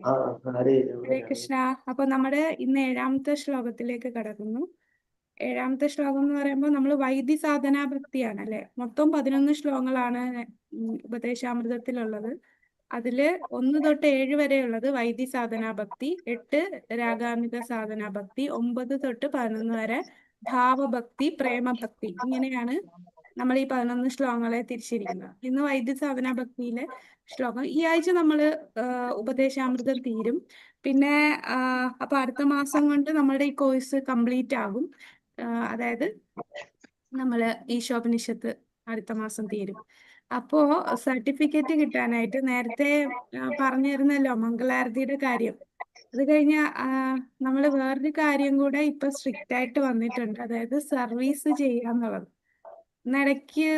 ആ ഹരേ ഹരേ രാമ കൃഷ്ണ. അപ്പൊ നമ്മുടെ ഇന്ന് 7ാമത്തെ ശ്ലോകത്തിലേക്ക് കടക്കുന്നു. 7ാമത്തെ ശ്ലോകം എന്ന് പറയുമ്പോൾ നമ്മൾ വൈദ്യ സാധനാ ഭക്തിയാണ് അല്ലെ. മൊത്തം 11 ശ്ലോകങ്ങളാണ് ഉപദേശാമൃതത്തിലുള്ളത്. അതില് 1 തൊട്ട് 7 വരെയുള്ളത് വൈദ്യ സാധനാ ഭക്തി, 8 രാഗാമിക സാധനാ ഭക്തി, 9 തൊട്ട് 11 വരെ ഭാവഭക്തി, പ്രേമഭക്തി. ഇങ്ങനെയാണ് നമ്മൾ ഈ 11 ശ്ലോകങ്ങളെ തിരിച്ചിരിക്കുന്നത്. ഇന്ന് വൈദ്യ സാധനാ ഭക്തിയിലെ ശ്ലോകം. ഈ ആഴ്ച നമ്മൾ ഉപദേശാമൃതം തീരും. പിന്നെ അപ്പൊ അടുത്ത മാസം കൊണ്ട് നമ്മുടെ ഈ കോഴ്സ് കംപ്ലീറ്റ് ആകും. അതായത് നമ്മൾ ഈശോപനിഷത്ത് അടുത്ത മാസം തീരും. അപ്പോ സർട്ടിഫിക്കറ്റ് കിട്ടാനായിട്ട് നേരത്തെ പറഞ്ഞിരുന്നല്ലോ മംഗളാരതിയുടെ കാര്യം. അത് കഴിഞ്ഞ നമ്മൾ വേറൊരു കാര്യം കൂടെ ഇപ്പൊ സ്ട്രിക്റ്റ് ആയിട്ട് വന്നിട്ടുണ്ട്. അതായത് സർവീസ് ചെയ്യാന്നുള്ളത്. ഇടയ്ക്ക്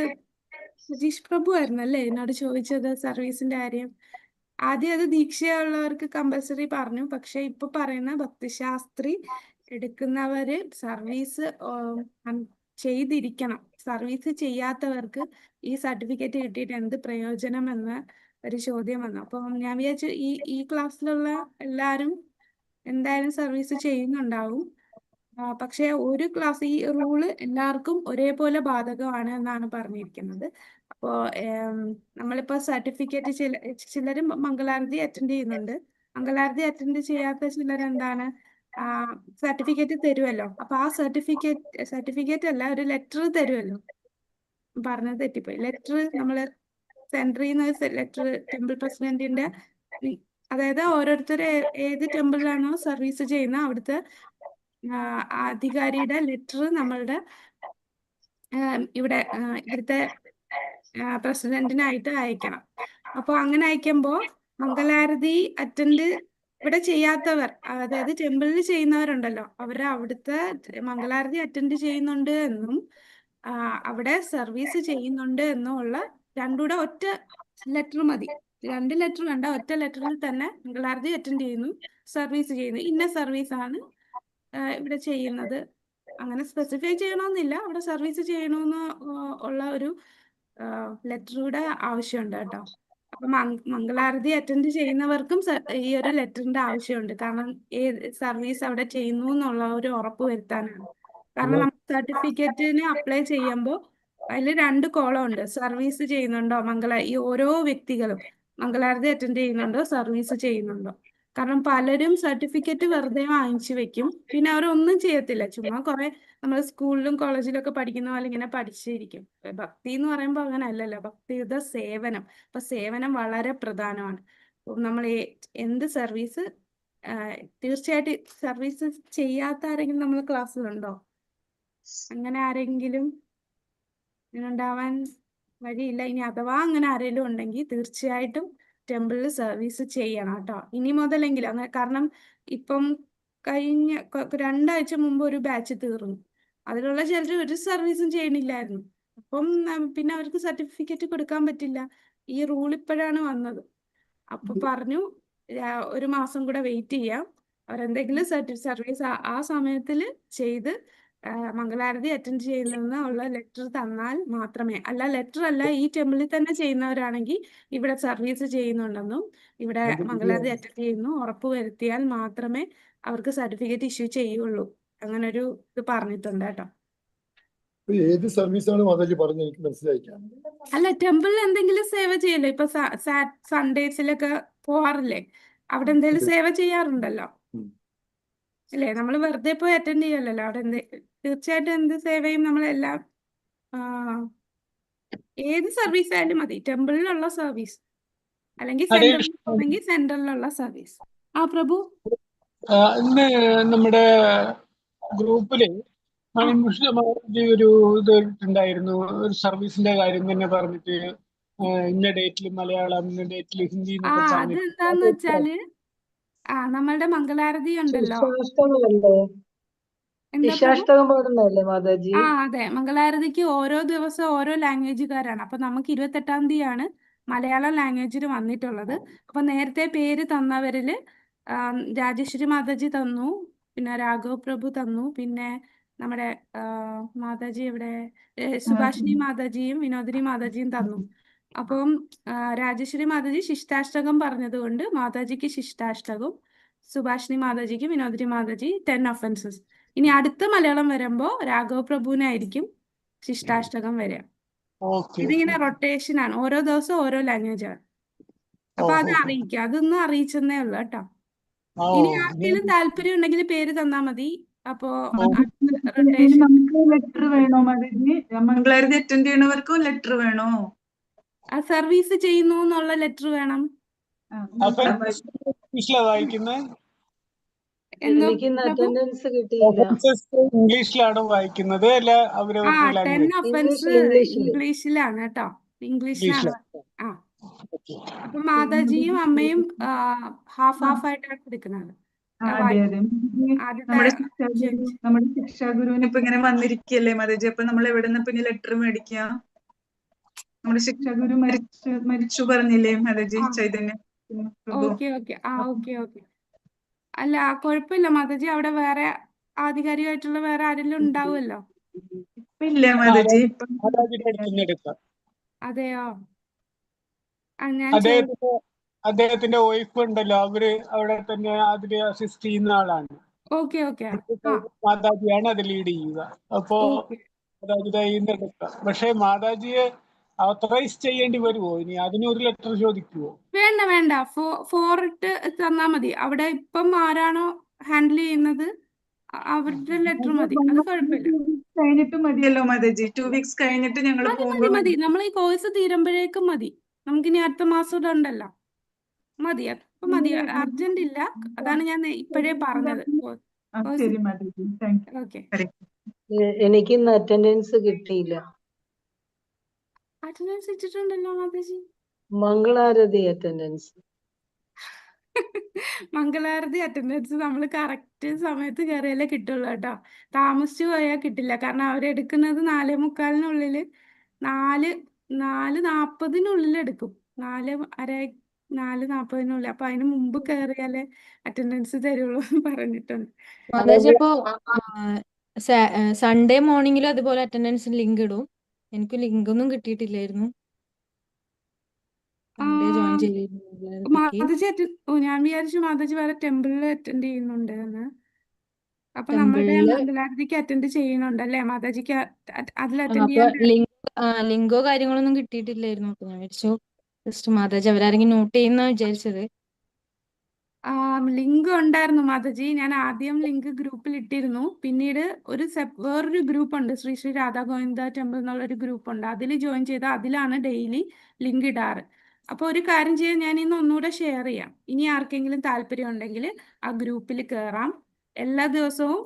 സതീഷ് പ്രഭു ആയിരുന്നല്ലേ എന്നോട് ചോദിച്ചത് സർവീസിന്റെ കാര്യം. ആദ്യം അത് ദീക്ഷയുള്ളവർക്ക് കമ്പൽസറി പറഞ്ഞു. പക്ഷെ ഇപ്പൊ പറയുന്ന ഭക്തിശാസ്ത്രി എടുക്കുന്നവര് സർവീസ് ചെയ്തിരിക്കണം. സർവീസ് ചെയ്യാത്തവർക്ക് ഈ സർട്ടിഫിക്കറ്റ് കിട്ടിയിട്ട് എന്ത് പ്രയോജനം എന്ന ഒരു ചോദ്യം വന്നു. അപ്പം ഞാൻ വിചാരിച്ചു ഈ ക്ലാസ്സിലുള്ള എല്ലാവരും എന്തായാലും സർവീസ് ചെയ്യുന്നുണ്ടാവും. പക്ഷെ ഒരു ക്ലാസ് ഈ റൂള് എല്ലാവർക്കും ഒരേപോലെ ബാധകമാണ് എന്നാണ് പറഞ്ഞിരിക്കുന്നത്. അപ്പോൾ നമ്മളിപ്പോൾ സർട്ടിഫിക്കറ്റ് ചിലരും മംഗളാരതി അറ്റൻഡ് ചെയ്യുന്നുണ്ട്. മംഗളാരതി അറ്റൻഡ് ചെയ്യാത്ത ചിലരെന്താണ് സർട്ടിഫിക്കറ്റ് തരുമല്ലോ. അപ്പൊ ആ സർട്ടിഫിക്കറ്റ് അല്ല, ഒരു ലെറ്റർ തരുമല്ലോ. പറഞ്ഞത് തെറ്റിപ്പോയി. ലെറ്റർ നമ്മൾ സെൻട്രിൽ നിന്ന് ലെറ്റർ ടെമ്പിൾ പ്രസിഡന്റിന്റെ, അതായത് ഓരോരുത്തർ ഏത് ടെമ്പിളിലാണോ സർവീസ് ചെയ്യുന്ന അവിടുത്തെ അധികാരിയുടെ ലെറ്റർ നമ്മളുടെ ഇവിടുത്തെ പ്രസിഡന്റിനായിട്ട് അയക്കണം. അപ്പോൾ അങ്ങനെ അയക്കുമ്പോൾ മംഗളാരതി അറ്റൻഡ് ഇവിടെ ചെയ്യാത്തവർ, അതായത് ടെമ്പിളിൽ ചെയ്യുന്നവരുണ്ടല്ലോ, അവരെ അവിടുത്തെ മംഗളാരതി അറ്റൻഡ് ചെയ്യുന്നുണ്ട് എന്നും അവിടെ സർവീസ് ചെയ്യുന്നുണ്ട് എന്നും ഉള്ള രണ്ടുകൂടെ ഒറ്റ ലെറ്റർ മതി. 2 ലെറ്റർ വേണ്ട, ഒറ്റ ലെറ്ററിൽ തന്നെ മംഗളാരതി അറ്റൻഡ് ചെയ്യുന്നു, സർവീസ് ചെയ്യുന്നു, ഇന്ന സർവീസാണ് ഇവിടെ ചെയ്യുന്നത്. അങ്ങനെ സ്പെസിഫൈ ചെയ്യണമെന്നില്ല, അവിടെ സർവീസ് ചെയ്യണമെന്ന് ഉള്ള ഒരു ലെറ്ററുടെ ആവശ്യമുണ്ട് കേട്ടോ. അപ്പൊ മംഗളാരതി അറ്റൻഡ് ചെയ്യുന്നവർക്കും ഈ ഒരു ലെറ്ററിന്റെ ആവശ്യമുണ്ട്. കാരണം ഏത് സർവീസ് അവിടെ ചെയ്യുന്നു എന്നുള്ള ഒരു ഉറപ്പ് വരുത്താനാണ്. കാരണം നമ്മൾ സർട്ടിഫിക്കറ്റിന് അപ്ലൈ ചെയ്യുമ്പോൾ അതിൽ 2 കോളം ഉണ്ട്. സർവീസ് ചെയ്യുന്നുണ്ടോ, ഈ ഓരോ വ്യക്തികളും മംഗളാരതി അറ്റൻഡ് ചെയ്യുന്നുണ്ടോ, സർവീസ് ചെയ്യുന്നുണ്ടോ. കാരണം പലരും സർട്ടിഫിക്കറ്റ് വെറുതെ വാങ്ങിച്ചു വെക്കും, പിന്നെ അവരൊന്നും ചെയ്യത്തില്ല. ചുമ്മാ കുറെ നമ്മൾ സ്കൂളിലും കോളേജിലും ഒക്കെ പഠിക്കുന്ന പോലെ ഇങ്ങനെ പഠിച്ചിരിക്കും. ഭക്തി എന്ന് പറയുമ്പോൾ അങ്ങനെ അല്ലല്ലോ. ഭക്തിയുത സേവനം. അപ്പൊ സേവനം വളരെ പ്രധാനമാണ്. നമ്മൾ എന്ത് സർവീസ്, തീർച്ചയായിട്ടും സർവീസ് ചെയ്യാത്ത ആരെങ്കിലും നമ്മൾ ക്ലാസ്സിലുണ്ടോ? അങ്ങനെ ആരെങ്കിലും ഉണ്ടാവാൻ വഴിയില്ല. ഇനി അഥവാ അങ്ങനെ ആരെങ്കിലും ഉണ്ടെങ്കിൽ തീർച്ചയായിട്ടും ടെമ്പിളിൽ സർവീസ് ചെയ്യണം കേട്ടോ, ഇനി മുതലെങ്കിലും. കാരണം ഇപ്പം കഴിഞ്ഞ 2 ആഴ്ച മുമ്പ് ഒരു ബാച്ച് തീർന്നു. അതിലുള്ള ചിലർ ഒരു സർവീസും ചെയ്യണില്ലായിരുന്നു. അപ്പം പിന്നെ അവർക്ക് സർട്ടിഫിക്കറ്റ് കൊടുക്കാൻ പറ്റില്ല. ഈ റൂൾ ഇപ്പോഴാണ് വന്നത്. അപ്പൊ പറഞ്ഞു 1 മാസം കൂടെ വെയിറ്റ് ചെയ്യാം. അവരെന്തെങ്കിലും സർവീസ് ആ സമയത്തിൽ ചെയ്ത് മംഗളാരതി അറ്റൻഡ് ചെയ്യുന്ന ഉള്ള ലെറ്റർ തന്നാൽ മാത്രമേ, അല്ല ലെറ്റർ അല്ല, ഈ ടെമ്പിളിൽ തന്നെ ചെയ്യുന്നവരാണെങ്കിൽ ഇവിടെ സർവീസ് ചെയ്യുന്നുണ്ടെന്നും ഇവിടെ മംഗളാരതി അറ്റൻഡ് ചെയ്യുന്നു ഉറപ്പ് വരുത്തിയാൽ മാത്രമേ അവർക്ക് സർട്ടിഫിക്കറ്റ് ഇഷ്യൂ ചെയ്യുള്ളൂ. അങ്ങനെ ഒരു ഇത് പറഞ്ഞിട്ടുണ്ട് കേട്ടോ. ഏത് സർവീസാണ് മാതാജി പറഞ്ഞത്? എനിക്ക് മനസ്സിലായില്ല. അല്ല, ടെമ്പിളിൽ എന്തെങ്കിലും സേവ ചെയ്യല്ലോ. ഇപ്പൊ സൺഡേസിലൊക്കെ പോവാറില്ലേ, അവിടെ എന്തെങ്കിലും സേവ ചെയ്യാറുണ്ടല്ലോ അല്ലേ. നമ്മൾ വെറുതെ പോയി അറ്റൻഡ് ചെയ്യല്ലോ. അവിടെ തീർച്ചയായിട്ടും എന്ത് സേവയും നമ്മളെല്ലാം ഏത് സർവീസ് ആയാലും മതി. ടെമ്പിളിലുള്ള സർവീസ് അല്ലെങ്കിൽ സെന്ററിലുള്ള സർവീസ്. പ്രഭു, ഇന്ന് നമ്മുടെ ഗ്രൂപ്പില് ഒരു ഇത് ഉണ്ടായിരുന്നു, ഒരു സർവീസിന്റെ കാര്യം തന്നെ പറഞ്ഞിട്ട്, ഇന്ന ഡേറ്റിൽ മലയാളം, ഇന്ന ഡേറ്റിൽ ഹിന്ദി എന്നൊക്കെ പറഞ്ഞിട്ട്. അതെന്താന്ന് വെച്ചാല് നമ്മളുടെ മംഗളാരതി ഉണ്ടല്ലോ, അതെ, മംഗളാരതിക്ക് ഓരോ ദിവസം ഓരോ ലാംഗ്വേജുകാരാണ്. അപ്പൊ നമുക്ക് 28-ാം തീയതിയാണ് മലയാളം ലാംഗ്വേജിന് വന്നിട്ടുള്ളത്. അപ്പൊ നേരത്തെ പേര് തന്നവരില് രാജേശ്വരി മാതാജി തന്നു, പിന്നെ രാഘവ് പ്രഭു തന്നു, പിന്നെ നമ്മുടെ മാതാജി ഇവിടെ സുഭാഷിണി മാതാജിയും വിനോദിനി മാതാജിയും തന്നു. അപ്പം രാജേശ്വരി മാതാജി ശിഷ്ടാഷ്ടകം പറഞ്ഞതുകൊണ്ട് മാതാജിക്ക് ശിഷ്ടാഷ്ടകവും, സുഭാഷിണി മാതാജിക്ക്, വിനോദിനി മാതാജി 10 ഒഫൻസസ്. ഇനി അടുത്ത മലയാളം വരുമ്പോ രാഘവ പ്രഭുവിനായിരിക്കും ശിഷ്ടാഷ്ടകം വരിക. ഓക്കെ ഇതിങ്ങനെ റൊട്ടേഷൻ ആണ്, ഓരോ ദിവസം ഓരോ ലാംഗ്വേജ് ആണ്. അപ്പൊ അത് അറിയിക്കുക, അതൊന്നും അറിയിച്ചെന്നേ ഉള്ളു കേട്ടോ. ഇനി ആർക്കെങ്കിലും താല്പര്യം ഉണ്ടെങ്കിൽ പേര് തന്നാ മതി. അപ്പോ റൊട്ടേഷൻ നമുക്ക് ലെറ്റർ വേണോ മാതാജി? മംഗളാരതി അറ്റൻഡ് ചെയ്യണവർക്കും ലെറ്റർ വേണോ? ആ സർവീസ് ചെയ്യുന്നു എന്നുള്ള ലെറ്റർ വേണം. അപ്പൊ ഇംഗ്ലീഷിലാ വായിക്കുന്നത്? എന്തോ എനിക്ക് ഇന്ന് പ്രഭു? അറ്റൻഡൻസ് കിട്ടിയില്ല. ഇംഗ്ലീഷിലാണോ വായിക്കുന്നത് അല്ല ആ അവരവരുടെ 10 ലാംഗ്വേജ്? ഒഫൻസ് ഇംഗ്ലീഷില്. ഇംഗ്ലീഷിലാണ് കേട്ടോ, ഇംഗ്ലീഷിലാണ്. ആ ഓക്കെ. അപ്പൊ മാതാജിയും അമ്മയും ഹാഫ് ആയിട്ടാണ് എടുക്കുന്നത്. അതെ അതെ. ആദ്യത്തെ നമ്മുടെ ശിക്ഷാഗുരുവിന് ഇപ്പൊ ഇങ്ങനെ വന്നിരിക്കല്ലേ മാതാജി, അപ്പൊ നമ്മൾ എവിടെ നിന്ന് ഇപ്പൊ ലെറ്റർ മേടിക്കുക? നമ്മുടെ ശിക്ഷാഗുരു മരിച്ചു പറഞ്ഞില്ലേ മാതാജി, ചൈതന്യ പ്രഭു. Okay okay. അല്ല കുഴപ്പമില്ല മാതാജി, അവിടെ വേറെ ആധികാരികമായിട്ടുള്ള വേറെ ആരെങ്കിലും ഉണ്ടാവുമല്ലോ. ഇപ്പൊ ഇല്ല മാതാജി, ഇപ്പൊ മാതാജിയുടെ അടുത്തുനിന്ന് എടുക്കാം. അതെയോ? ഞാൻ അദ്ദേഹത്തിന്റെ വൈഫ് ഉണ്ടല്ലോ, അവര് അവിടെ തന്നെ അതില് അസിസ്റ്റ് ചെയ്യുന്ന ആളാണ്. ഓക്കെ മാതാജിയാണ് അത് ലീഡ് ചെയ്യുക. അപ്പോ മാതാജിയുടെ കയ്യിൽ നിന്ന് എടുക്കാം. പക്ഷെ മാതാജിയെ ഓത്തറൈസ് ചെയ്യേണ്ടി വരുമോ? ഇനി അതിനൊരു ലെറ്റർ ചോദിക്കുവോ? വേണ്ട, ഫോറിട്ട് തന്നാ മതി. അവിടെ ഇപ്പം ആരാണോ ഹാൻഡിൽ ചെയ്യുന്നത് അവരുടെ ലെറ്റർ മതി, അത് കുഴപ്പമില്ല. കഴിഞ്ഞിട്ട് മതിയല്ലോ മാതാജി, 2 വീക്സ് കഴിഞ്ഞിട്ട് ഞങ്ങൾ മതി. നമ്മൾ ഈ കോഴ്സ് തീരുമ്പോഴേക്കും മതി. നമുക്കിനി അടുത്ത മാസം ഇവിടെ ഉണ്ടല്ലോ, മതി. അപ്പൊ മതി, അർജന്റ് ഇല്ല. അതാണ് ഞാൻ ഇപ്പോഴേ പറഞ്ഞത്. ശരി മാതാജി, താങ്ക് യു. ഓക്കെ. എനിക്ക് ഇന്ന് അറ്റൻഡൻസ് കിട്ടിയില്ല. അറ്റൻഡൻസ് ഇട്ടിട്ടുണ്ടല്ലോ മാതാജി. മംഗളാരതി അറ്റൻഡൻസ്. മംഗളാരതി അറ്റൻഡൻസ് നമ്മൾ കറക്റ്റ് സമയത്ത് കയറിയാലേ കിട്ടുള്ളൂ കേട്ടോ. താമസിച്ചു പോയാൽ കിട്ടില്ല. കാരണം അവരെടുക്കുന്നത് 4:45 4:40 എടുക്കും. 4:40 അപ്പൊ അതിന് മുമ്പ് കയറിയാലേ അറ്റൻഡൻസ് തരുള്ളൂ എന്ന് പറഞ്ഞിട്ടുണ്ട്. മാതാജി അപ്പോ സൺഡേ മോർണിംഗിലും അതുപോലെ അറ്റൻഡൻസ് ലിങ്ക് ഇടും. എനിക്ക് ലിങ്ക് ഒന്നും കിട്ടിയിട്ടില്ലായിരുന്നു. സൺഡേ ജോയിൻ മാതാജി ഞാൻ വിചാരിച്ചു മാതാജി വേറെ ടെമ്പിളിൽ അറ്റൻഡ് ചെയ്യുന്നുണ്ട് എന്ന്. അപ്പൊ നമ്മുടെ മംഗളാരതിക്ക് അറ്റൻഡ് ചെയ്യുന്നുണ്ടല്ലേ മാതാജിക്ക്? അതിൽ അറ്റൻഡ് അപ്പൊ ചെയ്യാൻ ലിങ്കോ കാര്യങ്ങളൊന്നും കിട്ടിയിട്ടില്ലായിരുന്നു. അപ്പൊ ഞാൻ വിചാരിച്ചു ജസ്റ്റ് മാതാജി അവരാരെങ്കിലും നോട്ട് ചെയ്യുന്ന വിചാരിച്ചത്. ലിങ്ക് ഉണ്ടായിരുന്നു മാതാജി. ഞാൻ ആദ്യം ലിങ്ക് ഗ്രൂപ്പിൽ ഇട്ടിരുന്നു. പിന്നീട് വേറൊരു ഗ്രൂപ്പ് ഉണ്ട്, ശ്രീ ശ്രീ രാധാ ഗോവിന്ദ ടെമ്പിൾ എന്നുള്ളൊരു ഗ്രൂപ്പ് ഉണ്ട്. അതിൽ ജോയിൻ ചെയ്താൽ അതിലാണ് ഡെയിലി ലിങ്ക് ഇടാറ്. അപ്പോൾ ഒരു കാര്യം ചെയ്യാൻ ഞാൻ ഇന്ന് ഒന്നുകൂടെ ഷെയർ ചെയ്യാം. ഇനി ആർക്കെങ്കിലും താല്പര്യം ഉണ്ടെങ്കിൽ ആ ഗ്രൂപ്പിൽ കയറാം. എല്ലാ ദിവസവും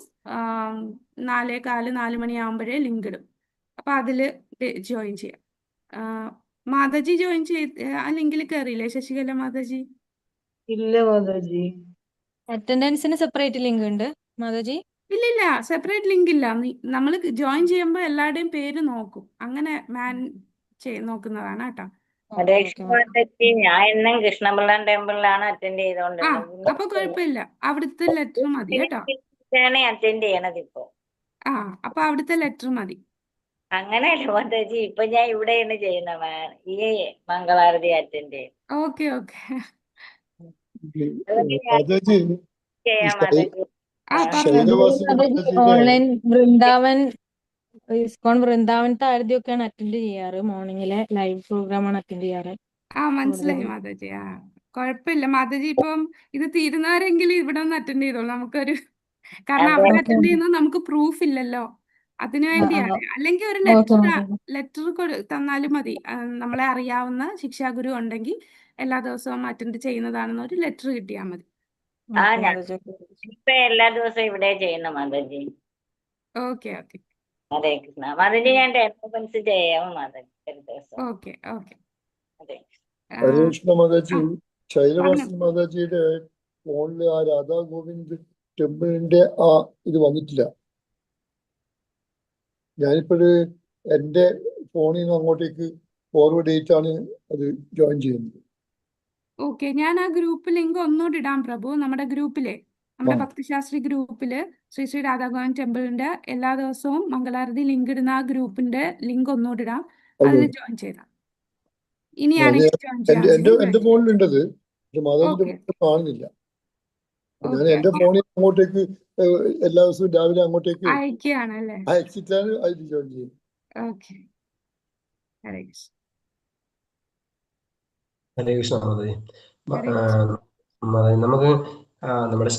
4:15 4 മണിയാകുമ്പോഴേ ലിങ്ക് ഇടും. അപ്പൊ അതിൽ ജോയിൻ ചെയ്യാം. മാതാജി ജോയിൻ ആ ലിങ്കിൽ കയറിയില്ലേ ശശികല മാതാജി? ഇല്ല മാതാജി. അറ്റൻഡൻസിന് സെപ്പറേറ്റ് ലിങ്ക് ഉണ്ട് മാതാജി? ഇല്ല, സെപ്പറേറ്റ് ലിങ്ക് ഇല്ല. നമ്മൾ ജോയിൻ ചെയ്യുമ്പോൾ എല്ലാവരുടെയും പേര് നോക്കും. അങ്ങനെ നോക്കുന്നതാണ് കേട്ടോ. ഞാൻ ഇന്നും കൃഷ്ണപിള്ളൻ ടെമ്പിളിലാണ് അറ്റൻഡ് ചെയ്തോണ്ടിരുന്നത്. അപ്പൊ കുഴപ്പമില്ല, അവിടുത്തെ ലെറ്റർ മതി കേട്ടോ. അറ്റൻഡ് ചെയ്യണത് ഇപ്പൊ. അപ്പൊ അവിടുത്തെ ലെറ്റർ മതി. അങ്ങനെയല്ല മാതാജി, ഇപ്പൊ ഞാൻ ഇവിടെയാണ് ചെയ്യുന്നത്, ഈ മംഗളാരതി അറ്റൻഡ് ചെയ്യും. Okay. Mataji online Vrindavan, ISKCON വൃന്ദാവനത്തെ ആരതിയൊക്കെയാണ് അറ്റൻഡ് ചെയ്യാറ്. മോർണിംഗിലെ ലൈവ് പ്രോഗ്രാമാണ് അറ്റൻഡ് ചെയ്യാറ്. മനസ്സിലായി മാതാജി. കുഴപ്പമില്ല മാതാജി. ഇപ്പം ഇത് തീരുന്നവരെങ്കിലും ഇവിടെ ഒന്ന് അറ്റൻഡ് ചെയ്തോളൂ. കാരണം അവിടെ അറ്റൻഡ് ചെയ്യുന്നത് നമുക്ക് പ്രൂഫ് ഇല്ലല്ലോ, അതിനു വേണ്ടിയാണ്. അല്ലെങ്കിൽ ഒരു ലെറ്റർ തന്നാലും മതി. നമ്മളെ അറിയാവുന്ന ശിക്ഷാഗുരു ഉണ്ടെങ്കിൽ എല്ലാ ദിവസവും അറ്റൻഡ് ചെയ്യുന്നതാണെന്ന് ഒരു ലെറ്റർ കിട്ടിയാൽ മതി. ഇപ്പൊ എല്ലാ ദിവസവും ഇവിടെ ചെയ്യുന്ന മാതാജി. ഓക്കെ. ഹരേ കൃഷ്ണ മാതാജി. ഞാൻ ടെൻസ് ചെയ്യാം മാതാജി ഒരു ദിവസം. ഓക്കെ. ഹരേ കൃഷ്ണ മാതാജി. ശൈലവാസൻ മാതാജിയുടെ ഫോണില് ആ രാധാ ഗോവിന്ദ് ടെമ്പിളിന്റെ ഇത് വന്നിട്ടില്ല. ഞാനിപ്പോഴ് എന്റെ ഫോണിൽ നിന്ന് അങ്ങോട്ടേക്ക് ഫോർവേഡ് ചെയ്തിട്ടാണ് അത് ജോയിൻ ചെയ്യുന്നത്. ഓക്കെ, ഞാൻ ആ ഗ്രൂപ്പ് ലിങ്ക് ഒന്നുകൂടി ഇടാം പ്രഭു. നമ്മുടെ ഭക്തിശാസ്ത്രി ഗ്രൂപ്പില് ശ്രീ ശ്രീ രാധാ ഗോവിന്ദ് ടെമ്പിളിന്റെ എല്ലാ ദിവസവും മംഗളാരതി ലിങ്ക് ഇടുന്ന ആ ഗ്രൂപ്പിന്റെ ലിങ്ക് ഒന്നുകൂടി ഇടാം. അതിൽ ജോയിൻ ചെയ്താം. ഇനിയാണ് അത് ഇനി ജോയിൻ എന്റെ ചെയ്യാൻ ഫോണിലുണ്ടത്, പക്ഷെ മാതാജിന്റെ ഓക്കെ ഫോണിൽ കാണുന്നില്ല. ഞാൻ ഓക്കെ എന്റെ ഫോണിൽ അങ്ങോട്ടേക്ക് എല്ലാ ദിവസവും രാവിലെ അങ്ങോട്ടേക്ക് അയക്കുകയാണല്ലേ? അയച്ചിട്ടാണ് അതിൽ ജോയിൻ ചെയ്യുന്നത്. ഓക്കെ, ഹരേ കൃഷ്ണ. ഹരേ കൃഷ്ണ മാതാജി. ഹരേ കൃഷ്ണ. മാതാജി, നമുക്ക് നമ്മുടെ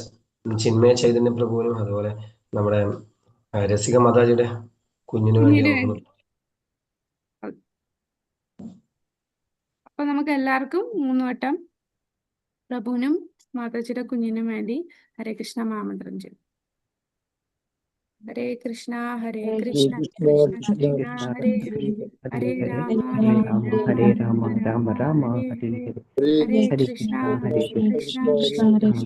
ചിന്മയ ചൈതന്യ പ്രഭുവിനും അതുപോലെ നമ്മുടെ രസിക മാതാജിയുടെ കുഞ്ഞിനു വേണ്ടി കുഞ്ഞിന് നമുക്ക് വേണ്ടി. അപ്പൊ നമുക്ക് എല്ലാവർക്കും 3 വട്ടം പ്രഭുവിനും മാതാജിയുടെ കുഞ്ഞിനും വേണ്ടി ഹരേ കൃഷ്ണ മഹാമന്ത്രം ചെയ്യും. ഹരേ കൃഷ്ണ ഹരേ കൃഷ്ണ കൃഷ്ണ കൃഷ്ണ കൃഷ്ണ കൃഷ്ണ ഹരേ ഹരേ, ഹരേ രാമ ഹരേ ഹരേ രാമ രാമ രാമ രാമ രാമ രാമ ഹരേ ഹരേ ഹരേ, ഹരേ ഹരേ ഹരേ കൃഷ്ണ കൃഷ്ണ കൃഷ്ണ കൃഷ്ണ കൃഷ്ണ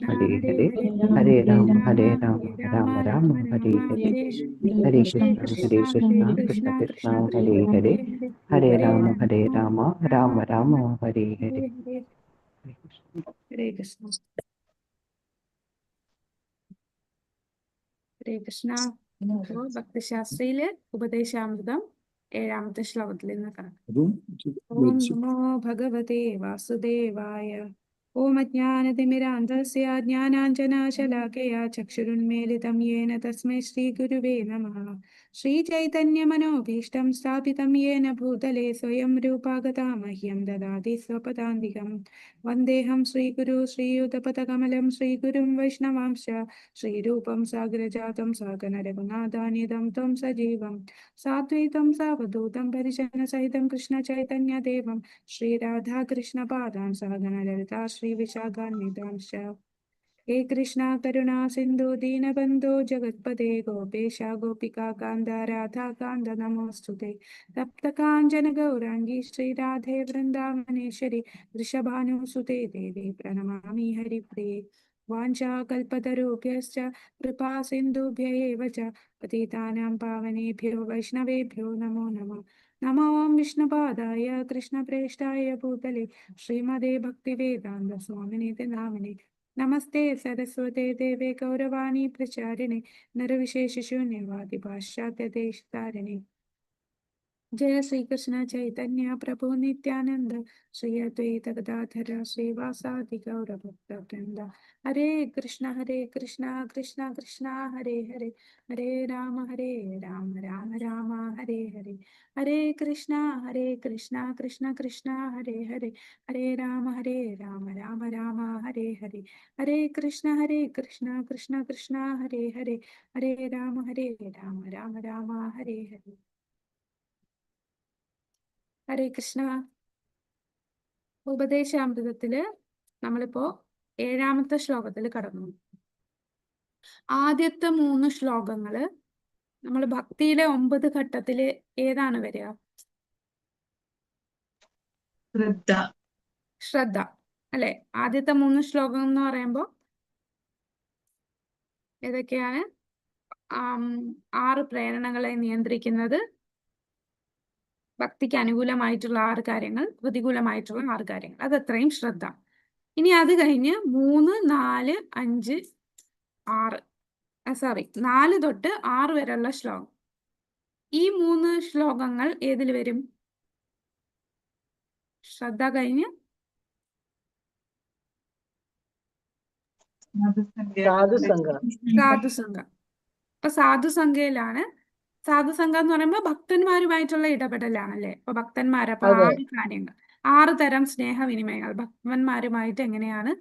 ഹരേ കൃഷ്ണ ഹരേ ഹരേ ഹരേ ഹരേ, ഹരേ ഹരേ രാമ രാമ ഹരേ ഹരേ രാമ രാമ രാമ രാമ രാമ ഹരേ ഹരേ ഹരേ, ഹരേ ഹരേ ഹരേ കൃഷ്ണ കൃഷ്ണ ഹരേ കൃഷ്ണ കൃഷ്ണ കൃഷ്ണ കൃഷ്ണ കൃഷ്ണ കൃഷ്ണ ഹരേ ഹരേ ഹരേ ഹരേ, ഹരേ ഹരേ രാമ രാമ രാമ രാമ രാമ രാമ രാമ ഹരേ ഹരേ ഹരേ ഹരേ, ഹരേ കൃഷ്ണ. ഹരേ കൃഷ്ണ. ഹരേ കൃഷ്ണ. അപ്പോൾ ഭക്തിശാസ്ത്രയില് ഉപദേശാമൃതം 7ാമത്തെ ശ്ലോകത്തിൽ നിന്ന് കാണാം. അതും ഓം നമോ ഭഗവതേ വാസുദേവായ. ഓം അജ്ഞാനതിമിരാന്ധസ്യ ജ്ഞാനാഞ്ജനശലാകയാ ചക്ഷുരുന്മീലിതം യേന തസ്മൈ ശ്രീഗുരുവേ നമഃ. ശ്രീചൈതന്യമനോഭീഷ്ടം സ്ഥാപിതം യേന ഭൂതലേ സ്വയം രൂപാഗതാ മഹ്യം ദദാതി സ്വപദാന്തികം. വന്ദേഹം ശ്രീഗുരു ശ്രീയുതപദകമലം ശ്രീഗുരും വൈഷ്ണവാംശ ശ്രീരൂപം സാഗ്രജാതം സഹഗണ രഘുനാഥാനിധം ത്വം സജീവം സാദ്വൈതം സാവധൂതം പരിജനസഹിതം കൃഷ്ണ ചൈതന്യദേവം ശ്രീരാധാകൃഷ്ണപാദാൻ സഹഗണ ലളിതാ ശ്രീവിശാഖാന്വിതാംശ. ഹേ കൃഷ്ണ കരുണാ സിന്ധു ദീനബന്ധോ ജഗത്പദേ ഗോപേശ ഗോപികാ കാന്ത രാധാകാന്ത നമോസ്തുതേ. തപ്തകാഞ്ചന ഗൗരാംഗീ ശ്രീരാധേ വൃന്ദാവനേശ്വരി വൃഷഭാനുസുതേ ദേവി പ്രണമാമി ഹരിപ്രിയേ. വാഞ്ചാകൽപതരുഭ്യശ്ച കൃപാ സിന്ധുഭ്യ ഏവ ച പതിതാനാം പാവനേഭ്യോ വൈഷ്ണവേഭ്യോ നമോ നമഃ. നമോ വിഷ്ണുപാദായ കൃഷ്ണപ്രേഷ്ഠായ ഭൂതലേ ശ്രീമതേ ഭക്തിവേദാന്ത സ്വാമിനീതി നാമിനെ. നമസ്തേ സരസ്വതേ ദേവേ ഗൗരവാണി പ്രചാരിണേ നിർവിശേഷശൂന്യവാദി പാശ്ചാത്യദേശതാരിണേ. ജയ ശ്രീകൃഷ്ണ ചൈതന്യ പ്രഭു നിത്യാനന്ദ ശ്രീ അദ്വൈത ഗദാധര ശ്രീവാസാദി ഗൗരഭക്തവൃന്ദ. ഹരേ കൃഷ്ണ കൃഷ്ണ കൃഷ്ണ ഹരേ ഹരേ, ഹരേ രാമ രാമ രാമ ഹരേ ഹരേ, ഹരേ കൃഷ്ണ കൃഷ്ണ കൃഷ്ണ ഹരേ ഹരേ, ഹരേ രാമ രാമ രാമ ഹരേ ഹരേ, ഹരേ കൃഷ്ണ കൃഷ്ണ കൃഷ്ണ ഹരേ ഹരേ, ഹരേ രാമ രാമ രാമ ഹരേ ഹരേ. ഹരേ കൃഷ്ണ. ഉപദേശാമൃതത്തില് നമ്മളിപ്പോ 7ാമത്തെ ശ്ലോകത്തിൽ കടന്നു. ആദ്യത്തെ 3 ശ്ലോകങ്ങള് നമ്മൾ ഭക്തിയിലെ 9 ഘട്ടത്തില് ഏതാണ് വരിക? ശ്രദ്ധ അല്ലെ? ആദ്യത്തെ 3 ശ്ലോകം എന്ന് പറയുമ്പോ ഏതൊക്കെയാണ്? 6 പ്രേരണകളെ നിയന്ത്രിക്കുന്നത്, ഭക്തിക്ക് അനുകൂലമായിട്ടുള്ള 6 കാര്യങ്ങൾ, പ്രതികൂലമായിട്ടുള്ള 6 കാര്യങ്ങൾ, അതത്രയും ശ്രദ്ധ. ഇനി അത് കഴിഞ്ഞ് 3, 4, 5, 6 4 തൊട്ട് 6 വരെയുള്ള ശ്ലോകം. ഈ 3 ശ്ലോകങ്ങൾ ഏതിൽ വരും? ശ്രദ്ധ കഴിഞ്ഞ് സാധുസംഘ. അപ്പൊ സാധുസംഘയിലാണ്. സാധുസംഘം എന്ന് പറയുമ്പോൾ ഭക്തന്മാരുമായിട്ടുള്ള ഇടപെടലാണല്ലേ? അപ്പൊ ഭക്തന്മാര്, അപ്പൊ 6 കാര്യങ്ങൾ, 6 തരം സ്നേഹവിനിമയങ്ങൾ ഭക്തന്മാരുമായിട്ട് എങ്ങനെയാണ്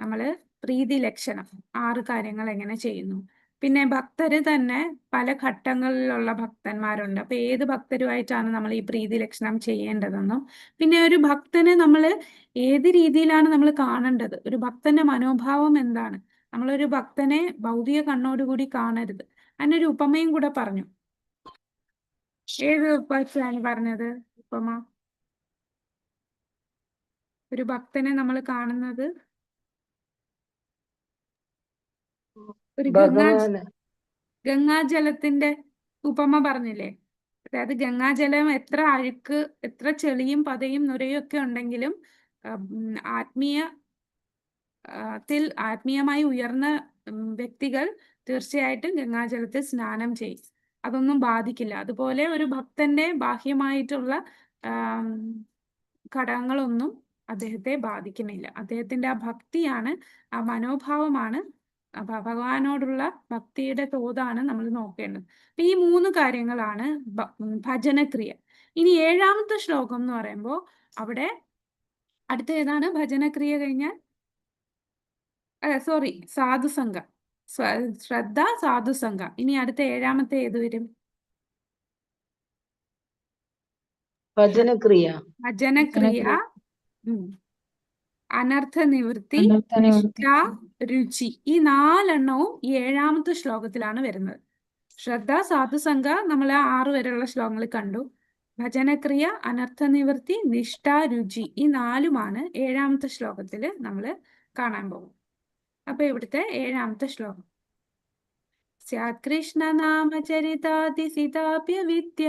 നമ്മള് പ്രീതി ലക്ഷണം, 6 കാര്യങ്ങൾ എങ്ങനെ ചെയ്യുന്നു. പിന്നെ ഭക്തര് തന്നെ പല ഘട്ടങ്ങളിലുള്ള ഭക്തന്മാരുണ്ട്. അപ്പൊ ഏത് ഭക്തരുമായിട്ടാണ് നമ്മൾ ഈ പ്രീതി ലക്ഷണം ചെയ്യേണ്ടതെന്നും, പിന്നെ ഒരു ഭക്തനെ നമ്മൾ ഏത് രീതിയിലാണ് നമ്മൾ കാണേണ്ടത്, ഒരു ഭക്തന്റെ മനോഭാവം എന്താണ്, നമ്മളൊരു ഭക്തനെ ഭൗതിക കണ്ണോടുകൂടി കാണരുത്, അതിനൊരു ഉപമയും കൂടെ പറഞ്ഞു. ഏത് ഉപമാണ് പറഞ്ഞത്? ഉപമ. ഒരു ഭക്തനെ നമ്മൾ കാണുന്നത് ഒരു ഗംഗാജലത്തിന്റെ ഉപമ പറഞ്ഞില്ലേ? അതായത് ഗംഗാജലം എത്ര അഴുക്ക്, എത്ര ചെളിയും പതയും നുരയും ഒക്കെ ഉണ്ടെങ്കിലും ആത്മീയമായി ഉയർന്ന വ്യക്തികൾ തീർച്ചയായിട്ടും ഗംഗാജലത്തിൽ സ്നാനം ചെയ്യും, അതൊന്നും ബാധിക്കില്ല. അതുപോലെ ഒരു ഭക്തന്റെ ബാഹ്യമായിട്ടുള്ള ഘടകങ്ങളൊന്നും അദ്ദേഹത്തെ ബാധിക്കുന്നില്ല. അദ്ദേഹത്തിന്റെ ആ ഭക്തിയാണ്, ആ മനോഭാവമാണ്, ഭഗവാനോടുള്ള ഭക്തിയുടെ തോതാണ് നമ്മൾ നോക്കേണ്ടത്. അപ്പൊ ഈ 3 കാര്യങ്ങളാണ് ഭജനക്രിയ. ഇനി 7ാമത്തെ ശ്ലോകം എന്ന് പറയുമ്പോൾ അവിടെ അടുത്ത ഏതാണ്? ഭജനക്രിയ കഴിഞ്ഞാൽ സോറി, സാധുസംഘ. ശ്രദ്ധ, സാധുസംഘ. ഇനി അടുത്ത 7ാമത്തെ ഏത് വരും? ഭജനക്രിയ. ഭജനക്രിയ, അനർത്ഥ നിവൃത്തി, നിഷ്ഠ, രുചി. ഈ 4 ഈ 7ാമത്തെ ശ്ലോകത്തിലാണ് വരുന്നത്. ശ്രദ്ധ, സാധുസംഘ നമ്മൾ 6 വരെയുള്ള ശ്ലോകങ്ങൾ കണ്ടു. ഭജനക്രിയ, അനർത്ഥ നിവൃത്തി, നിഷ്ഠ, രുചി. ഈ 4ഉമാണ് 7ാമത്തെ ശ്ലോകത്തിൽ നമ്മൾ കാണാൻ പോകും. അപ്പൊ ഇവിടുത്തെ 7ാമത്തെ ശ്ലോകം. സ്യാത് കൃഷ്ണനാമചരിതാതിസിതാപ്യ വിദ്യ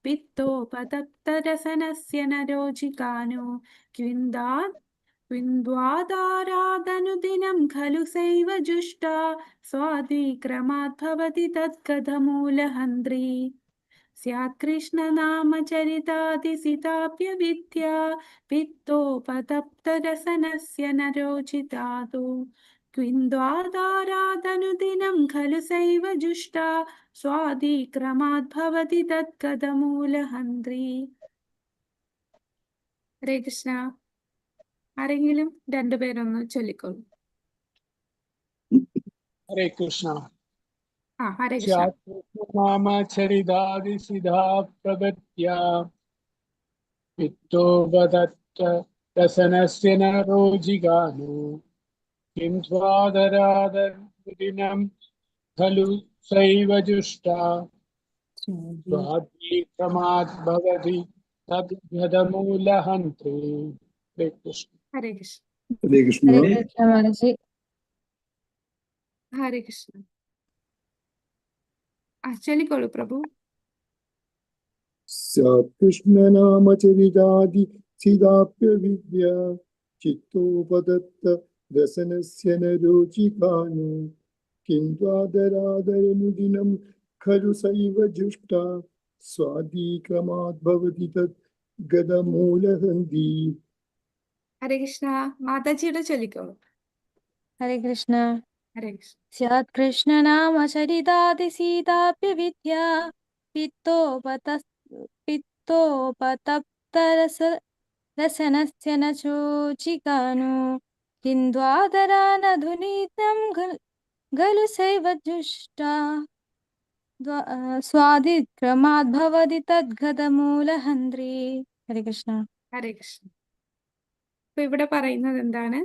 പിത്തോപതപ്തരസനസ്യ നരോചികാനോ ക്വിന്ദ്വാദാരാദനുദിനം ഖലു സൈവ ജുഷ്ടാ സ്വാദിക്രമാദ്ഭവതി തദ്ഗതമൂലഹന്ത്രി. സ്യാത് കൃഷ്ണനാമചരിതാതിസിതാപ്യ വിദ്യ പിത്തോപതപ്തരസനസ്യ നരോചിതാതോ ക്വിന്ദ്വാദാരാദനുദിനം ഖലു സൈവ ജുഷ്ടാ സ്വാദിക്രമാദ്ഭവതി തദ്ഗതമൂലഹന്ത്രി. ഹരേ കൃഷ്ണ. ആരെങ്കിലും 2 പേരൊന്ന് ചൊല്ലിക്കോളൂ. ഹരേ കൃഷ്ണ. ഹരേ കൃഷ്ണ. നാമചരിതാദിസിധാ പ്രപദ്യ പിത്തോപതപ്ത രസനസ്യ നരോചികാനോ കിം സ്വാദരാദനുദിനം ഖലു സൈവ ജുഷ്ടാ സ്വാദിക്രമാത് ഭവതി തദ്ഗതമൂലഹന്ത്രി. ഹരേ കൃഷ്ണ. ഹരേ കൃഷ്ണ. ഹരേ കൃഷ്ണ. ഹരേ കൃഷ്ണ. ചൊല്ലിക്കോളൂ പ്രഭു. സ്യാത് കൃഷ്ണനാമചരിതാദി സിതാപ്യ വിദ്യ ചിത്തോപദത്ത രസനസ്യ നരോചികാനോ കിന്വാദരാദരനുദിനം ഖലു സൈവ ജുഷ്ടാ സ്വാദീക്രമാത് ഭവതി തദ് ഗതമൂലഹന്തി. ഹരേ കൃഷ്ണ. മാതാജിയുടെ ചൊല്ലിക്കോളൂ. ഹരേ കൃഷ്ണ. ഹരേ കൃഷ്ണ. സ്യാത് കൃഷ്ണനാമചരിതാതിസീതാപ്യ വിദ്യ പിത്തോപതപ്തരസനസ്യ നരോചികാനോ കിന്ദ്വാദരാദനുദിനം ഖലു സൈവ ജുഷ്ടാ സ്വാദിക്രമാത് ഭവതി തദ്ഗതമൂലഹന്ത്രി. ഹരേ കൃഷ്ണ. ഹരേ കൃഷ്ണ. അപ്പൊ ഇവിടെ പറയുന്നത് എന്താണ്?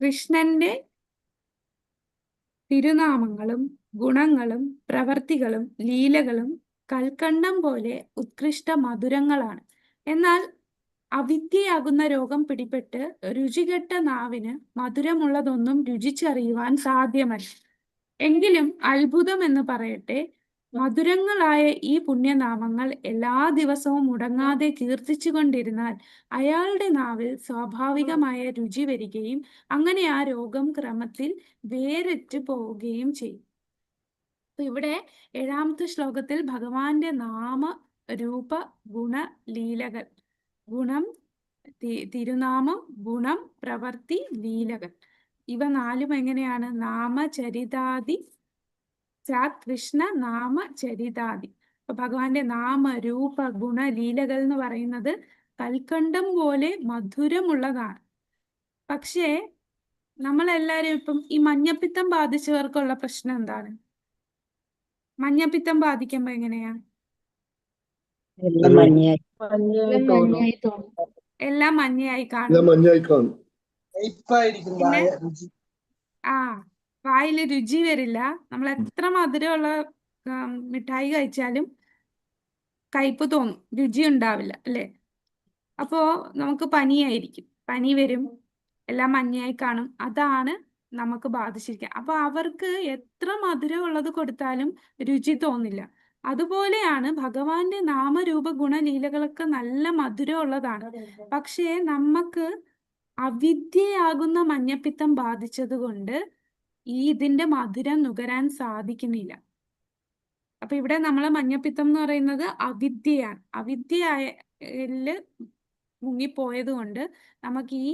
കൃഷ്ണന്റെ തിരുനാമങ്ങളും ഗുണങ്ങളും പ്രവർത്തികളും ലീലകളും കൽക്കണ്ടം പോലെ ഉത്കൃഷ്ട മധുരങ്ങളാണ്. എന്നാൽ അവിദ്യയാകുന്ന രോഗം പിടിപെട്ട് രുചികെട്ട നാവിന് മധുരമുള്ളതൊന്നും രുചിച്ചറിയുവാൻ സാധ്യമല്ല. എങ്കിലും അത്ഭുതം എന്ന് പറയട്ടെ, മധുരങ്ങളായ ഈ പുണ്യനാമങ്ങൾ എല്ലാ ദിവസവും മുടങ്ങാതെ കീർത്തിച്ചു കൊണ്ടിരുന്നാൽ അയാളുടെ നാവിൽ സ്വാഭാവികമായ രുചി വരികയും അങ്ങനെ ആ രോഗം ക്രമത്തിൽ വേറിട്ട് പോവുകയും ചെയ്യും. അപ്പൊ ഇവിടെ 7ാമത്തെ ശ്ലോകത്തിൽ ഭഗവാന്റെ നാമ രൂപ ഗുണ ലീലകൾ, ഗുണം, തിരുനാമം, ഗുണം, പ്രവർത്തി, ലീലകൾ, ഇവ 4ഉം എങ്ങനെയാണ്? നാമചരിതാദി. കൃഷ്ണ നാമചരിതാദി. അപ്പൊ ഭഗവാന്റെ നാമ രൂപ ഗുണ ലീലകൾ എന്ന് പറയുന്നത് കൽക്കണ്ടം പോലെ മധുരമുള്ളതാണ്. പക്ഷേ നമ്മളെല്ലാരും ഇപ്പം ഈ മഞ്ഞപ്പിത്തം ബാധിച്ചവർക്കുള്ള പ്രശ്നം എന്താണ്? മഞ്ഞപ്പിത്തം ബാധിക്കുമ്പോ എങ്ങനെയാ? എല്ലാം മഞ്ഞയായി എല്ലാം മഞ്ഞയായി കാണും. എല്ലാം മഞ്ഞായി കാണും. പിന്നെ വായില് രുചി വരില്ല. നമ്മൾ എത്ര മധുരമുള്ള മിഠായി കഴിച്ചാലും കയ്പ് തോന്നും, രുചി ഉണ്ടാവില്ല, അല്ലേ? അപ്പോ നമുക്ക് പനിയായിരിക്കും, പനി വരും, എല്ലാം മഞ്ഞയായി കാണും. അതാണ് നമുക്ക് ബാധിച്ചിരിക്കുക. അപ്പൊ അവർക്ക് എത്ര മധുരമുള്ളത് കൊടുത്താലും രുചി തോന്നില്ല. അതുപോലെയാണ് ഭഗവാന്റെ നാമരൂപ ഗുണലീലകളൊക്കെ നല്ല മധുരമുള്ളതാണ്. പക്ഷേ നമുക്ക് അവിദ്യയാകുന്ന മഞ്ഞപ്പിത്തം ബാധിച്ചത് കൊണ്ട് ഇതിന്റെ മധുരം നുകരാൻ സാധിക്കുന്നില്ല. അപ്പൊ ഇവിടെ നമ്മളെ മഞ്ഞപ്പിത്തം എന്ന് പറയുന്നത് അവിദ്യയാണ്. അവിദ്യയില് മുങ്ങിപ്പോയത് കൊണ്ട് നമുക്ക് ഈ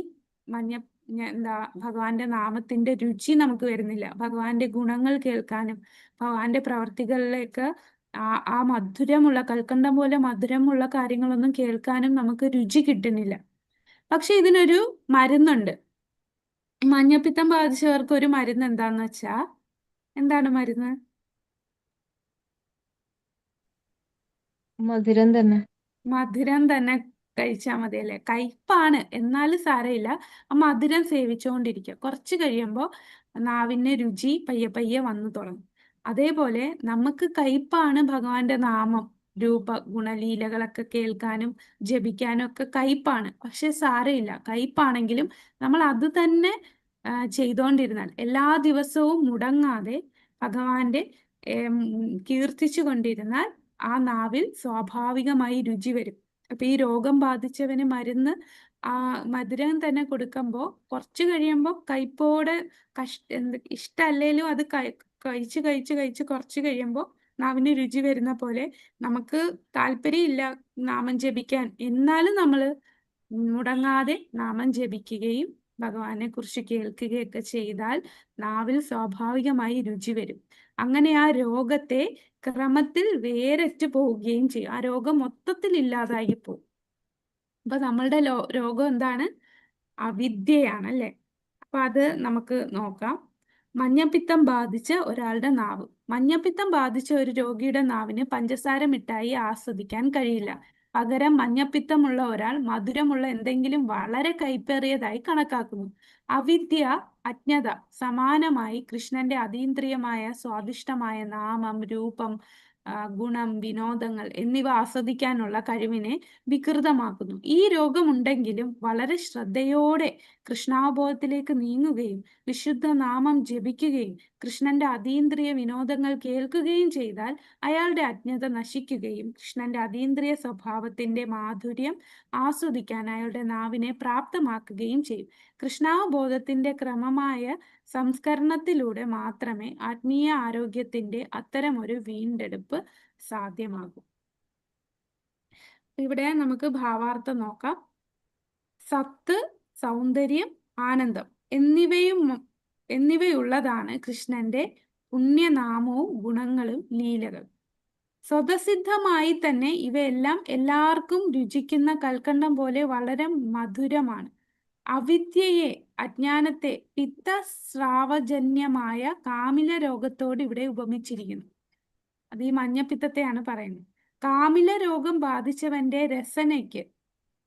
ഭഗവാന്റെ നാമത്തിന്റെ രുചി നമുക്ക് വരുന്നില്ല. ഭഗവാന്റെ ഗുണങ്ങൾ കേൾക്കാനും ഭഗവാന്റെ പ്രവർത്തികളിലേക്ക് ആ മധുരമുള്ള കൽക്കണ്ടം പോലെ മധുരമുള്ള കാര്യങ്ങളൊന്നും കേൾക്കാനും നമുക്ക് രുചി കിട്ടുന്നില്ല. പക്ഷെ ഇതിനൊരു മരുന്നുണ്ട്. മഞ്ഞപ്പിത്തം ബാധിച്ചവർക്ക് ഒരു മരുന്ന് എന്താന്ന് വെച്ചാ, എന്താണ് മരുന്ന്? മധുരം തന്നെ. മധുരം തന്നെ കഴിച്ചാൽ മതി അല്ലേ? കയ്പാണ്, എന്നാലും സാരമില്ല. ആ മധുരം സേവിച്ചുകൊണ്ടിരിക്കുക. കുറച്ച് കഴിയുമ്പോൾ നാവിന് രുചി പയ്യെ പയ്യെ വന്നു തുടങ്ങും. അതേപോലെ നമുക്ക് കയ്പാണ് ഭഗവാന്റെ നാമം, രൂപ ഗുണലീലകളൊക്കെ കേൾക്കാനും ജപിക്കാനും ഒക്കെ കയ്പാണ്. പക്ഷെ സാരമില്ല, കയ്പാണെങ്കിലും നമ്മൾ അത് തന്നെ ചെയ്തുകൊണ്ടിരുന്നാൽ, എല്ലാ ദിവസവും മുടങ്ങാതെ ഭഗവാന്റെ കീർത്തിച്ചു കൊണ്ടിരുന്നാൽ ആ നാവിൽ സ്വാഭാവികമായി രുചി വരും. അപ്പൊ ഈ രോഗം ബാധിച്ചവന് മരുന്ന് മധുരം തന്നെ കൊടുക്കുമ്പോൾ കുറച്ച് കഴിയുമ്പോൾ കയ്പോടെ ഇഷ്ടമല്ലേലും അത് കഴിച്ച് കഴിച്ച് കഴിച്ച് കുറച്ച് കഴിയുമ്പോൾ നാവിന് രുചി വരുന്ന പോലെ നമുക്ക് താല്പര്യമില്ല നാമം ജപിക്കാൻ, എന്നാലും നമ്മൾ മുടങ്ങാതെ നാമം ജപിക്കുകയും ഭഗവാനെ കുറിച്ച് കേൾക്കുകയൊക്കെ ചെയ്താൽ നാവിൽ സ്വാഭാവികമായി രുചി വരും. അങ്ങനെ ആ രോഗത്തെ ക്രമത്തിൽ വേരറ്റ് പോവുകയും ചെയ്യും. ആ രോഗം മൊത്തത്തിൽ ഇല്ലാതായി പോകും. അപ്പൊ നമ്മളുടെ രോഗം എന്താണ്? അവിദ്യയാണ് അല്ലേ? അപ്പൊ അത് നമുക്ക് നോക്കാം. മഞ്ഞപ്പിത്തം ബാധിച്ച ഒരാളുടെ നാവ്. മഞ്ഞപ്പിത്തം ബാധിച്ച ഒരു രോഗിയുടെ നാവിന് പഞ്ചസാര മിഠായി ആസ്വദിക്കാൻ കഴിയില്ല. പകരം മഞ്ഞപ്പിത്തമുള്ള ഒരാൾ മധുരമുള്ള എന്തെങ്കിലും വളരെ കയ്പേറിയതായി കണക്കാക്കുന്നു. അവിദ്യ, അജ്ഞത സമാനമായി കൃഷ്ണന്റെ അതീന്ദ്രിയമായ സ്വാദിഷ്ടമായ നാമം, രൂപം, ഗുണം, വിനോദങ്ങൾ എന്നിവ ആസ്വദിക്കാനുള്ള കഴിവിനെ വികൃതമാക്കുന്നു. ഈ രോഗമുണ്ടെങ്കിലും വളരെ ശ്രദ്ധയോടെ കൃഷ്ണാവബോധത്തിലേക്ക് നീങ്ങുകയും വിശുദ്ധ നാമം ജപിക്കുകയും കൃഷ്ണന്റെ അതീന്ദ്രിയ വിനോദങ്ങൾ കേൾക്കുകയും ചെയ്താൽ അയാളുടെ അജ്ഞത നശിക്കുകയും കൃഷ്ണന്റെ അതീന്ദ്രിയ സ്വഭാവത്തിന്റെ മാധുര്യം ആസ്വദിക്കാൻ അയാളുടെ നാവിനെ പ്രാപ്തമാക്കുകയും ചെയ്യും. കൃഷ്ണാവബോധത്തിന്റെ ക്രമമായ സംസ്കരണത്തിലൂടെ മാത്രമേ ആത്മീയ ആരോഗ്യത്തിന്റെ അത്തരമൊരു വീണ്ടെടുപ്പ് സാധ്യമാകൂ. ഇവിടെ നമുക്ക് ഭാവാർത്ഥം നോക്കാം. സത്ത്, സൗന്ദര്യം, ആനന്ദം എന്നിവയുള്ളതാണ് കൃഷ്ണന്റെ പുണ്യനാമവും ഗുണങ്ങളും ലീലകൾ. സ്വതസിദ്ധമായി തന്നെ ഇവയെല്ലാം എല്ലാവർക്കും രുചിക്കുന്ന കൽക്കണ്ടം പോലെ വളരെ മധുരമാണ്. അവിദ്യയെ, അജ്ഞാനത്തെ പിത്തസ്രാവജന്യമായ കാമില രോഗത്തോട് ഇവിടെ ഉപമിച്ചിരിക്കുന്നു. അത് ഈ മഞ്ഞപ്പിത്തത്തെയാണ് പറയുന്നത്. കാമില രോഗം ബാധിച്ചവന്റെ രസനയ്ക്ക്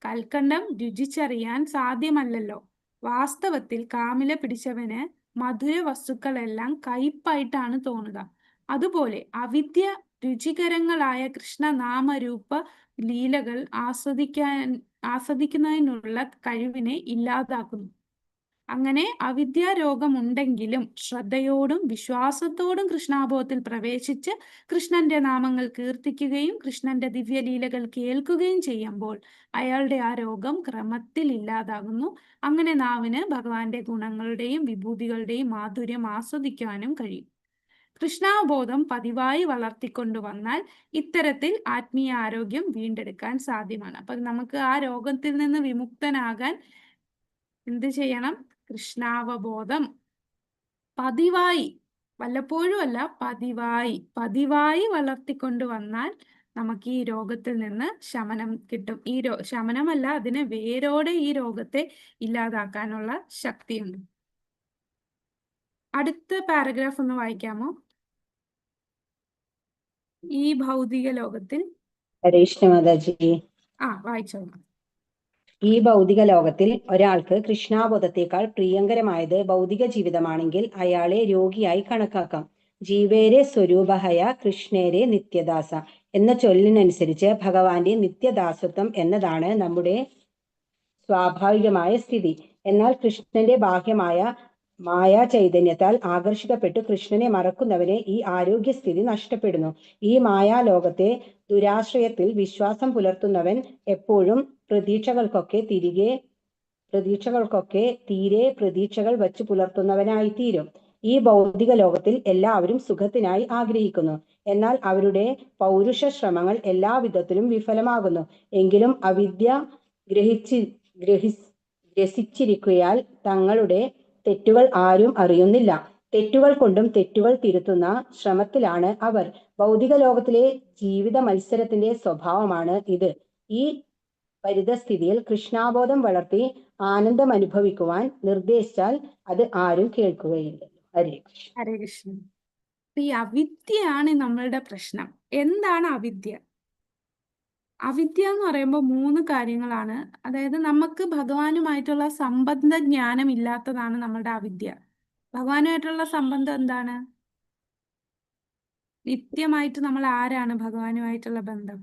കൽക്കണ്ടം രുചിച്ചറിയാൻ സാധ്യമല്ലല്ലോ. വാസ്തവത്തിൽ കാമില പിടിച്ചവന് മധുര വസ്തുക്കളെല്ലാം കയ്പായിട്ടാണ് തോന്നുക. അതുപോലെ അവിദ്യ രുചികരങ്ങളായ കൃഷ്ണനാമരൂപ ലീലകൾ ആസ്വദിക്കുന്നതിനുള്ള കഴിവിനെ ഇല്ലാതാക്കുന്നു. അങ്ങനെ അവിദ്യാരോഗമുണ്ടെങ്കിലും ശ്രദ്ധയോടും വിശ്വാസത്തോടും കൃഷ്ണാബോധത്തിൽ പ്രവേശിച്ച് കൃഷ്ണന്റെ നാമങ്ങൾ കീർത്തിക്കുകയും കൃഷ്ണന്റെ ദിവ്യലീലകൾ കേൾക്കുകയും ചെയ്യുമ്പോൾ അയാളുടെ ആ രോഗം ക്രമത്തിൽ ഇല്ലാതാകുന്നു. അങ്ങനെ നാവിന് ഭഗവാന്റെ ഗുണങ്ങളുടെയും വിഭൂതികളുടെയും മാധുര്യം ആസ്വദിക്കാനും കഴിയും. കൃഷ്ണാബോധം പതിവായി വളർത്തിക്കൊണ്ടുവന്നാൽ ഇത്തരത്തിൽ ആത്മീയ ആരോഗ്യം വീണ്ടെടുക്കാൻ സാധ്യമാണ്. അപ്പൊ നമുക്ക് ആ രോഗത്തിൽ നിന്ന് വിമുക്തനാകാൻ എന്ത് ചെയ്യണം? കൃഷ്ണാവബോധം പതിവായി, വല്ലപ്പോഴും അല്ല, പതിവായി വളർത്തിക്കൊണ്ടുവന്നാൽ നമുക്ക് ഈ രോഗത്തിൽ നിന്ന് ശമനം കിട്ടും. ശമനമല്ല, അതിനെ വേരോടെ ഈ രോഗത്തെ ഇല്ലാതാക്കാനുള്ള ശക്തിയുണ്ട്. അടുത്ത പാരഗ്രാഫ് ഒന്ന് വായിക്കാമോ? ഈ ഭൗതിക ലോകത്തിൽ ഹരേഷ്ണമാതാജി, വായിച്ചോളാം. ഈ ഭൗതിക ലോകത്തിൽ ഒരാൾക്ക് കൃഷ്ണാബോധത്തേക്കാൾ പ്രിയങ്കരമായത് ഭൗതിക ജീവിതമാണെങ്കിൽ അയാളെ രോഗിയായി കണക്കാക്കാം. ജീവേരെ സ്വരൂപഹയ കൃഷ്ണേരെ നിത്യദാസ എന്ന ചൊല്ലിനനുസരിച്ച് ഭഗവാന്റെ നിത്യദാസത്വം എന്നതാണ് നമ്മുടെ സ്വാഭാവികമായ സ്ഥിതി. എന്നാൽ കൃഷ്ണന്റെ ബാഹ്യമായ മായാ ചൈതന്യത്താൽ ആകർഷിക്കപ്പെട്ടു കൃഷ്ണനെ മറക്കുന്നവന് ഈ ആരോഗ്യസ്ഥിതി നഷ്ടപ്പെടുന്നു. ഈ മായാലോകത്തെ ദുരാശ്രയത്തിൽ വിശ്വാസം പുലർത്തുന്നവൻ എപ്പോഴും പ്രതീക്ഷകൾക്കൊക്കെ തീരെ പ്രതീക്ഷകൾ വച്ചു പുലർത്തുന്നവനായി തീരും. ഈ ഭൗതിക ലോകത്തിൽ എല്ലാവരും സുഖത്തിനായി ആഗ്രഹിക്കുന്നു. എന്നാൽ അവരുടെ പൗരുഷ ശ്രമങ്ങൾ എല്ലാവിധത്തിലും വിഫലമാകുന്നു. എങ്കിലും അവിദ്യ ഗ്രസിച്ചിരിക്കയാൽ തങ്ങളുടെ തെറ്റുകൾ ആരും അറിയുന്നില്ല. തെറ്റുകൾ കൊണ്ടും തെറ്റുകൾ തിരുത്തുന്ന ശ്രമത്തിലാണ് അവർ. ഭൗതിക ലോകത്തിലെ ജീവിത മത്സരത്തിന്റെ സ്വഭാവമാണ് ഇത്. ഈ പരിതസ്ഥിതിയിൽ കൃഷ്ണാബോധം വളർത്തി ആനന്ദം അനുഭവിക്കുവാൻ നിർദ്ദേശിച്ചാൽ അത് ആരും കേൾക്കുകയില്ല. ഹരേ കൃഷ്ണ. ഹരേ കൃഷ്ണ. ഈ അവിദ്യയാണ് നമ്മളുടെ പ്രശ്നം. എന്താണ് അവിദ്യ? അവിദ്യ എന്ന് പറയുമ്പോൾ 3 കാര്യങ്ങളാണ്. അതായത് നമുക്ക് ഭഗവാനുമായിട്ടുള്ള സംബന്ധ ജ്ഞാനം ഇല്ലാത്തതാണ് നമ്മളുടെ അവിദ്യ. ഭഗവാനുമായിട്ടുള്ള സംബന്ധം എന്താണ്? നിത്യമായിട്ട് നമ്മൾ ആരാണ് ഭഗവാനുമായിട്ടുള്ള ബന്ധം?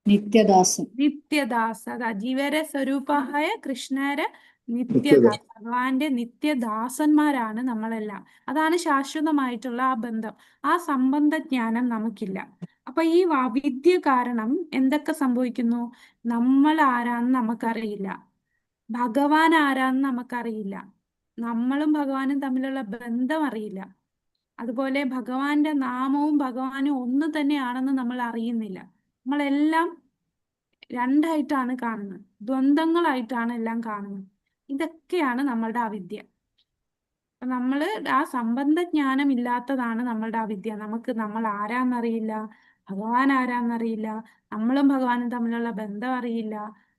നിത്യദാസ. അതാ ജീവരെ സ്വരൂപായ കൃഷ്ണരെ നിത്യദാസ. ഭഗവാന്റെ നിത്യദാസന്മാരാണ് നമ്മളെല്ലാം. അതാണ് ശാശ്വതമായിട്ടുള്ള ആ ബന്ധം. ആ സംബന്ധ ജ്ഞാനം നമുക്കില്ല. അപ്പൊ ഈ അവിദ്യ കാരണം എന്തൊക്കെ സംഭവിക്കുന്നു? നമ്മൾ ആരാന്ന് നമുക്കറിയില്ല, ഭഗവാൻ ആരാന്ന് നമുക്കറിയില്ല, നമ്മളും ഭഗവാനും തമ്മിലുള്ള ബന്ധം അറിയില്ല, അതുപോലെ ഭഗവാന്റെ നാമവും ഭഗവാനും ഒന്ന് തന്നെയാണെന്ന് നമ്മൾ അറിയുന്നില്ല. നമ്മളെല്ലാം രണ്ടായിട്ടാണ് കാണുന്നത്, ദ്വന്ദ്ങ്ങളായിട്ടാണ് എല്ലാം കാണുന്നത്. ഇതൊക്കെയാണ് നമ്മളുടെ അവിദ്യ. അപ്പൊ നമ്മള് ആ സംബന്ധ ജ്ഞാനം ഇല്ലാത്തതാണ് നമ്മളുടെ അവിദ്യ. നമുക്ക് നമ്മൾ ആരാന്നറിയില്ല, ഭഗവാൻ ആരാന്നറിയില്ല, നമ്മളും ഭഗവാനും തമ്മിലുള്ള ബന്ധം അറിയില്ല,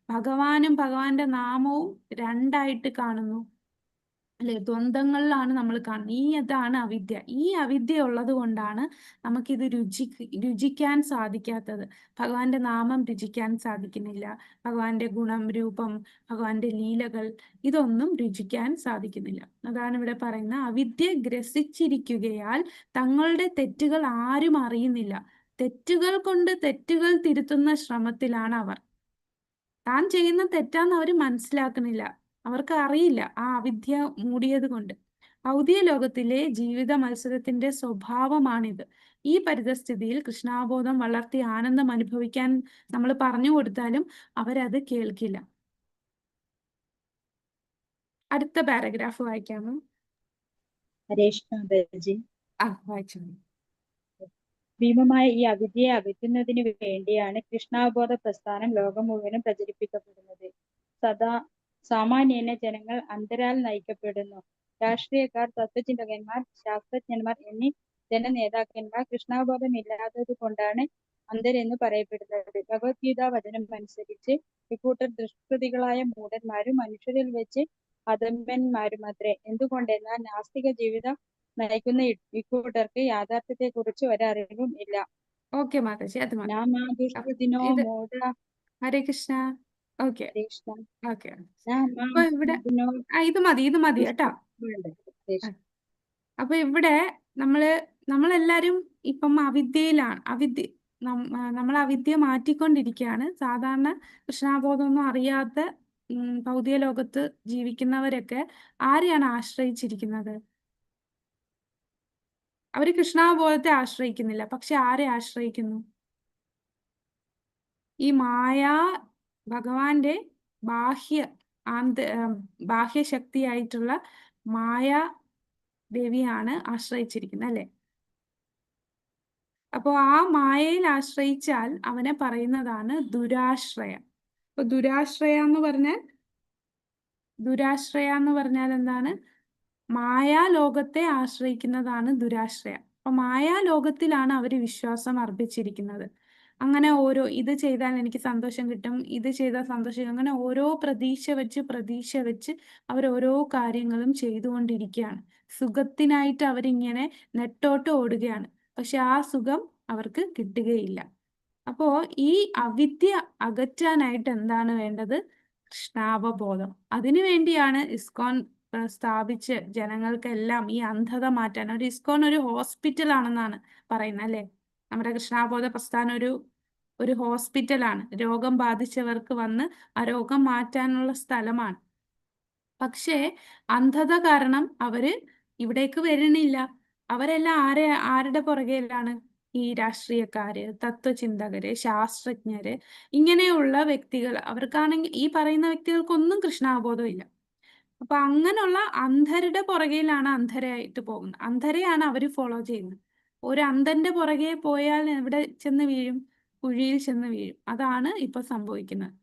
ഭഗവാനും ഭഗവാന്റെ നാമവും രണ്ടായിട്ട് കാണുന്നു, അല്ലെ? ദ്വന്ദ്ങ്ങളിലാണ് നമ്മൾ കാണുന്നത്. അതാണ് അവിദ്യ. ഈ അവിദ്യ ഉള്ളത് കൊണ്ടാണ് നമുക്കിത് രുചിക്കാൻ സാധിക്കാത്തത്. ഭഗവാന്റെ നാമം രുചിക്കാൻ സാധിക്കുന്നില്ല, ഭഗവാന്റെ ഗുണം, രൂപം, ഭഗവാന്റെ ലീലകൾ, ഇതൊന്നും രുചിക്കാൻ സാധിക്കുന്നില്ല. അതാണ് ഇവിടെ പറയുന്ന അവിദ്യ ഗ്രസിച്ചിരിക്കുകയാൽ തങ്ങളുടെ തെറ്റുകൾ ആരും അറിയുന്നില്ല. തെറ്റുകൾ കൊണ്ട് തെറ്റുകൾ തിരുത്തുന്ന ശ്രമത്തിലാണ് അവർ. താൻ ചെയ്യുന്ന തെറ്റാന്ന് അവർ മനസ്സിലാക്കുന്നില്ല, അവർക്ക് അറിയില്ല. ആ അവിദ്യ മൂടിയത് കൊണ്ട്. ഭൗതിക ലോകത്തിലെ ജീവിത മത്സരത്തിന്റെ സ്വഭാവമാണിത്. ഈ പരിതസ്ഥിതിയിൽ കൃഷ്ണാബോധം വളർത്തി ആനന്ദം അനുഭവിക്കാൻ നമ്മൾ പറഞ്ഞു കൊടുത്താലും അവരത് കേൾക്കില്ല. അടുത്ത പാരഗ്രാഫ് വായിക്കാമോ? വായിച്ചു. ഭീമമായ ഈ അവിദ്യയെ അകറ്റുന്നതിന് വേണ്ടിയാണ് കൃഷ്ണാവബോധ പ്രസ്ഥാനം ലോകം മുഴുവനും പ്രചരിപ്പിക്കപ്പെടുന്നത്. സാമാന്യേന ജനങ്ങൾ അന്ധരാൽ നയിക്കപ്പെടുന്നു. രാഷ്ട്രീയക്കാർ, തത്വചിന്തകന്മാർ, ശാസ്ത്രജ്ഞന്മാർ എന്നീ ജനനേതാക്കന്മാർ കൃഷ്ണാവബോധം ഇല്ലാത്തത് കൊണ്ടാണ് അന്ധരെന്ന് പറയപ്പെടുന്നത്. ഭഗവത്ഗീത വചനം അനുസരിച്ച് ഇക്കൂട്ടർ ദുഷ്കൃതികളായ മൂഢന്മാരും മനുഷ്യരിൽ വെച്ച് അധമന്മാരുമത്രേ. എന്തുകൊണ്ടെന്നാൽ നാസ്തിക ജീവിതം നയിക്കുന്ന ഇക്കൂട്ടർക്ക് യാഥാർത്ഥ്യത്തെ കുറിച്ച് ഒരറിവും ഇല്ല. ഓക്കെ മാതാജി, അത് മതി. ഹരേ കൃഷ്ണ. Okay okay. അപ്പൊ ഇവിടെ ഇത് മതി കേട്ടോ. അപ്പൊ ഇവിടെ നമ്മളെല്ലാരും ഇപ്പം അവിദ്യയിലാണ്. നമ്മൾ അവിദ്യ മാറ്റിക്കൊണ്ടിരിക്കുകയാണ്. സാധാരണ കൃഷ്ണാബോധമൊന്നും അറിയാത്ത ഭൗതിക ലോകത്ത് ജീവിക്കുന്നവരൊക്കെ ആരെയാണ് ആശ്രയിച്ചിരിക്കുന്നത്? അവര് കൃഷ്ണാബോധത്തെ ആശ്രയിക്കുന്നില്ല, പക്ഷെ ആരെ ആശ്രയിക്കുന്നു? ഈ ഭഗവാന്റെ ബാഹ്യശക്തിയായിട്ടുള്ള മായാ ദേവിയാണ് ആശ്രയിച്ചിരിക്കുന്നത്, അല്ലെ? അപ്പോൾ ആ മായയിൽ ആശ്രയിച്ചാൽ അവനെ പറയുന്നതാണ് ദുരാശ്രയ. അപ്പൊ ദുരാശ്രയ എന്ന് പറഞ്ഞാൽ എന്താണ്? മായാലോകത്തെ ആശ്രയിക്കുന്നതാണ് ദുരാശ്രയ. അപ്പൊ മായാലോകത്തിലാണ് അവർ വിശ്വാസം അർപ്പിച്ചിരിക്കുന്നത്. അങ്ങനെ ഇത് ചെയ്താൽ എനിക്ക് സന്തോഷം കിട്ടും, ഇത് ചെയ്താൽ സന്തോഷം, അങ്ങനെ ഓരോ പ്രതീക്ഷ വെച്ച് അവർ ഓരോ കാര്യങ്ങളും ചെയ്തുകൊണ്ടിരിക്കുകയാണ്. സുഖത്തിനായിട്ട് അവരിങ്ങനെ നെട്ടോട്ട് ഓടുകയാണ്. പക്ഷെ ആ സുഖം അവർക്ക് കിട്ടുകയില്ല. അപ്പോ ഈ അവിദ്യ അകറ്റാനായിട്ട് എന്താണ് വേണ്ടത്? കൃഷ്ണാവബോധം. അതിനു വേണ്ടിയാണ് ഇസ്കോൺ സ്ഥാപിച്ച് ജനങ്ങൾക്കെല്ലാം ഈ അന്ധത മാറ്റാൻ. ഇസ്കോൺ ഒരു ഹോസ്പിറ്റൽ ആണെന്നാണ് പറയുന്നത്, അല്ലെ? നമ്മുടെ കൃഷ്ണാബോധ പ്രസ്ഥാനം ഒരു ഹോസ്പിറ്റലാണ്. രോഗം ബാധിച്ചവർക്ക് വന്ന് ആ രോഗം മാറ്റാനുള്ള സ്ഥലമാണ്. പക്ഷേ അന്ധത കാരണം അവര് ഇവിടേക്ക് വരണില്ല. അവരെല്ലാം ആരുടെ പുറകെയിലാണ്? ഈ രാഷ്ട്രീയക്കാര്, തത്വചിന്തകര്, ശാസ്ത്രജ്ഞര്, ഇങ്ങനെയുള്ള വ്യക്തികൾ. അവർക്കാണെങ്കിൽ ഈ പറയുന്ന വ്യക്തികൾക്കൊന്നും കൃഷ്ണാബോധം ഇല്ല. അപ്പൊ അങ്ങനെയുള്ള അന്ധരുടെ പുറകെയിലാണ് അന്ധരായിട്ട് പോകുന്നത്. അന്ധരെയാണ് അവർ ഫോളോ ചെയ്യുന്നത്. ഒരു അന്ധന്റെ പുറകെ പോയാൽ എവിടെ ചെന്ന് വീഴും? കുഴിയിൽ ചെന്ന് വീഴും. അതാണ് ഇപ്പൊ സംഭവിക്കുന്നത്.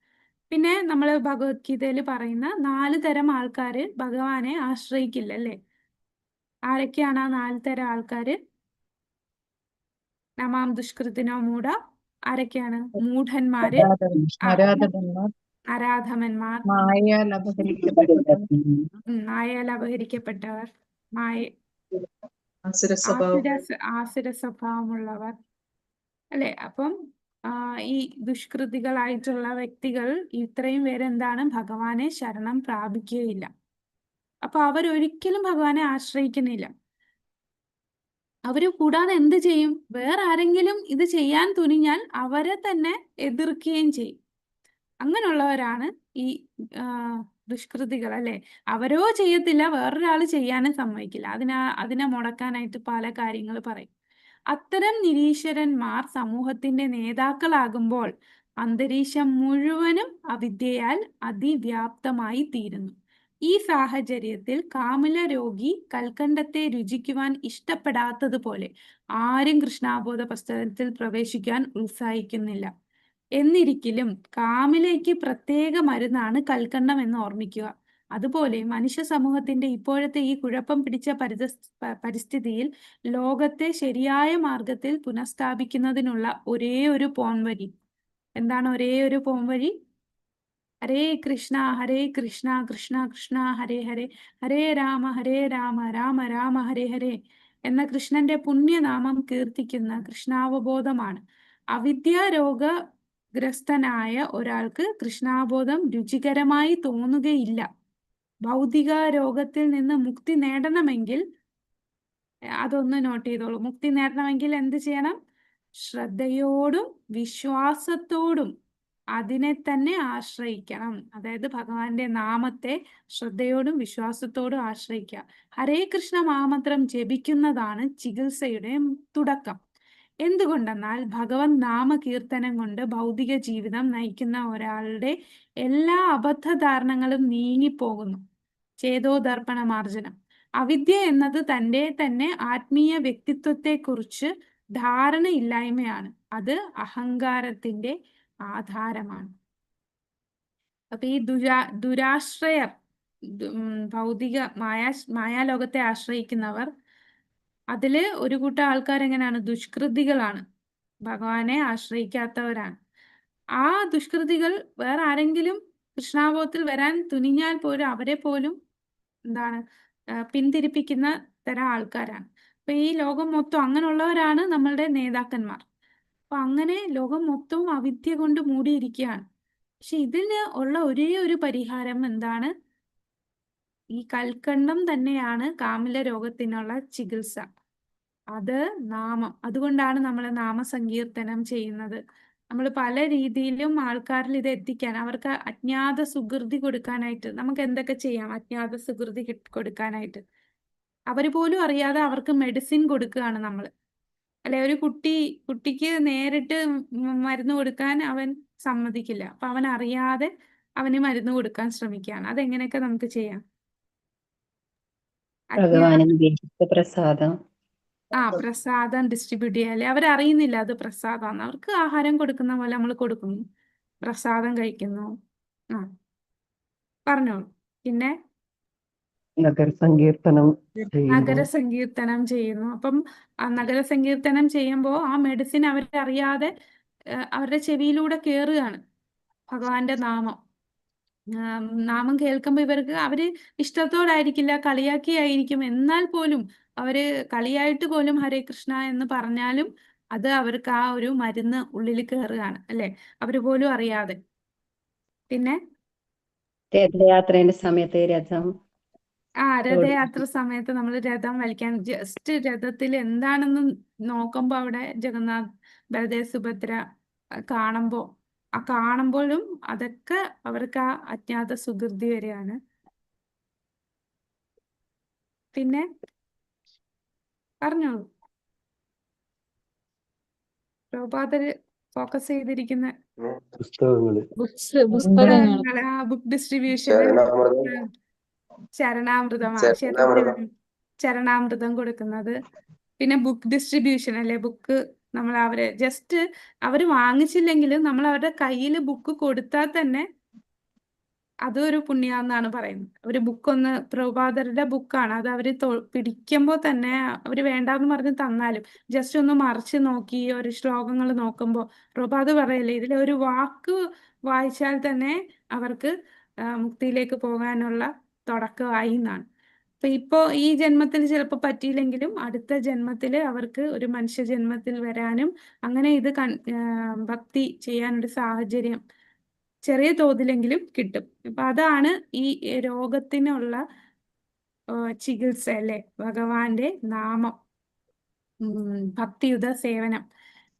പിന്നെ നമ്മൾ ഭഗവത്ഗീതയിൽ പറയുന്ന 4 തരം ആൾക്കാര് ഭഗവാനെ ആശ്രയിക്കില്ല അല്ലേ? ആരൊക്കെയാണ് ആ 4 തരം ആൾക്കാര്? നമാം ദുഷ്കൃതിനോ മൂഢ. ആരൊക്കെയാണ്? മൂഢന്മാര്, ആരാധകന്മാർ, അരാധമന്മാർ, മായയാൽ അപഹരിക്കപ്പെട്ടവർ, മായയാൽ അപഹരിക്കപ്പെട്ടവർ, മായ ആസുര സ്വഭാവം, ആസുര സ്വഭാവമുള്ളവർ അല്ലെ? അപ്പം ഈ ദുഷ്കൃതികളായിട്ടുള്ള വ്യക്തികൾ ഇത്രയും പേരെന്താണ്? ഭഗവാനെ ശരണം പ്രാപിക്കുകയില്ല. അപ്പൊ അവരൊരിക്കലും ഭഗവാനെ ആശ്രയിക്കുന്നില്ല. അവര് കൂടാതെ എന്ത് ചെയ്യും? വേറെ ആരെങ്കിലും ഇത് ചെയ്യാൻ തുനിഞ്ഞാൽ അവരെ തന്നെ എതിർക്കുകയും ചെയ്യും. അങ്ങനെയുള്ളവരാണ് ഈ ദുഷ്കൃതികൾ അല്ലെ? അവരോ ചെയ്യത്തില്ല, വേറൊരാൾ ചെയ്യാനും സമ്മതിക്കില്ല. അതിനെ മുടക്കാനായിട്ട് പല കാര്യങ്ങൾ പറയും. അത്തരം നിരീശ്വരന്മാർ സമൂഹത്തിന്റെ നേതാക്കളാകുമ്പോൾ അന്തരീക്ഷം മുഴുവനും അവിദ്യയാൽ അതിവ്യാപ്തമായി തീരുന്നു. ഈ സാഹചര്യത്തിൽ കാമില രോഗി കൽക്കണ്ടത്തെ രുചിക്കുവാൻ ഇഷ്ടപ്പെടാത്തതുപോലെ ആരും കൃഷ്ണാബോധ പുസ്തകത്തിൽ പ്രവേശിക്കാൻ ഉത്സാഹിക്കുന്നില്ല. എന്നിരിക്കലും കാമിലയ്ക്ക് പ്രത്യേക മരുന്നാണ് കൽക്കണ്ടം എന്ന് ഓർമ്മിക്കുക. അതുപോലെ മനുഷ്യ സമൂഹത്തിന്റെ ഇപ്പോഴത്തെ ഈ കുഴപ്പം പിടിച്ച പരിസ്ഥിതിയിൽ ലോകത്തെ ശരിയായ മാർഗത്തിൽ പുനഃസ്ഥാപിക്കുന്നതിനുള്ള ഒരേ ഒരു പോംവഴി എന്താണ്? ഒരേ ഒരു പോംവഴി? ഹരേ കൃഷ്ണ കൃഷ്ണ കൃഷ്ണ ഹരേ ഹരേ, ഹരേ രാമ രാമ രാമ ഹരേ ഹരേ എന്ന കൃഷ്ണന്റെ പുണ്യനാമം കീർത്തിക്കുന്ന കൃഷ്ണാവബോധമാണ്. അവിദ്യാരോഗഗ്രസ്തനായ ഒരാൾക്ക് കൃഷ്ണാബോധം രുചികരമായി തോന്നുകയില്ല. ഭൗതിക രോഗത്തിൽ നിന്ന് മുക്തി നേടണമെങ്കിൽ അതൊന്ന് നോട്ട് ചെയ്തോളൂ. മുക്തി നേടണമെങ്കിൽ എന്ത് ചെയ്യണം? ശ്രദ്ധയോടും വിശ്വാസത്തോടും അതിനെ തന്നെ ആശ്രയിക്കണം. അതായത് ഭഗവാന്റെ നാമത്തെ ശ്രദ്ധയോടും വിശ്വാസത്തോടും ആശ്രയിക്കുക. ഹരേ കൃഷ്ണ മഹാമന്ത്രം ജപിക്കുന്നതാണ് ചികിത്സയുടെ തുടക്കം. എന്തുകൊണ്ടെന്നാൽ ഭഗവൻ നാമകീർത്തനം കൊണ്ട് ഭൗതിക ജീവിതം നയിക്കുന്ന ഒരാളുടെ എല്ലാ അബദ്ധധാരണങ്ങളും നീങ്ങിപ്പോകുന്നു. ചേതോദർപ്പണ മാർജനം. അവിദ്യ എന്നത് തൻ്റെ തന്നെ ആത്മീയ വ്യക്തിത്വത്തെക്കുറിച്ച് ധാരണയില്ലായ്മയാണ്. അത് അഹങ്കാരത്തിന്റെ ആധാരമാണ്. അപ്പൊ ഈ ദുരാശ്രയർ, ഭൗതിക മായാലോകത്തെ ആശ്രയിക്കുന്നവർ, അതില് ഒരു കൂട്ടം ആൾക്കാർ എങ്ങനെയാണ്? ദുഷ്കൃതികളാണ്, ഭഗവാനെ ആശ്രയിക്കാത്തവരാണ്. ആ ദുഷ്കൃതികൾ വേറെ ആരെങ്കിലും കൃഷ്ണാബോധത്തിൽ വരാൻ തുനിഞ്ഞാൽ പോലും അവരെ പോലും എന്താണ് പിന്തിരിപ്പിക്കുന്ന തരം ആൾക്കാരാണ്. അപ്പൊ ഈ ലോകം മൊത്തം അങ്ങനെയുള്ളവരാണ് നമ്മളുടെ നേതാക്കന്മാർ. അപ്പൊ അങ്ങനെ ലോകം മൊത്തവും അവിദ്യ കൊണ്ട് മൂടിയിരിക്കുകയാണ്. പക്ഷെ ഇതിന് ഉള്ള ഒരേ ഒരു പരിഹാരം എന്താണ്? ഈ കൽക്കണ്ടം തന്നെയാണ് കാമില രോഗത്തിനുള്ള ചികിത്സ. അത് നാമം. അതുകൊണ്ടാണ് നമ്മൾ നാമസങ്കീർത്തനം ചെയ്യുന്നത്. നമ്മൾ പല രീതിയിലും ആൾക്കാരിൽ ഇത് എത്തിക്കാൻ, അവർക്ക് അജ്ഞാത സുകൃതി കൊടുക്കാനായിട്ട് നമുക്ക് എന്തൊക്കെ ചെയ്യാം? അജ്ഞാത സുകൃതി കൊടുക്കാനായിട്ട് അവർ പോലും അറിയാതെ അവർക്ക് മെഡിസിൻ കൊടുക്കുകയാണ് നമ്മൾ അല്ലെ? ഒരു കുട്ടിക്ക് നേരിട്ട് മരുന്ന് കൊടുക്കാൻ അവൻ സമ്മതിക്കില്ല. അപ്പൊ അവൻ അറിയാതെ അവന് മരുന്ന് കൊടുക്കാൻ ശ്രമിക്കുകയാണ്. അതെങ്ങനെയൊക്കെ നമുക്ക് ചെയ്യാം? പ്രസാദം പ്രസാദം ഡിസ്ട്രിബ്യൂട്ട് ചെയ്യാല്ലേ? അവരറിയുന്നില്ല അത് പ്രസാദമാണ്. അവർക്ക് ആഹാരം കൊടുക്കുന്ന പോലെ നമ്മൾ കൊടുക്കുന്നു, പ്രസാദം കഴിക്കുന്നു. പറഞ്ഞോളൂ. പിന്നെ നഗരസങ്കീർത്തനം ചെയ്യുന്നു. അപ്പം ആ നഗരസങ്കീർത്തനം ചെയ്യുമ്പോൾ ആ മെഡിസിൻ അവരറിയാതെ അവരുടെ ചെവിയിലൂടെ കയറുകയാണ് ഭഗവാന്റെ നാമം. നാമം കേൾക്കുമ്പോൾ ഇവർക്ക് അവര് ഇഷ്ടത്തോടായിരിക്കില്ല, കളിയാക്കിയായിരിക്കും. എന്നാൽ പോലും അവര് കളിയായിട്ട് പോലും ഹരേ കൃഷ്ണ എന്ന് പറഞ്ഞാലും അത് അവർക്ക് ആ ഒരു മരുന്ന് ഉള്ളിൽ കയറുകയാണ് അല്ലെ? അവര് പോലും അറിയാതെ. പിന്നെ രഥയാത്രയുടെ സമയത്ത് രഥയാത്ര സമയത്ത് നമ്മൾ രഥം വലിക്കാൻ ജസ്റ്റ് രഥത്തിൽ എന്താണെന്ന് നോക്കുമ്പോ അവിടെ ജഗന്നാഥ്, ബലദേവ്, സുഭദ്ര കാണുമ്പോഴും അതൊക്കെ അവർക്ക് ആ അജ്ഞാത സുകൃതി വരെയാണ്. പിന്നെ പറഞ്ഞോളൂ. പ്രഭുപാദര് ഫോക്കസ് ചെയ്തിരിക്കുന്ന പുസ്തകങ്ങൾ, ബുക്ക് ഡിസ്ട്രിബ്യൂഷൻ, ചരണാമൃതം, ക്ഷേത്രത്തിൽ ചരണാമൃതം കൊടുക്കുന്നത്, പിന്നെ ബുക്ക് ഡിസ്ട്രിബ്യൂഷൻ അല്ലെ, ബുക്ക് നമ്മൾ അവരെ ജസ്റ്റ് അവർ വാങ്ങിച്ചില്ലെങ്കിലും നമ്മൾ അവരുടെ കയ്യിൽ ബുക്ക് കൊടുത്താൽ തന്നെ അതൊരു പുണ്യാന്നാണ് പറയുന്നത്. ഒരു ബുക്കൊന്ന് പ്രഭാതരുടെ ബുക്കാണ്, അത് അവർ പിടിക്കുമ്പോൾ തന്നെ അവർ വേണ്ടാന്ന് പറഞ്ഞ് തന്നാലും ജസ്റ്റ് ഒന്ന് മറിച്ച് നോക്കി ഒരു ശ്ലോകങ്ങൾ നോക്കുമ്പോൾ പ്രഭാത് പറയല്ലേ, ഇതിലൊരു വാക്ക് വായിച്ചാൽ തന്നെ അവർക്ക് മുക്തിയിലേക്ക് പോകാനുള്ള തുടക്കമായി എന്നാണ്. അപ്പൊ ഇപ്പോ ഈ ജന്മത്തിൽ ചിലപ്പോൾ പറ്റിയില്ലെങ്കിലും അടുത്ത ജന്മത്തിൽ അവർക്ക് ഒരു മനുഷ്യ ജന്മത്തിൽ വരാനും അങ്ങനെ ഇത് ഭക്തി ചെയ്യാനൊരു സാഹചര്യം ചെറിയ തോതിലെങ്കിലും കിട്ടും. അപ്പൊ അതാണ് ഈ രോഗത്തിനുള്ള ചികിത്സ അല്ലെ, ഭഗവാന്റെ നാമം, ഭക്തിയുത സേവനം,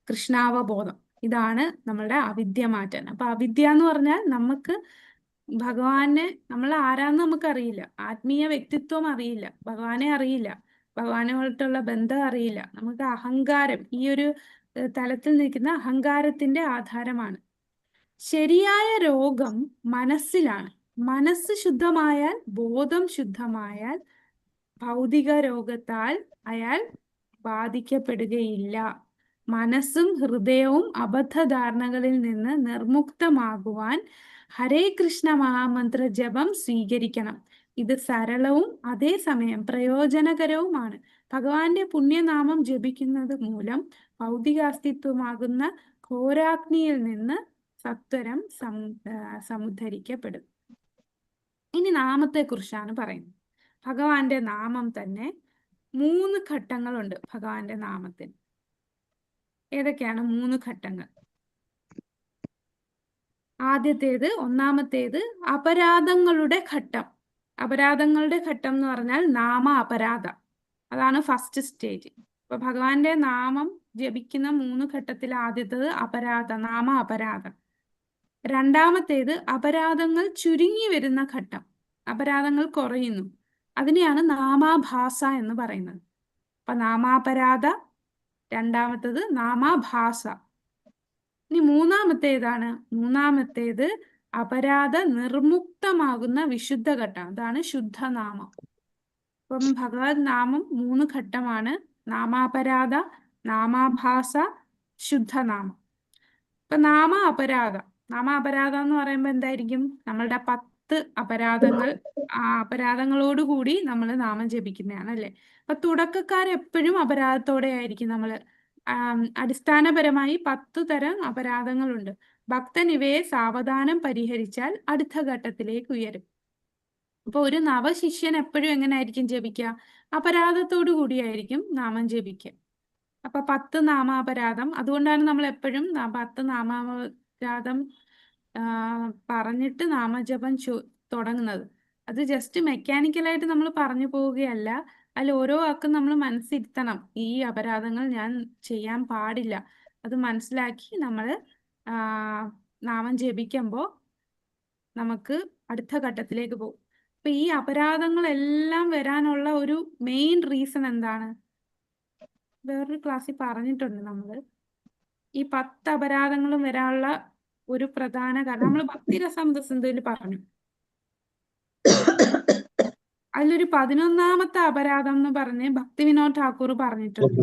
കൃഷ്ണാവബോധം. ഇതാണ് നമ്മളുടെ അവിദ്യ മാറ്റാൻ. അപ്പൊ അവിദ്യ എന്ന് പറഞ്ഞാൽ നമുക്ക് ഭഗവാനെ നമ്മൾ ആരാന്ന് നമുക്കറിയില്ല, ആത്മീയ വ്യക്തിത്വം അറിയില്ല, ഭഗവാനെ അറിയില്ല, ഭഗവാനുമായിട്ടുള്ള ബന്ധം അറിയില്ല. നമുക്ക് അഹങ്കാരം, ഈ ഒരു തലത്തിൽ നിൽക്കുന്ന അഹങ്കാരത്തിന്റെ ആധാരമാണ്. ശരിയായ രോഗം മനസ്സിലാണ്. മനസ്സ് ശുദ്ധമായാൽ, ബോധം ശുദ്ധമായാൽ ഭൗതിക രോഗത്താൽ അയാൾ ബാധിക്കപ്പെടുകയില്ല. മനസ്സും ഹൃദയവും അബദ്ധധാരണകളിൽ നിന്ന് നിർമുക്തമാകുവാൻ ഹരേ കൃഷ്ണ മഹാമന്ത്ര ജപം സ്വീകരിക്കണം. ഇത് സരളവും അതേസമയം പ്രയോജനകരവുമാണ്. ഭഗവാന്റെ പുണ്യനാമം ജപിക്കുന്നത് മൂലം ഭൗതികാസ്തിത്വമാകുന്ന ഘോരാഗ്നിയിൽ നിന്ന് സത്വരം സമുദ്ധരിക്കപ്പെടും. ഇനി നാമത്തെക്കുറിച്ചാണ് പറയുന്നത്. ഭഗവാന്റെ നാമം തന്നെ 3 ഘട്ടങ്ങളുണ്ട് ഭഗവാന്റെ നാമത്തിന്. ഏതൊക്കെയാണ് 3 ഘട്ടങ്ങൾ? ഒന്നാമത്തേത് അപരാധങ്ങളുടെ ഘട്ടം. അപരാധങ്ങളുടെ ഘട്ടം എന്ന് പറഞ്ഞാൽ നാമ അപരാധ, അതാണ് ഫസ്റ്റ് സ്റ്റേജ്. അപ്പൊ ഭഗവാന്റെ നാമം ജപിക്കുന്ന 3 ഘട്ടത്തിൽ ആദ്യത്തേത് നാമ അപരാധം. രണ്ടാമത്തേത് അപരാധങ്ങൾ ചുരുങ്ങി വരുന്ന ഘട്ടം, അപരാധങ്ങൾ കുറയുന്നു, അതിനെയാണ് നാമാഭാസ എന്ന് പറയുന്നത്. അപ്പൊ നാമാപരാധ, രണ്ടാമത്തേത് നാമാഭാസ. ഇനി മൂന്നാമത്തേത് അപരാധ നിർമുക്തമാകുന്ന വിശുദ്ധ ഘട്ടം, അതാണ് ശുദ്ധനാമം. അപ്പം ഭഗവത് നാമം 3 ഘട്ടമാണ്: നാമാപരാധ, നാമാഭാസ, ശുദ്ധനാമം. ഇപ്പൊ നാമാപരാധം എന്ന് പറയുമ്പോൾ എന്തായിരിക്കും? നമ്മളുടെ 10 അപരാധങ്ങൾ, ആ അപരാധങ്ങളോടുകൂടി നമ്മൾ നാമം ജപിക്കുന്നതാണ് അല്ലെ. അപ്പൊ തുടക്കക്കാരെപ്പോഴും അപരാധത്തോടെ ആയിരിക്കും നമ്മൾ. അടിസ്ഥാനപരമായി 10 തരം അപരാധങ്ങളുണ്ട്. ഭക്തൻ ഇവയെ സാവധാനം പരിഹരിച്ചാൽ അടുത്ത ഘട്ടത്തിലേക്ക് ഉയരും. അപ്പൊ ഒരു നവശിഷ്യൻ എപ്പോഴും എങ്ങനെയായിരിക്കും ജപിക്കുക? അപരാധത്തോടു കൂടിയായിരിക്കും നാമം ജപിക്കുക. അപ്പൊ 10 നാമാപരാധം, അതുകൊണ്ടാണ് നമ്മൾ എപ്പോഴും 10 നാമാപരാധം പറഞ്ഞിട്ട് നാമജപം തുടങ്ങുന്നത്. അത് ജസ്റ്റ് മെക്കാനിക്കലായിട്ട് നമ്മൾ പറഞ്ഞു പോവുകയല്ല, അതിൽ ഓരോ വാക്കും നമ്മൾ മനസ്സിരുത്തണം. ഈ അപരാധങ്ങൾ ഞാൻ ചെയ്യാൻ പാടില്ല, അത് മനസ്സിലാക്കി നമ്മൾ നാമം ജപിക്കുമ്പോൾ നമുക്ക് അടുത്ത ഘട്ടത്തിലേക്ക് പോകും. അപ്പൊ ഈ അപരാധങ്ങളെല്ലാം വരാനുള്ള ഒരു മെയിൻ റീസൺ എന്താണ്? വേറൊരു ക്ലാസ്സിൽ പറഞ്ഞിട്ടുണ്ട് നമ്മൾ. ഈ 10 അപരാധങ്ങളും വരാനുള്ള ഒരു പ്രധാന കാരണം നമ്മൾ ഭക്തിരസാമൃത സിന്ധുവിൽ പറഞ്ഞു. അതിലൊരു 11ാമത്തെ അപരാധം എന്ന് പറഞ്ഞ് ഭക്തി വിനോദ് ഠാക്കൂർ പറഞ്ഞിട്ടുണ്ട്.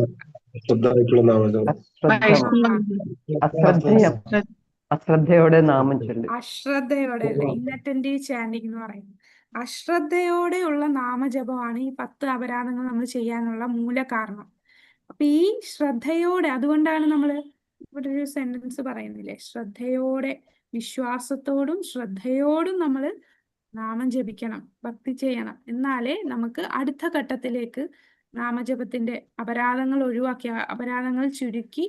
അശ്രദ്ധയോടെ നാമം ചൊല്ലുക. അശ്രദ്ധയോടെ അല്ല, ഇന്നറ്റൻറ്റീവ് ചാൻഡിങ് എന്ന് പറയുന്നത്. അശ്രദ്ധയോടെയുള്ള നാമജപമാണ് ഈ 10 അപരാധങ്ങൾ നമ്മൾ ചെയ്യാനുള്ള മൂല കാരണം. അപ്പൊ ഈ ശ്രദ്ധയോടെ, അതുകൊണ്ടാണ് നമ്മൾ ഇവിടെ ഒരു സെന്റൻസ് പറയുന്നില്ലേ, ശ്രദ്ധയോടെ, വിശ്വാസത്തോടും ശ്രദ്ധയോടും നമ്മൾ നാമം ജപിക്കണം, ഭക്തി ചെയ്യണം. എന്നാലേ നമുക്ക് അടുത്ത ഘട്ടത്തിലേക്ക് നാമജപത്തിന്റെ അപരാധങ്ങൾ ഒഴിവാക്കി, അപരാധങ്ങൾ ചുരുക്കി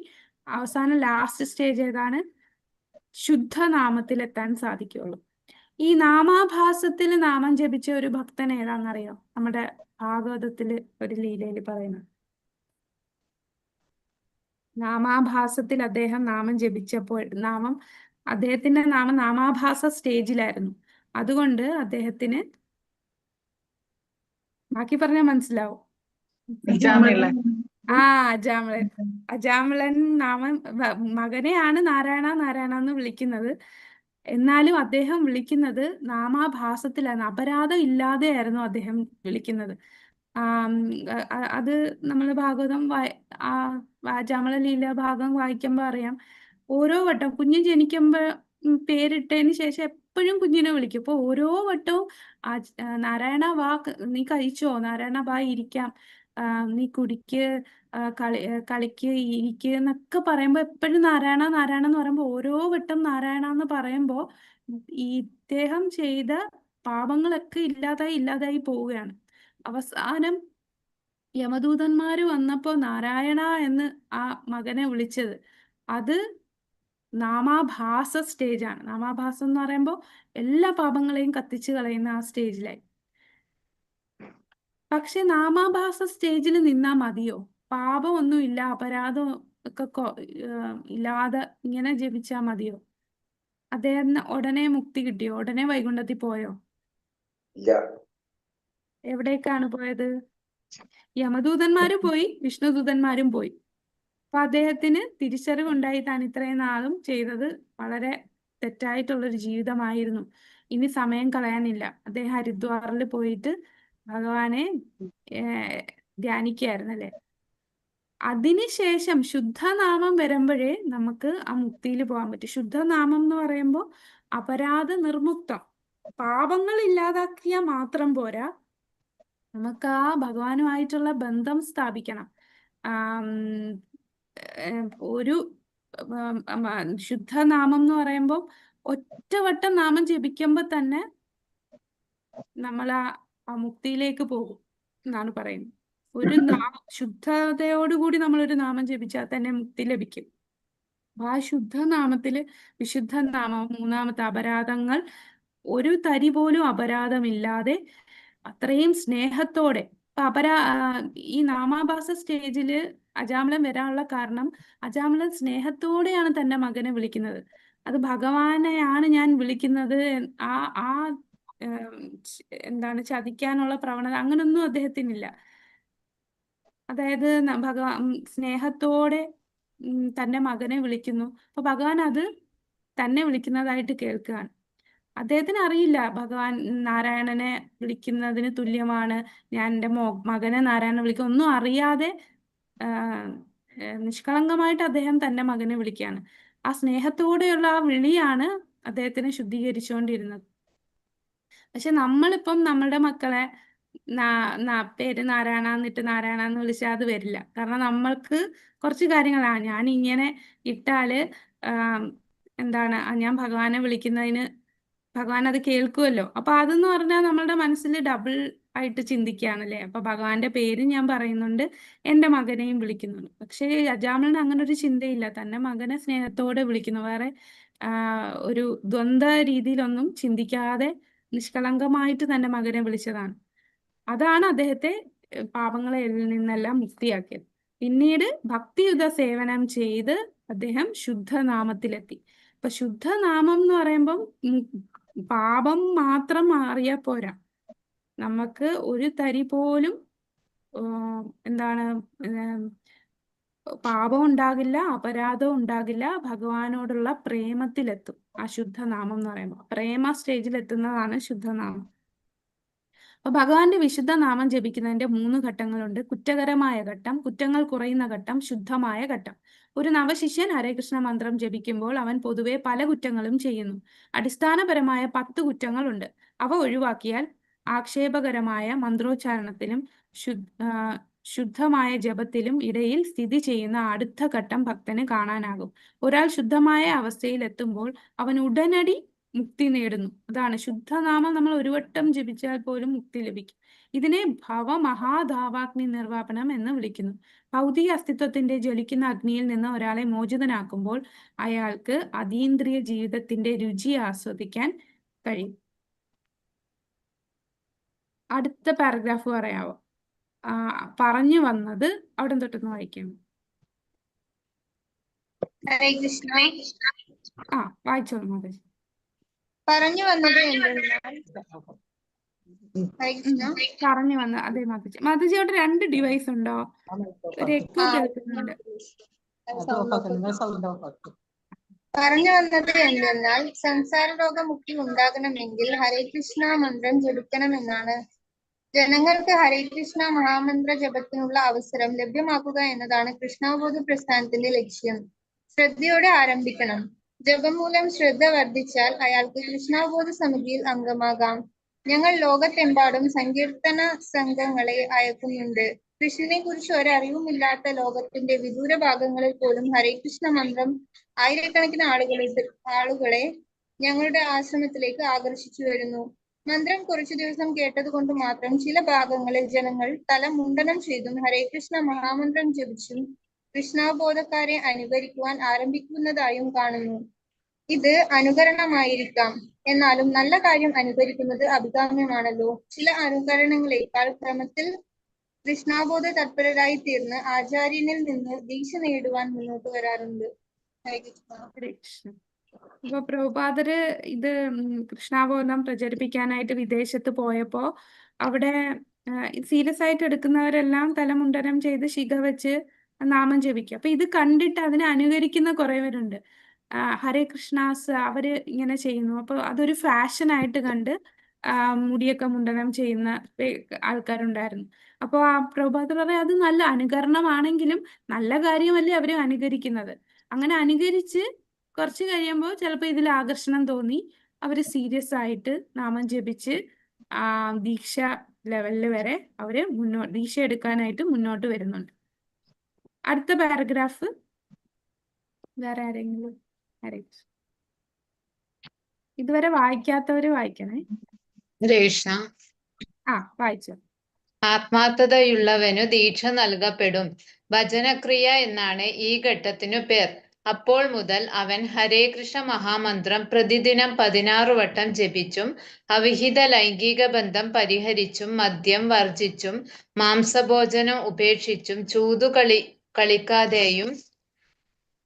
അവസാനം ലാസ്റ്റ് സ്റ്റേജ് ഏതാണ്? ശുദ്ധനാമത്തിലെത്താൻ സാധിക്കുള്ളൂ. ഈ നാമാഭാസത്തിൽ നാമം ജപിച്ച ഒരു ഭക്തൻ ഏതാണെന്നറിയോ? നമ്മുടെ ഭാഗവതത്തില് ഒരു ലീലയിൽ പറയുന്നത്. നാമാഭാസത്തിൽ അദ്ദേഹം നാമം ജപിച്ചപ്പോൾ അദ്ദേഹത്തിന്റെ നാമം നാമാഭാസ സ്റ്റേജിലായിരുന്നു. അതുകൊണ്ട് അദ്ദേഹത്തിന്, ബാക്കി പറഞ്ഞാൽ മനസ്സിലാവും. അജാമിളൻ മകനെയാണ് നാരായണ എന്ന് വിളിക്കുന്നത്. എന്നാലും അദ്ദേഹം വിളിക്കുന്നത് നാമാഭാസത്തിലായിരുന്നു, അപരാധം ഇല്ലാതെയായിരുന്നു അദ്ദേഹം വിളിക്കുന്നത്. അത് നമ്മൾ ഭാഗവതം രാജാമലീല ഭാഗം വായിക്കുമ്പോൾ അറിയാം. ഓരോ വട്ടം കുഞ്ഞ് ജനിക്കുമ്പോൾ പേരിട്ടതിന് ശേഷം എപ്പോഴും കുഞ്ഞിനെ വിളിക്കും. അപ്പോൾ ഓരോ വട്ടവും നാരായണ വാ, നീ കഴിച്ചോ, നാരായണ വാ ഇരിക്കാം, നീ കുടിക്ക്, കളിക്ക്, ഇരിക്ക് എന്നൊക്കെ പറയുമ്പോൾ എപ്പോഴും നാരായണ നാരായണ എന്ന് പറയുമ്പോൾ ഓരോ വട്ടം നാരായണ എന്ന് പറയുമ്പോൾ ഇദ്ദേഹം ചെയ്ത പാപങ്ങളൊക്കെ ഇല്ലാതായി പോവുകയാണ്. അവസാനം യമദൂതന്മാര് വന്നപ്പോ നാരായണ എന്ന് ആ മകനെ വിളിച്ചത് അത് നാമാഭാസ സ്റ്റേജാണ്. നാമാഭാസം എന്ന് പറയുമ്പോൾ എല്ലാ പാപങ്ങളെയും കത്തിച്ചു കളയുന്ന ആ സ്റ്റേജിലായി. പക്ഷെ നാമാഭാസ സ്റ്റേജിൽ നിന്നാ മതിയോ? പാപമൊന്നുമില്ല, അപരാധം ഒക്കെ ഇല്ലാതെ ഇങ്ങനെ ജപിച്ചാ മതിയോ? അദ്ദേഹം ഉടനെ മുക്തി കിട്ടിയോ? ഉടനെ വൈകുണ്ഠത്തിൽ പോയോ? എവിടേക്കാണ് പോയത്? യമദൂതന്മാരും പോയി, വിഷ്ണുദൂതന്മാരും പോയി. അപ്പൊ അദ്ദേഹത്തിന് തിരിച്ചറിവുണ്ടായി താൻ ഇത്രയും നാളും ചെയ്തത് വളരെ തെറ്റായിട്ടുള്ളൊരു ജീവിതമായിരുന്നു. ഇനി സമയം കളയാനില്ല. അദ്ദേഹം ഹരിദ്വാറിൽ പോയിട്ട് ഭഗവാനെ ധ്യാനിക്കുകയായിരുന്നു അല്ലെ. അതിനുശേഷം ശുദ്ധനാമം വരുമ്പോഴേ നമുക്ക് ആ മുക്തിയിൽ പോകാൻ പറ്റും. ശുദ്ധനാമം എന്ന് പറയുമ്പോൾ അപരാധ നിർമുക്തം, പാപങ്ങൾ ഇല്ലാതാക്കിയാൽ മാത്രം പോരാ, നമുക്ക് ആ ഭഗവാനുമായിട്ടുള്ള ബന്ധം സ്ഥാപിക്കണം. ഒരു ശുദ്ധനാമം എന്ന് പറയുമ്പോൾ ഒറ്റവട്ടം നാമം ജപിക്കുമ്പോൾ തന്നെ നമ്മൾ ആ മുക്തിയിലേക്ക് പോകും എന്നാണ് പറയുന്നത്. ഒരു ശുദ്ധതയോടുകൂടി നമ്മളൊരു നാമം ജപിച്ചാൽ തന്നെ മുക്തി ലഭിക്കും. ആ ശുദ്ധനാമത്തില് വിശുദ്ധ നാമം, മൂന്നാമത്തെ അപരാധങ്ങൾ, ഒരു തരി പോലും അപരാധമില്ലാതെ അത്രയും സ്നേഹത്തോടെ ഈ നാമാഭാസ സ്റ്റേജില് അജാമിളൻ വരാനുള്ള കാരണം അജാമിളൻ സ്നേഹത്തോടെയാണ് തന്റെ മകനെ വിളിക്കുന്നത്. അത് ഭഗവാനെയാണ് ഞാൻ വിളിക്കുന്നത്, ആ എന്താണ് ചതിക്കാനുള്ള പ്രവണത അങ്ങനൊന്നും അദ്ദേഹത്തിനില്ല. അതായത് ഭഗവാൻ സ്നേഹത്തോടെ തന്റെ മകനെ വിളിക്കുന്നു. അപ്പൊ ഭഗവാൻ അത് തന്നെ വിളിക്കുന്നതായിട്ട് കേൾക്കുകയാണ്. അദ്ദേഹത്തിന് അറിയില്ല ഭഗവാൻ നാരായണനെ വിളിക്കുന്നതിന് തുല്യമാണ് ഞാൻ എൻ്റെ മകനെ നാരായണനെ വിളിക്കുക. ഒന്നും അറിയാതെ നിഷ്കളങ്കമായിട്ട് അദ്ദേഹം തന്റെ മകനെ വിളിക്കുകയാണ്. ആ സ്നേഹത്തോടെയുള്ള ആ വിളിയാണ് അദ്ദേഹത്തിനെ ശുദ്ധീകരിച്ചുകൊണ്ടിരുന്നത്. പക്ഷെ നമ്മളിപ്പം നമ്മളുടെ മക്കളെ പേര് നാരായണ എന്നിട്ട് നാരായണ എന്ന് വിളിച്ചാൽ അത് വരില്ല. കാരണം നമ്മൾക്ക് കുറച്ച് കാര്യങ്ങളാണ്. ഞാൻ ഇങ്ങനെ ഇട്ടാല് എന്താണ് ഞാൻ ഭഗവാനെ വിളിക്കുന്നതിന് ഭഗവാൻ അത് കേൾക്കുമല്ലോ. അപ്പൊ അതെന്ന് പറഞ്ഞാൽ നമ്മളുടെ മനസ്സിൽ ഡബിൾ ആയിട്ട് ചിന്തിക്കുകയാണല്ലേ. അപ്പൊ ഭഗവാന്റെ പേര് ഞാൻ പറയുന്നുണ്ട്, എൻ്റെ മകനെയും വിളിക്കുന്നുണ്ട്. പക്ഷേ അജാമിളന് അങ്ങനെ ഒരു ചിന്തയില്ല. തന്നെ മകനെ സ്നേഹത്തോടെ വിളിക്കുന്നു. വേറെ ഒരു ദ്വന്ദ്വ രീതിയിലൊന്നും ചിന്തിക്കാതെ നിഷ്കളങ്കമായിട്ട് തന്റെ മകനെ വിളിച്ചതാണ്. അതാണ് അദ്ദേഹത്തെ പാപങ്ങളിൽ നിന്നെല്ലാം മുക്തിയാക്കിയത്. പിന്നീട് ഭക്തിയുത സേവനം ചെയ്ത് അദ്ദേഹം ശുദ്ധനാമത്തിലെത്തി. അപ്പൊ ശുദ്ധനാമം എന്ന് പറയുമ്പം പാപം മാത്രം മാറിയാൽ പോരാ, നമുക്ക് ഒരു തരി പോലും എന്താണ് പാപം ഉണ്ടാകില്ല, അപരാധം ഉണ്ടാകില്ല, ഭഗവാനോടുള്ള പ്രേമത്തിലെത്തും. ആ ശുദ്ധനാമം എന്ന് പറയുമ്പോൾ പ്രേമ സ്റ്റേജിൽ എത്തുന്നതാണ് ശുദ്ധനാമം. അപ്പൊ ഭഗവാന്റെ വിശുദ്ധ നാമം ജപിക്കുന്നതിന്റെ 3 ഘട്ടങ്ങളുണ്ട്. കുറ്റകരമായ ഘട്ടം, കുറ്റങ്ങൾ കുറയുന്ന ഘട്ടം, ശുദ്ധമായ ഘട്ടം. ഒരു നവശിഷ്യൻ ഹരേകൃഷ്ണ മന്ത്രം ജപിക്കുമ്പോൾ അവൻ പൊതുവെ പല കുറ്റങ്ങളും ചെയ്യുന്നു. അടിസ്ഥാനപരമായ 10 കുറ്റങ്ങളുണ്ട്. അവ ഒഴിവാക്കിയാൽ ആക്ഷേപകരമായ മന്ത്രോച്ചാരണത്തിലും ശുദ്ധമായ ജപത്തിലും ഇടയിൽ സ്ഥിതി ചെയ്യുന്ന അടുത്ത ഘട്ടം ഭക്തന് കാണാനാകും. ഒരാൾ ശുദ്ധമായ അവസ്ഥയിൽ എത്തുമ്പോൾ അവൻ ഉടനടി മുക്തി നേടുന്നു. അതാണ് ശുദ്ധനാമം. നമ്മൾ ഒരു വട്ടം ജപിച്ചാൽ പോലും മുക്തി ലഭിക്കും. ഇതിനെ ഭവമഹാധാവാഗ്നി നിർവാപനം എന്ന് വിളിക്കുന്നു. ഭൗതിക അസ്തിത്വത്തിന്റെ ജ്വലിക്കുന്ന അഗ്നിയിൽ നിന്ന് ഒരാളെ മോചിതനാക്കുമ്പോൾ അയാൾക്ക് അതീന്ദ്രിയ ജീവിതത്തിന്റെ രുചി ആസ്വദിക്കാൻ കഴിയും. അടുത്ത പാരഗ്രാഫ് പറയാവോ? പറഞ്ഞു വന്നത് അവിടെ തൊട്ടൊന്ന് വായിക്കാം. ഹരേ കൃഷ്ണ. വായിച്ചോളൂ മാതാജി. പറഞ്ഞു വന്നത് എന്തെന്നാൽ പറഞ്ഞു വന്ന അതെ മാതാജി. മാതാജി അവിടെ 2 ഡിവൈസ് ഉണ്ടോ? ഒരു എക്കോ കേൾക്കുന്നുണ്ട്. പറഞ്ഞു വന്നത് എന്തെന്നാൽ സംസാര രോഗമുക്തി ഉണ്ടാകണമെങ്കിൽ ഹരേ കൃഷ്ണ മന്ത്രം ജപിക്കണമെന്നാണ്. ജനങ്ങൾക്ക് ഹരേ കൃഷ്ണ മഹാമന്ത്ര ജപത്തിനുള്ള അവസരം ലഭ്യമാക്കുക എന്നതാണ് കൃഷ്ണാവബോധ പ്രസ്ഥാനത്തിന്റെ ലക്ഷ്യം. ശ്രദ്ധയോടെ ആരംഭിക്കണം. ജപം മൂലം ശ്രദ്ധ വർദ്ധിച്ചാൽ അയാൾക്ക് കൃഷ്ണാവബോധ സമിതിയിൽ അംഗമാകാം. ഞങ്ങൾ ലോകത്തെമ്പാടും സങ്കീർത്തന സംഘങ്ങളെ അയക്കുന്നുണ്ട്. കൃഷ്ണനെ കുറിച്ച് ഒരറിവുമില്ലാത്ത ലോകത്തിന്റെ വിദൂര ഭാഗങ്ങളിൽ പോലും ഹരേ കൃഷ്ണ മന്ത്രം ആയിരക്കണക്കിന് ആളുകളെ ഞങ്ങളുടെ ആശ്രമത്തിലേക്ക് ആകർഷിച്ചു വരുന്നു. മന്ത്രം കുറച്ചു ദിവസം കേട്ടതുകൊണ്ട് മാത്രം ചില ഭാഗങ്ങളിൽ ജനങ്ങൾ തല മുണ്ടനം ചെയ്തും ഹരേ കൃഷ്ണ മഹാമന്ത്രം ജപിച്ചും കൃഷ്ണാവബോധക്കാരെ അനുകരിക്കുവാൻ ആരംഭിക്കുന്നതായും കാണുന്നു. ഇത് അനുകരണമായിരിക്കാം. എന്നാലും നല്ല കാര്യം അനുകരിക്കുന്നത് അഭികാമ്യമാണല്ലോ. ചില അനുകരണങ്ങളെക്കാൾ ക്രമത്തിൽ കൃഷ്ണാവബോധ തത്പരരായി തീർന്ന് ആചാര്യനിൽ നിന്ന് ദീക്ഷ നേടുവാൻ മുന്നോട്ട് വരാറുണ്ട്. ഹരേ കൃഷ്ണ. ഹരേ കൃഷ്ണ. ഇപ്പൊ പ്രഭുപാദര് ഇത് കൃഷ്ണാവബോധം പ്രചരിപ്പിക്കാനായിട്ട് വിദേശത്ത് പോയപ്പോ അവിടെ സീരിയസ് ആയിട്ട് എടുക്കുന്നവരെല്ലാം തലമുണ്ടനം ചെയ്ത് ശിഖ വെച്ച് നാമം ജപിക്കും. അപ്പൊ ഇത് കണ്ടിട്ട് അതിനെ അനുകരിക്കുന്ന കുറെ പേരുണ്ട്. ഹരേ കൃഷ്ണാസ് അവര് ഇങ്ങനെ ചെയ്യുന്നു. അപ്പൊ അതൊരു ഫാഷനായിട്ട് കണ്ട് മുടിയൊക്കെ മുണ്ടനം ചെയ്യുന്ന ആൾക്കാരുണ്ടായിരുന്നു. അപ്പോൾ ആ പ്രഭുപാദർ പറയാം, അത് നല്ല അനുകരണമാണെങ്കിലും നല്ല കാര്യമല്ലേ അവര് അനുകരിക്കുന്നത്. അങ്ങനെ അനുകരിച്ച് കുറച്ച് കഴിയുമ്പോൾ ചിലപ്പോൾ ഇതിൽ ആകർഷണം തോന്നി അവര് സീരിയസ് ആയിട്ട് നാമം ജപിച്ച് ദീക്ഷ ലെവലിൽ വരെ അവര് ദീക്ഷ എടുക്കാനായിട്ട് മുന്നോട്ട് വരുന്നുണ്ട്. അടുത്ത പാരഗ്രാഫ് വേറെ ആരെങ്കിലും? ഇതുവരെ വായിക്കാത്തവര് വായിക്കണേ. കൃഷ്ണ. വായിച്ചു. ആത്മാർത്ഥതയുള്ളവനു ദീക്ഷ നൽകപ്പെടും. ഭജനക്രിയ എന്നാണ് ഈ ഘട്ടത്തിനു പേർ. അപ്പോൾ മുതൽ അവൻ ഹരേ കൃഷ്ണ മഹാമന്ത്രം പ്രതിദിനം 16 വട്ടം ജപിച്ചും അവിഹിത ലൈംഗിക ബന്ധം പരിഹരിച്ചും മദ്യം വർജിച്ചും മാംസഭോജനം ഉപേക്ഷിച്ചും കളിക്കാതെയും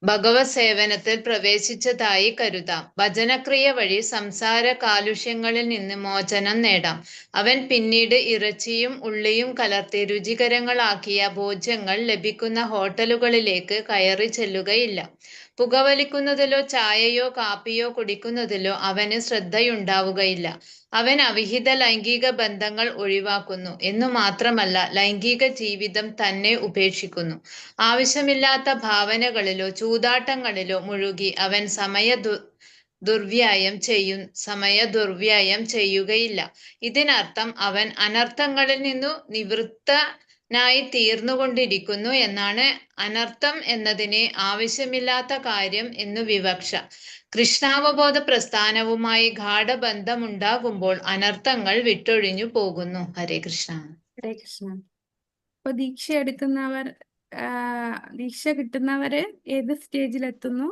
ഭഗവത് സേവനത്തിൽ പ്രവേശിച്ചതായി കരുതാം. ഭജനക്രിയ വഴി സംസാര കാലുഷ്യങ്ങളിൽ നിന്ന് മോചനം നേടാം. അവൻ പിന്നീട് ഇറച്ചിയും ഉള്ളിയും കലർത്തി രുചികരങ്ങളാക്കിയ ഭോജ്യങ്ങൾ ലഭിക്കുന്ന ഹോട്ടലുകളിലേക്ക് കയറി ചെല്ലുകയില്ല. പുകവലിക്കുന്നതിലോ ചായയോ കാപ്പിയോ കുടിക്കുന്നതിലോ അവന് ശ്രദ്ധയുണ്ടാവുകയില്ല. അവൻ അവിഹിത ലൈംഗിക ബന്ധങ്ങൾ ഒഴിവാക്കുന്നു എന്നു മാത്രമല്ല, ലൈംഗിക ജീവിതം തന്നെ ഉപേക്ഷിക്കുന്നു. ആവശ്യമില്ലാത്ത ഭാവനകളിലോ ചൂതാട്ടങ്ങളിലോ മുഴുകി അവൻ സമയ ദുർവ്യയം ചെയ്യുകയില്ല. ഇതിനർത്ഥം അവൻ അനർത്ഥങ്ങളിൽ നിന്നു നിവൃത്തനായി തീർന്നുകൊണ്ടിരിക്കുന്നു എന്നാണ്. അനർത്ഥം എന്നതിന് ആവശ്യമില്ലാത്ത കാര്യം എന്നു വിവക്ഷ. കൃഷ്ണാവബോധ പ്രസ്ഥാനവുമായി ഗാഢബന്ധമുണ്ടാകുമ്പോൾ അനർത്ഥങ്ങൾ വിട്ടൊഴിഞ്ഞു പോകുന്നു. ഹരേ കൃഷ്ണ. ഹരേ കൃഷ്ണ. ഇപ്പൊ ദീക്ഷ കിട്ടുന്നവര് ഏത് സ്റ്റേജിലെത്തുന്നു?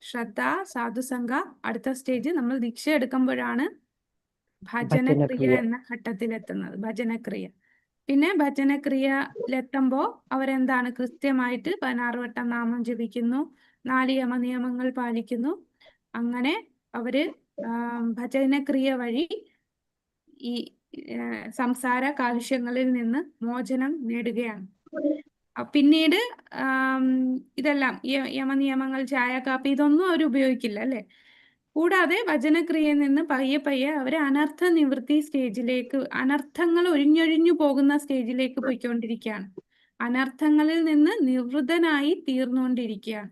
ശ്രദ്ധ, സാധുസംഘ. അടുത്ത സ്റ്റേജ് നമ്മൾ ദീക്ഷ എടുക്കുമ്പോഴാണ് ഭജനക്രിയ എന്ന ഘട്ടത്തിലെത്തുന്നത്. ഭജനക്രിയ. പിന്നെ ഭജനക്രിയയിലെത്തുമ്പോൾ അവരെന്താണ്? കൃത്യമായിട്ട് 16 വട്ടം നാമം ജപിക്കുന്നു, 4 യമനിയമങ്ങൾ പാലിക്കുന്നു. അങ്ങനെ അവര് ഭജനക്രിയ വഴി ഈ സംസാര കാലുഷ്യങ്ങളിൽ നിന്ന് മോചനം നേടുകയാണ്. പിന്നീട് ഇതെല്ലാം യമനിയമങ്ങൾ, ചായ, കാപ്പി ഇതൊന്നും അവർ ഉപയോഗിക്കില്ല അല്ലെ. കൂടാതെ ഭജനക്രിയയിൽ നിന്ന് പയ്യെ അവർ അനർത്ഥ നിവൃത്തി സ്റ്റേജിലേക്ക്, അനർത്ഥങ്ങൾ ഒഴിഞ്ഞൊഴിഞ്ഞു പോകുന്ന സ്റ്റേജിലേക്ക് പോയിക്കൊണ്ടിരിക്കുകയാണ്. അനർത്ഥങ്ങളിൽ നിന്ന് നിവൃതനായി തീർന്നുകൊണ്ടിരിക്കുകയാണ്.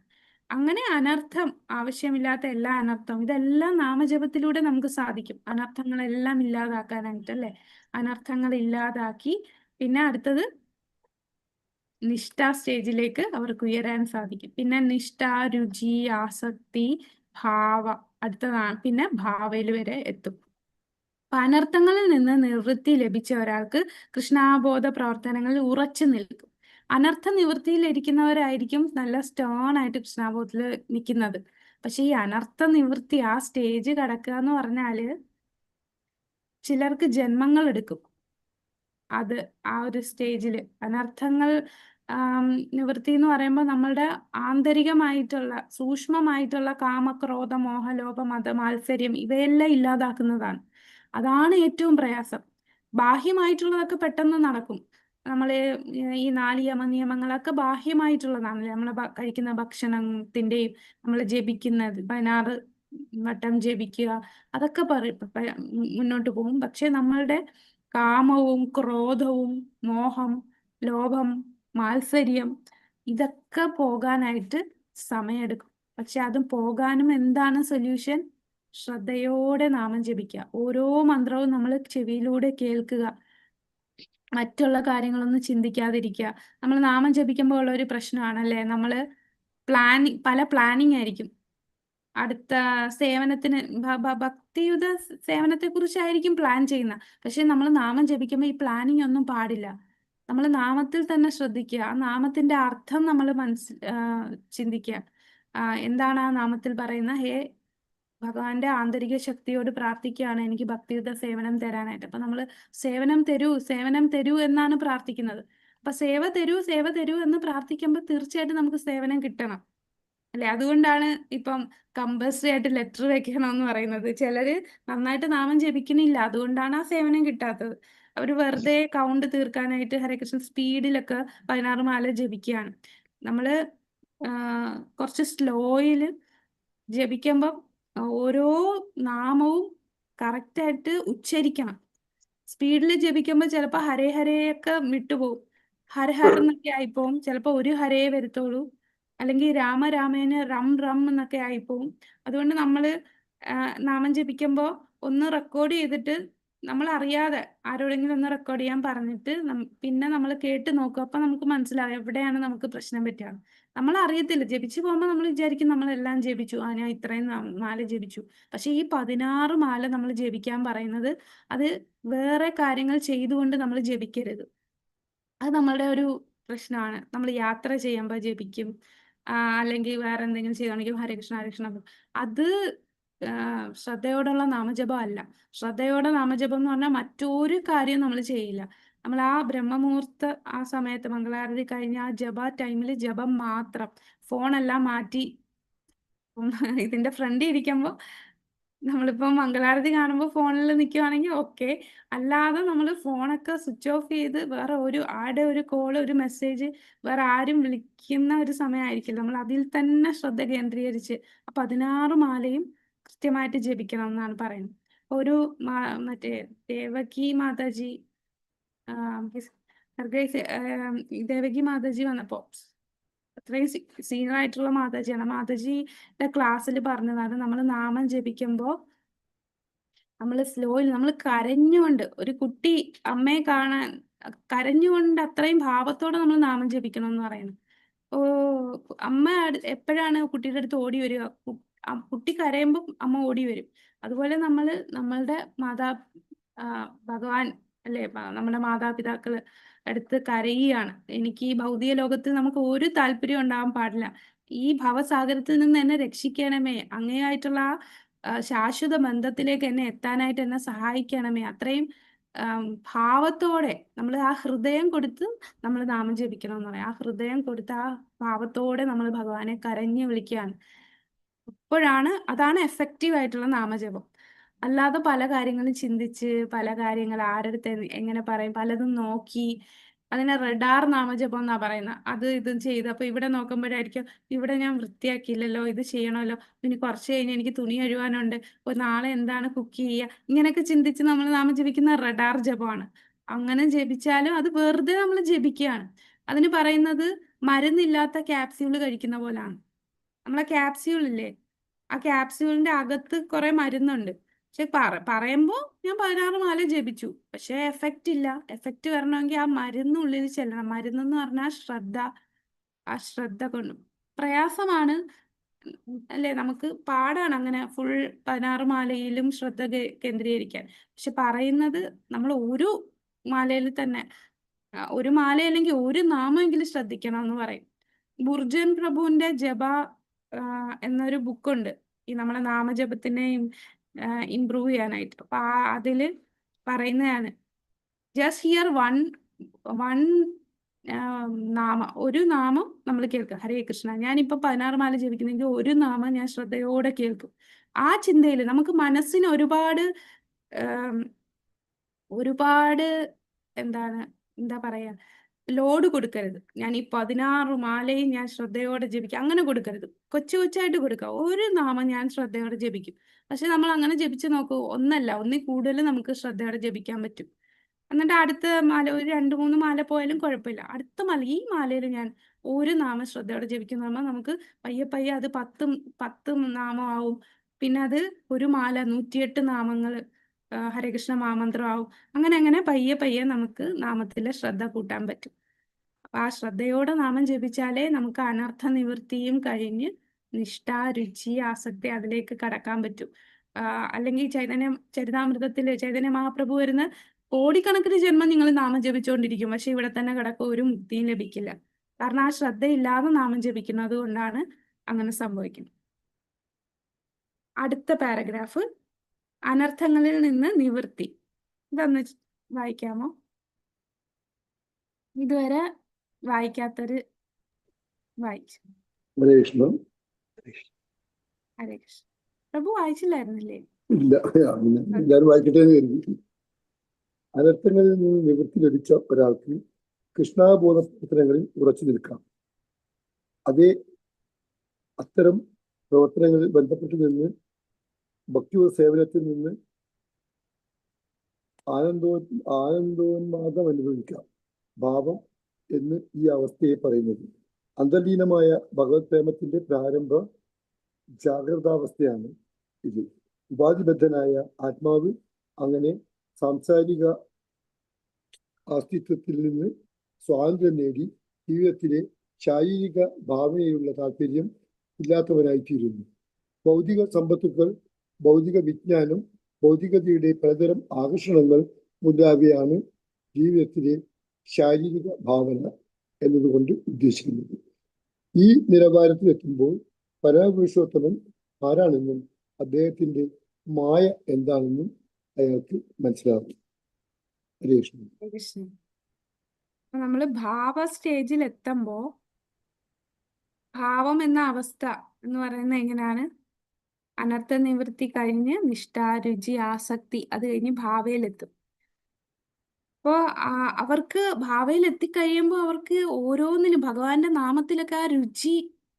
അങ്ങനെ അനർത്ഥം, ആവശ്യമില്ലാത്ത എല്ലാ അനർത്ഥവും, ഇതെല്ലാം നാമജപത്തിലൂടെ നമുക്ക് സാധിക്കും. അനർത്ഥങ്ങളെല്ലാം ഇല്ലാതാക്കാനായിട്ട് അല്ലെ. അനർത്ഥങ്ങൾ ഇല്ലാതാക്കി പിന്നെ അടുത്തത് നിഷ്ഠ സ്റ്റേജിലേക്ക് അവർക്ക് ഉയരാൻ സാധിക്കും. പിന്നെ നിഷ്ഠ, രുചി, ആസക്തി, ഭാവ, അടുത്തതാണ് പിന്നെ ഭാവയിൽ വരെ എത്തും. അനർത്ഥങ്ങളിൽ നിന്ന് നിവൃത്തി ലഭിച്ച ഒരാൾക്ക് കൃഷ്ണാബോധ പ്രവർത്തനങ്ങളിൽ ഉറച്ചു നിൽക്കും. അനർത്ഥ നിവൃത്തിയിലിരിക്കുന്നവരായിരിക്കും നല്ല സ്റ്റേൺ ആയിട്ട് കൃഷ്ണാബോധത്തിൽ നിൽക്കുന്നത്. പക്ഷെ ഈ അനർത്ഥ നിവൃത്തി, ആ സ്റ്റേജ് കടക്കുക എന്ന് പറഞ്ഞാല് ചിലർക്ക് ജന്മങ്ങൾ എടുക്കും. അത് ആ ഒരു സ്റ്റേജില് അനർത്ഥങ്ങൾ നിവൃത്തി എന്ന് പറയുമ്പോൾ നമ്മളുടെ ആന്തരികമായിട്ടുള്ള സൂക്ഷ്മമായിട്ടുള്ള കാമക്രോധ മോഹ ലോഭ മത മാത്സര്യം ഇവയെല്ലാം ഇല്ലാതാക്കുന്നതാണ്. അതാണ് ഏറ്റവും പ്രയാസം. ബാഹ്യമായിട്ടുള്ളതൊക്കെ പെട്ടെന്ന് നടക്കും. നമ്മൾ ഈ 4 യമനിയമങ്ങളൊക്കെ ബാഹ്യമായിട്ടുള്ളതാണ്. നമ്മൾ കഴിക്കുന്ന ഭക്ഷണത്തിൻ്റെയും നമ്മൾ ജപിക്കുന്നത് 16 വട്ടം ജപിക്കുക, അതൊക്കെ മുന്നോട്ട് പോകും. പക്ഷെ നമ്മളുടെ കാമവും ക്രോധവും മോഹം ലോഭം മാത്സര്യം ഇതൊക്കെ പോകാനായിട്ട് സമയമെടുക്കും. പക്ഷെ അതും പോകാനും എന്താണ് സൊല്യൂഷൻ? ശ്രദ്ധയോടെ നാമം ജപിക്കുക. ഓരോ മന്ത്രവും നമ്മൾ ചെവിയിലൂടെ കേൾക്കുക. മറ്റുള്ള കാര്യങ്ങളൊന്നും ചിന്തിക്കാതിരിക്കുക. നമ്മൾ നാമം ജപിക്കുമ്പോൾ ഉള്ള ഒരു പ്രശ്നമാണല്ലേ, നമ്മൾ പല പ്ലാനിങ് ആയിരിക്കും. അടുത്ത സേവനത്തിന് ഭക്തിയുത സേവനത്തെ കുറിച്ചായിരിക്കും പ്ലാൻ ചെയ്യുന്നത്. പക്ഷെ നമ്മൾ നാമം ജപിക്കുമ്പോൾ ഈ പ്ലാനിങ് ഒന്നും പാടില്ല. നമ്മൾ നാമത്തിൽ തന്നെ ശ്രദ്ധിക്കുക. ആ നാമത്തിന്റെ അർത്ഥം നമ്മൾ ചിന്തിക്കുക. എന്താണ് ആ നാമത്തിൽ പറയുന്ന? ഹേ ഭഗവാന്റെ ആന്തരിക ശക്തിയോട് പ്രാർത്ഥിക്കുകയാണ് എനിക്ക് ഭക്തിയുത സേവനം തരാനായിട്ട്. അപ്പൊ നമ്മൾ സേവനം തരൂ എന്നാണ് പ്രാർത്ഥിക്കുന്നത്. അപ്പൊ സേവ തരൂ എന്ന് പ്രാർത്ഥിക്കുമ്പോൾ തീർച്ചയായിട്ടും നമുക്ക് സേവനം കിട്ടണം അല്ലെ? അതുകൊണ്ടാണ് ഇപ്പം കമ്പൽസറി ആയിട്ട് ലെറ്റർ വെക്കണമെന്ന് പറയുന്നത്. ചിലര് നന്നായിട്ട് നാമം ജപിക്കുന്നില്ല, അതുകൊണ്ടാണ് ആ സേവനം കിട്ടാത്തത്. അവർ വെറുതെ കൗണ്ട് തീർക്കാനായിട്ട് ഹരേ കൃഷ്ണ സ്പീഡിലൊക്കെ 16 മാല ജപിക്കുകയാണ്. നമ്മള് കുറച്ച് സ്ലോയിൽ ജപിക്കുമ്പം ഓരോ നാമവും കറക്റ്റായിട്ട് ഉച്ചരിക്കണം. സ്പീഡിൽ ജപിക്കുമ്പോൾ ചിലപ്പോൾ ഹരേ ഹരേയൊക്കെ വിട്ടുപോകും. ഹര ഹർ എന്നൊക്കെ ആയിപ്പോവും. ചിലപ്പോൾ ഒരു ഹരേ വരത്തുള്ളൂ, അല്ലെങ്കിൽ രാമരാമേന് റം എന്നൊക്കെ ആയിപ്പോവും. അതുകൊണ്ട് നമ്മൾ നാമം ജപിക്കുമ്പോൾ ഒന്ന് റെക്കോർഡ് ചെയ്തിട്ട് നമ്മൾ അറിയാതെ ആരോടെങ്കിലും ഒന്ന് റെക്കോർഡ് ചെയ്യാൻ പറഞ്ഞിട്ട് പിന്നെ നമ്മൾ കേട്ട് നോക്കും. അപ്പം നമുക്ക് മനസ്സിലാവും എവിടെയാണ് നമുക്ക് പ്രശ്നം പറ്റുക. നമ്മൾ അറിയത്തില്ല, ജപിച്ചു പോകുമ്പോൾ നമ്മൾ വിചാരിക്കും നമ്മളെല്ലാം ജപിച്ചു, ഞാൻ ഇത്രയും മാല ജപിച്ചു. പക്ഷെ ഈ 16 മാല നമ്മൾ ജപിക്കാൻ പറയുന്നത് അത് വേറെ കാര്യങ്ങൾ ചെയ്തുകൊണ്ട് നമ്മൾ ജപിക്കരുത്. അത് നമ്മളുടെ ഒരു പ്രശ്നമാണ്. നമ്മൾ യാത്ര ചെയ്യുമ്പോൾ ജപിക്കും, അല്ലെങ്കിൽ വേറെ എന്തെങ്കിലും ചെയ്യുകയാണെങ്കിൽ ഹരേ കൃഷ്ണ അത് ശ്രദ്ധയോടുള്ള നാമജപം അല്ല. ശ്രദ്ധയോടെ നാമജപം എന്ന് പറഞ്ഞാൽ മറ്റൊരു കാര്യം നമ്മൾ ചെയ്യില്ല. നമ്മൾ ആ ബ്രഹ്മമുഹൂർത്ത ആ സമയത്ത് മംഗളാരതി കഴിഞ്ഞ ആ ജപ ടൈമിൽ ജപം മാത്രം, ഫോണെല്ലാം മാറ്റി ഇതിന്റെ ഫ്രണ്ടിൽ ഇരിക്കുമ്പോൾ നമ്മളിപ്പോൾ മംഗളാരതി കാണുമ്പോൾ ഫോണിൽ നിൽക്കുവാണെങ്കിൽ ഓക്കെ, അല്ലാതെ നമ്മൾ ഫോണൊക്കെ സ്വിച്ച് ഓഫ് ചെയ്ത് വേറെ ഒരു കോള് ഒരു മെസ്സേജ് വേറെ ആരും വിളിക്കുന്ന ഒരു സമയമായിരിക്കില്ല, നമ്മൾ അതിൽ തന്നെ ശ്രദ്ധ കേന്ദ്രീകരിച്ച് 16 മാലയും കൃത്യമായിട്ട് ജപിക്കണം എന്നാണ് പറയുന്നത്. ഒരു മറ്റേ ദേവകി മാതാജി ദേവകി മാതാജി വന്നപ്പോൾ അത്രയും സീനിയർ ആയിട്ടുള്ള മാതാജിയാണ്. മാതാജിയുടെ ക്ലാസ്സിൽ പറഞ്ഞതാണ് നമ്മൾ നാമം ജപിക്കുമ്പോൾ നമ്മൾ സ്ലോയിൽ നമ്മൾ കരഞ്ഞുകൊണ്ട്, ഒരു കുട്ടി അമ്മയെ കാണാൻ കരഞ്ഞുകൊണ്ട് അത്രയും ഭാവത്തോടെ നമ്മൾ നാമം ജപിക്കണം എന്ന് പറയുന്നത്. അമ്മ എപ്പോഴാണ് കുട്ടിയുടെ അടുത്ത് ഓടി വരിക? കുട്ടി കരയുമ്പോൾ അമ്മ ഓടി വരും. അതുപോലെ നമ്മൾ നമ്മളുടെ ഭഗവാൻ അല്ലെ, നമ്മുടെ മാതാപിതാക്കള് അടുത്ത് കരയുകയാണ്. എനിക്ക് ഈ ഭൗതിക ലോകത്ത് നമുക്ക് ഒരു താല്പര്യം ഉണ്ടാവാൻ പാടില്ല, ഈ ഭവസാഗരത്തിൽ നിന്ന് എന്നെ രക്ഷിക്കണമേ, അങ്ങേയായിട്ടുള്ള ആ ശാശ്വത ബന്ധത്തിലേക്ക് എന്നെ എത്താനായിട്ട് എന്നെ സഹായിക്കണമേ. അത്രയും ഭാവത്തോടെ നമ്മൾ ആ ഹൃദയം കൊടുത്ത് നമ്മൾ നാമം ജപിക്കണം എന്ന് പറയാം. ആ ഹൃദയം കൊടുത്ത് ആ ഭാവത്തോടെ നമ്മൾ ഭഗവാനെ കരഞ്ഞു വിളിക്കുകയാണ്. അതാണ് എഫക്റ്റീവ് ആയിട്ടുള്ള നാമജപം. അല്ലാതെ പല കാര്യങ്ങളും ചിന്തിച്ച് പല കാര്യങ്ങൾ ആരടുത്ത് എങ്ങനെ പറയും പലതും നോക്കി, അതിനെ റഡാർ നാമജപം എന്നാ പറയുന്നത്. അത് ഇതും ചെയ്ത് അപ്പൊ ഇവിടെ നോക്കുമ്പോഴായിരിക്കും ഇവിടെ ഞാൻ വൃത്തിയാക്കിയില്ലല്ലോ, ഇത് ചെയ്യണമല്ലോ, ഇനി കുറച്ച് കഴിഞ്ഞ് എനിക്ക് തുണി കഴുകാനുണ്ട്, നാളെ എന്താണ് കുക്ക് ചെയ്യുക, ഇങ്ങനെയൊക്കെ ചിന്തിച്ച് നമ്മൾ നാമം ജപിക്കുന്ന റഡാർ ജപമാണ്. അങ്ങനെ ജപിച്ചാലും അത് വെറുതെ നമ്മൾ ജപിക്കുകയാണ്. അതിന് പറയുന്നത് മരുന്നില്ലാത്ത ക്യാപ്സ്യൂൾ കഴിക്കുന്ന പോലാണ്. നമ്മളെ ക്യാപ്സ്യൂൾ ഇല്ലേ, ആ ക്യാപ്സ്യൂളിന്റെ അകത്ത് കുറെ മരുന്നുണ്ട്. പക്ഷെ പറയുമ്പോൾ ഞാൻ 16 മാല ജപിച്ചു, പക്ഷെ എഫക്റ്റ് ഇല്ല. എഫക്റ്റ് വരണമെങ്കിൽ ആ മരുന്നുള്ളിൽ ചെല്ലണം. മരുന്നെന്ന് പറഞ്ഞാൽ ശ്രദ്ധ. ആ ശ്രദ്ധ കൊണ്ട് പ്രയാസമാണ് അല്ലേ, നമുക്ക് പാടാണ് അങ്ങനെ ഫുൾ 16 മാലയിലും ശ്രദ്ധ കേന്ദ്രീകരിക്കാൻ. പക്ഷെ പറയുന്നത് നമ്മൾ ഒരു മാലയിൽ തന്നെ ഒരു മാല അല്ലെങ്കിൽ ഒരു നാമെങ്കിലും ശ്രദ്ധിക്കണം എന്ന് പറയും. ബുർജൻ പ്രഭുവിന്റെ ജപ എന്നൊരു ബുക്കുണ്ട്, ഈ നമ്മളെ നാമജപത്തിനെയും ഇംപ്രൂവ് ചെയ്യാനായിട്ട്. അപ്പൊ അതില് പറയുന്നതാണ് ജസ്റ്റ് ഹിയർ വൺ ഒരു നാമം നമ്മൾ കേൾക്കുക. ഹരേ കൃഷ്ണ, ഞാനിപ്പോ 16 മാല ജപിക്കുന്നെങ്കിൽ ഒരു നാമം ഞാൻ ശ്രദ്ധയോടെ കേൾക്കും. ആ ചിന്തയിൽ നമുക്ക് മനസ്സിന് ഒരുപാട് എന്താ പറയാ ലോഡ് കൊടുക്കരുത്. ഞാൻ ഈ 16 മാലയും ഞാൻ ശ്രദ്ധയോടെ ജപിക്കും അങ്ങനെ കൊടുക്കരുത്. കൊച്ചായിട്ട് കൊടുക്കുക. ഒരു നാമം ഞാൻ ശ്രദ്ധയോടെ ജപിക്കും. പക്ഷെ നമ്മൾ അങ്ങനെ ജപിച്ച് നോക്കൂ, ഒന്നിൽ കൂടുതൽ നമുക്ക് ശ്രദ്ധയോടെ ജപിക്കാൻ പറ്റും. എന്നിട്ട് അടുത്ത മാല ഒരു 2-3 മാല പോയാലും കുഴപ്പമില്ല. അടുത്ത മാല ഈ മാലയിൽ ഞാൻ ഒരു നാമം ശ്രദ്ധയോടെ ജപിക്കുന്ന പറയുമ്പോൾ നമുക്ക് പയ്യെ പയ്യെ അത് 10 നാമമാവും. പിന്നെ അത് ഒരു മാല 108 നാമങ്ങൾ ഹരകൃഷ്ണ മഹാമന്ത്രമാവും. അങ്ങനെ അങ്ങനെ പയ്യെ പയ്യെ നമുക്ക് നാമത്തിലെ ശ്രദ്ധ കൂട്ടാൻ പറ്റും. അപ്പൊ ആ ശ്രദ്ധയോടെ നാമം ജപിച്ചാലേ നമുക്ക് അനർത്ഥ നിവൃത്തിയും കഴിഞ്ഞ് നിഷ്ഠ, രുചി, ആസക്തി അതിലേക്ക് കടക്കാൻ പറ്റും. അല്ലെങ്കിൽ ചരിതാമൃതത്തില് ചൈതന്യ മഹാപ്രഭു വരുന്ന കോടിക്കണക്കിന് ജന്മം നിങ്ങൾ നാമം ജപിച്ചുകൊണ്ടിരിക്കും, പക്ഷെ ഇവിടെ തന്നെ കിടക്കുക, ഒരു മുക്തിയും ലഭിക്കില്ല. കാരണം ആ ശ്രദ്ധയില്ലാതെ നാമം ജപിക്കുന്നത് കൊണ്ടാണ് അങ്ങനെ സംഭവിക്കുന്നത്. അടുത്ത പാരഗ്രാഫ്, അനർത്ഥങ്ങളിൽ നിന്ന് നിവൃത്തി. ഇതൊന്ന് വായിക്കാമോ? ഇതുവരെ വായിക്കാത്തൊരു വായിച്ചു. ഹരേ കൃഷ്ണ. ഹരേ കൃഷ്ണ. പ്രഭു വായിച്ചില്ലായിരുന്നില്ലേ? ഇല്ല, എല്ലാവരും വായിക്കട്ടെ എന്ന് കരുതി. അനർത്ഥങ്ങളിൽ നിന്ന് നിവൃത്തി ലഭിച്ച ഒരാൾക്ക് കൃഷ്ണാബോധ പ്രവർത്തനങ്ങളിൽ ഉറച്ചു നിൽക്കാം. അത്തരം പ്രവർത്തനങ്ങളിൽ ബന്ധപ്പെട്ടു നിന്ന് ഭക്തിയുടെ സേവനത്തിൽ നിന്ന് ആനന്ദോന്മാദം അനുഭവിക്കാം. ഭാവം എന്ന് ഈ അവസ്ഥയെ പറയുന്നത് അന്തർലീനമായ ഭഗവത് പ്രേമത്തിന്റെ പ്രാരംഭ ജാഗ്രതാവസ്ഥയാണ് ഇത്. ഉപാധിബദ്ധനായ ആത്മാവ് അങ്ങനെ സാംസാരിക അസ്തിത്വത്തിൽ നിന്ന് സ്വാതന്ത്ര്യം നേടി ജീവിതത്തിലെ ശാരീരിക ഭാവനയിലുള്ള താല്പര്യം ഇല്ലാത്തവരായിത്തീരുന്നു. ഭൗതിക സമ്പത്തുക്കൾ, ഭൗതിക വിജ്ഞാനം, ഭൗതികതയുടെ പലതരം ആകർഷണങ്ങൾ മുതലായവയാണ് ജീവിതത്തിലെ ശാരീരിക ഭാവന എന്നതുകൊണ്ട് ഉദ്ദേശിക്കുന്നത്. ഈ നിലവാരത്തിലെത്തുമ്പോൾ പരമപുരുഷോത്തമൻ ആരാണെന്നും അദ്ദേഹത്തിന്റെ മായ എന്താണെന്നും അയാൾക്ക് മനസ്സിലാകും. ഹരേ കൃഷ്ണ. നമ്മള് ഭാവ സ്റ്റേജിൽ എത്തുമ്പോ ഭാവം എന്ന അവസ്ഥ എന്ന് പറയുന്നത് എങ്ങനെയാണ്? അനർത്ഥ നിവൃത്തി കഴിഞ്ഞ് നിഷ്ഠ, രുചി, ആസക്തി, അത് കഴിഞ്ഞ് ഭാവയിലെത്തും. അപ്പോ അവർക്ക് ഭാവയിൽ എത്തിക്കഴിയുമ്പോൾ അവർക്ക് ഓരോന്നിലും ഭഗവാന്റെ നാമത്തിലൊക്കെ ആ രുചി